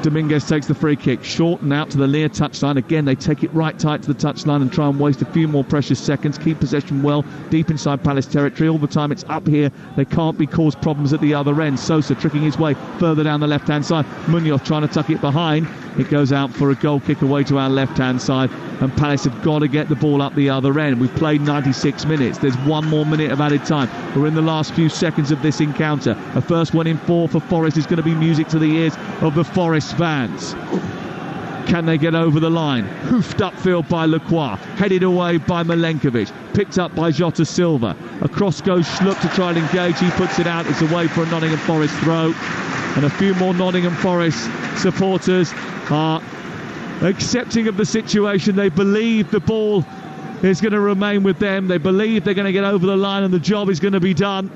Dominguez takes the free kick, short and out to the near touchline. Again, they take it right tight to the touchline and try and waste a few more precious seconds. Keep possession well, deep inside Palace territory. All the time it's up here. They can't be caused problems at the other end. Sosa tricking his way further down the left-hand side. Munoz trying to tuck it behind. It goes out for a goal kick away to our left-hand side. And Palace have got to get the ball up the other end. We've played 96 minutes. There's 1 more minute of added time. We're in the last few seconds of this encounter. A first one in 4 for Forest is going to be music to the ears of the Forest fans. Can they get over the line? Hoofed upfield by Lacroix, headed away by Milenkovic, picked up by Jota Silva. Across goes Schlupp to try and engage. He puts it out. It's away for a Nottingham Forest throw. And a few more Nottingham Forest supporters are accepting of the situation. They believe the ball is going to remain with them. They believe they're going to get over the line and the job is going to be done.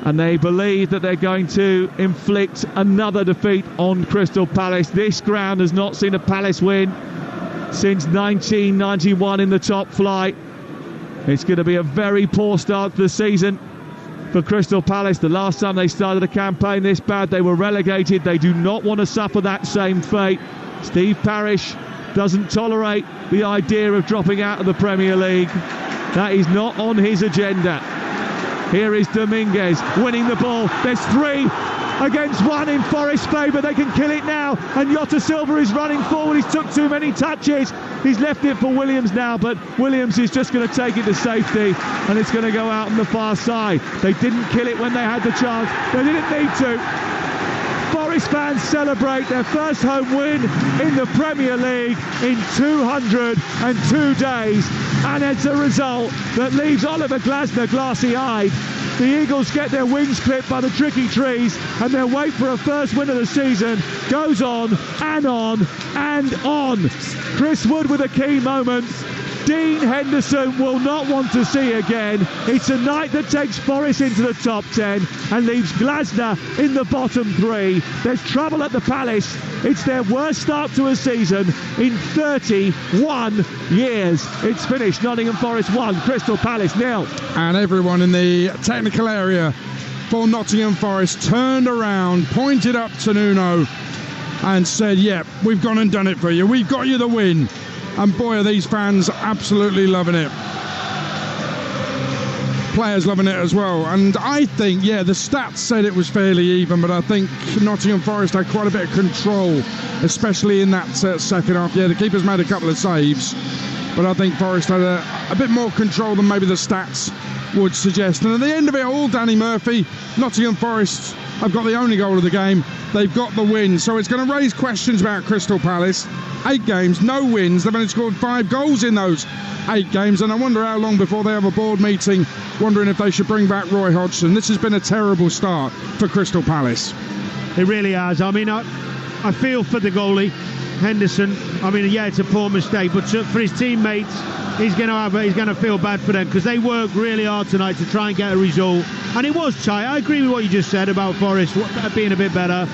And they believe that they're going to inflict another defeat on Crystal Palace. This ground has not seen a Palace win since 1991 in the top flight. It's going to be a very poor start to the season for Crystal Palace. The last time they started a campaign this bad, they were relegated. They do not want to suffer that same fate. Steve Parish doesn't tolerate the idea of dropping out of the Premier League. That is not on his agenda. Here is Dominguez winning the ball. There's 3 against 1 in Forest's favour. They can kill it now. And Jota Silva is running forward. He's took too many touches. He's left it for Williams now, but Williams is just going to take it to safety, and it's going to go out on the far side. They didn't kill it when they had the chance. They didn't need to. Forest fans celebrate their first home win in the Premier League in 202 days, and it's a result that leaves Oliver Glasner glassy-eyed. The Eagles get their wings clipped by the tricky trees, and their wait for a first win of the season goes on and on and on. Chris Wood with a key moment. Dean Henderson will not want to see again. It's a night that takes Forest into the top 10 and leaves Glasner in the bottom 3. There's trouble at the Palace. It's their worst start to a season in 31 years. It's finished. Nottingham Forest 1, Crystal Palace 0. And everyone in the technical area for Nottingham Forest turned around, pointed up to Nuno and said, yep, we've gone and done it for you. We've got you the win. And boy, are these fans absolutely loving it. Players loving it as well. And I think, yeah, the stats said it was fairly even, but I think Nottingham Forest had quite a bit of control, especially in that second half. Yeah, the keeper's made a couple of saves, but I think Forest had a bit more control than maybe the stats would suggest. And at the end of it all, Danny Murphy, Nottingham Forest have got the only goal of the game. They've got the win. So it's going to raise questions about Crystal Palace. 8 games, no wins. They've only scored 5 goals in those 8 games. And I wonder how long before they have a board meeting wondering if they should bring back Roy Hodgson. This has been a terrible start for Crystal Palace. It really has. I mean, I feel for the goalie, Henderson. I mean, yeah, it's a poor mistake, but for his teammates, he's going to feel bad for them because they worked really hard tonight to try and get a result. And it was tight. I agree with what you just said about Forest being a bit better,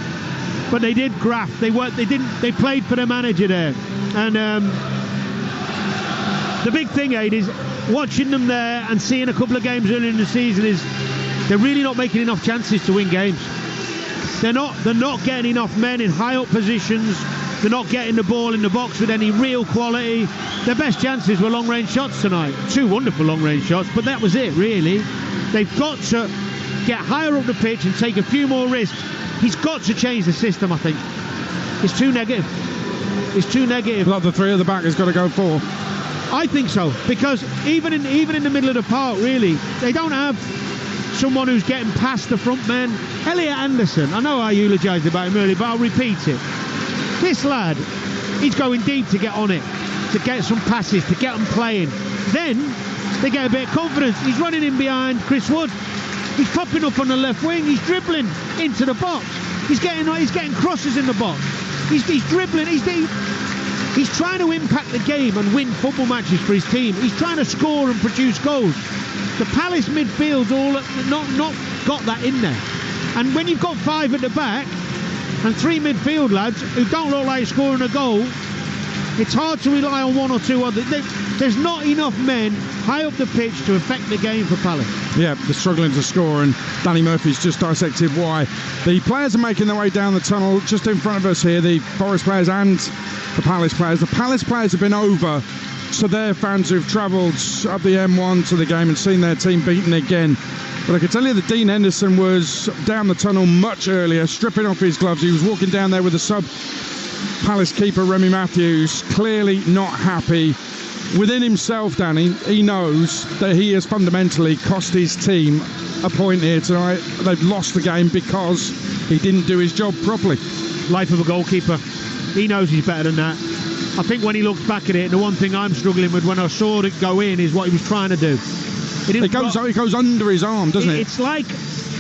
but they did graft. They played for the manager there. And the big thing, Aid, is watching them there and seeing a couple of games early in the season is they're really not making enough chances to win games. They're not getting enough men in high up positions. They're not getting the ball in the box with any real quality. Their best chances were long-range shots tonight. 2 wonderful long-range shots, but that was it, really. They've got to get higher up the pitch and take a few more risks. He's got to change the system, I think. It's too negative. It's too negative. Like the 3 at the back has got to go 4. I think so, because even in the middle of the park, really, they don't have someone who's getting past the front men. Elliot Anderson, I know I eulogised about him earlier, but I'll repeat it. This lad, he's going deep to get on it, to get some passes, to get them playing. Then they get a bit of confidence. He's running in behind Chris Wood. He's popping up on the left wing. He's dribbling into the box. He's getting crosses in the box. He's dribbling. He's trying to impact the game and win football matches for his team. He's trying to score and produce goals. The Palace midfield's all not got that in there. And when you've got 5 at the back and 3 midfield lads who don't look like scoring a goal, it's hard to rely on 1 or 2 others. There's not enough men high up the pitch to affect the game for Palace. Yeah, they're struggling to score, and Danny Murphy's just dissected why. The players are making their way down the tunnel just in front of us here, the Forest players and the Palace players. The Palace players have been over to their fans who've travelled up the M1 to the game and seen their team beaten again. But I can tell you that Dean Henderson was down the tunnel much earlier, stripping off his gloves. He was walking down there with the sub-Palace keeper, Remy Matthews, clearly not happy. Within himself, Danny, he knows that he has fundamentally cost his team a point here tonight. They've lost the game because he didn't do his job properly. Life of a goalkeeper. He knows he's better than that. I think when he looks back at it, the one thing I'm struggling with when I saw it go in is what he was trying to do. It goes under his arm, doesn't it? It's like,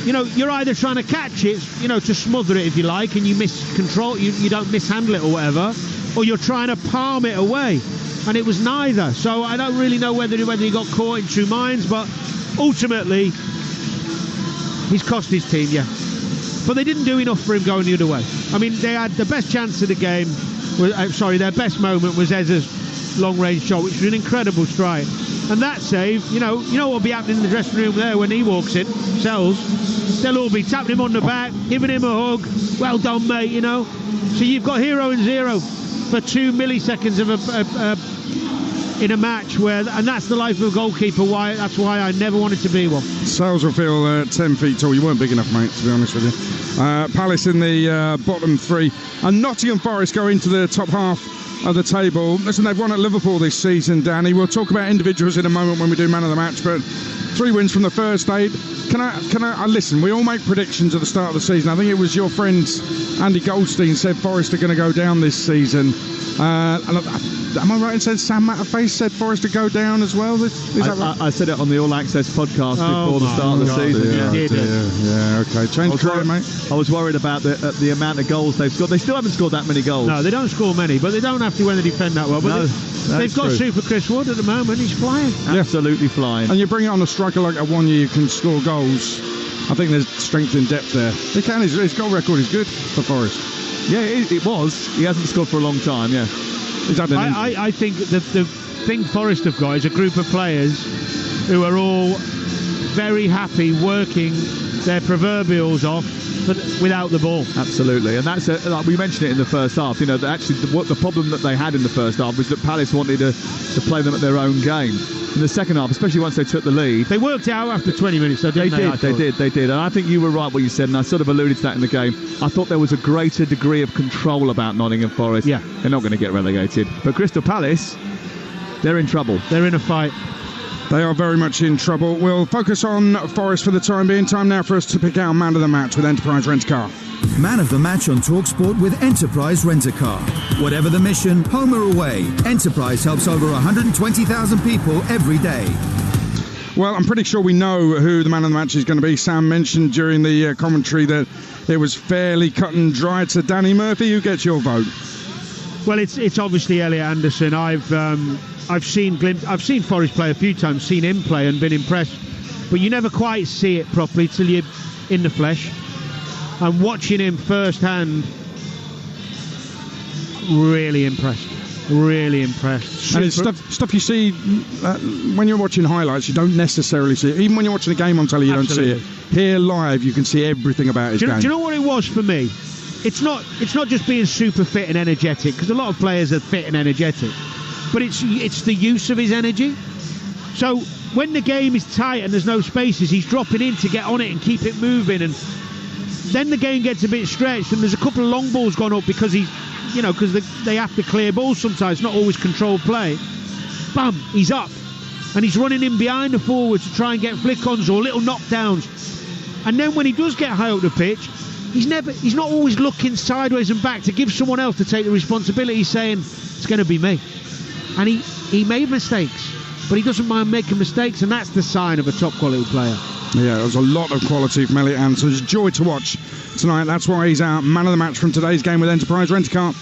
you're either trying to catch it, to smother it if you like, and you miscontrol, you don't mishandle it or whatever, or you're trying to palm it away, and it was neither. So I don't really know whether he got caught in two minds, but ultimately he's cost his team, yeah. But they didn't do enough for him going the other way. I mean, they had the best chance of the game. Their best moment was Ezra's long-range shot, which was an incredible strike. And that save, you know what will be happening in the dressing room there when he walks in, Sells. They'll all be tapping him on the back, giving him a hug. Well done, mate, So you've got 0 and 0 for 2 milliseconds of in a match and that's the life of a goalkeeper. That's why I never wanted to be one. Sells will feel 10 feet tall. You weren't big enough, mate, to be honest with you. Palace in the bottom 3, and Nottingham Forest go into the top half of the table. Listen, they've won at Liverpool this season, Danny. We'll talk about individuals in a moment when we do man of the match, but 3 wins from the first 8. Can I listen? We all make predictions at the start of the season. I think it was your friend Andy Goldstein said Forest are going to go down this season. Am I right in saying Sam Matterface said Forest to go down as well? Is that right? I said it on the All Access podcast before the start of the season. Yeah, okay. Change career, mate. I was worried about the amount of goals they've scored. They still haven't scored that many goals. No, they don't score many, but they don't have to when they defend that well. But they've got Super Chris Wood at the moment. He's flying. Absolutely flying. And you bring it on a striker like a one year you can score goals. I think there's strength in depth there. His goal record is good for Forest. Yeah, it was. He hasn't scored for a long time, yeah. I think the thing Forest have got is a group of players who are all very happy working their proverbials off without the ball. Absolutely, and that's like we mentioned it in the first half. The problem that they had in the first half was that Palace wanted to play them at their own game. In the second half, especially once they took the lead, they worked out after 20 minutes. They did, and I think you were right what you said, and I sort of alluded to that in the game. I thought there was a greater degree of control about Nottingham Forest. Yeah, they're not going to get relegated, but Crystal Palace, they're in trouble. They're in a fight. They are very much in trouble. We'll focus on Forest for the time being. Time now for us to pick our man of the match with Enterprise Rent-A-Car. Man of the match on Talksport with Enterprise Rent-A-Car. Whatever the mission, home or away, Enterprise helps over 120,000 people every day. Well, I'm pretty sure we know who the man of the match is going to be. Sam mentioned during the commentary that it was fairly cut and dried. So Danny Murphy, who gets your vote? Well, it's obviously Elliot Anderson. I've seen Forest play a few times, seen him play and been impressed, but you never quite see it properly till you're in the flesh. And watching him firsthand, really impressed. And it's stuff you see when you're watching highlights. You don't necessarily see it. Even when you're watching a game on telly, you don't see it. Here live, you can see everything about his game. Do you know what it was for me? It's not just being super fit and energetic, because a lot of players are fit and energetic, but it's the use of his energy. So when the game is tight and there's no spaces, he's dropping in to get on it and keep it moving, and then the game gets a bit stretched and there's a couple of long balls gone up because because they have to clear balls sometimes, not always controlled play. Bam, he's up and he's running in behind the forwards to try and get flick-ons or little knockdowns. And then when he does get high up the pitch, he's not always looking sideways and back to give someone else to take the responsibility, saying it's going to be me. And he made mistakes, but he doesn't mind making mistakes, and that's the sign of a top quality player. Yeah, there's a lot of quality from Elliot Anderson. It's a joy to watch tonight. That's why he's our man of the match from today's game with Enterprise Rent-A-Car.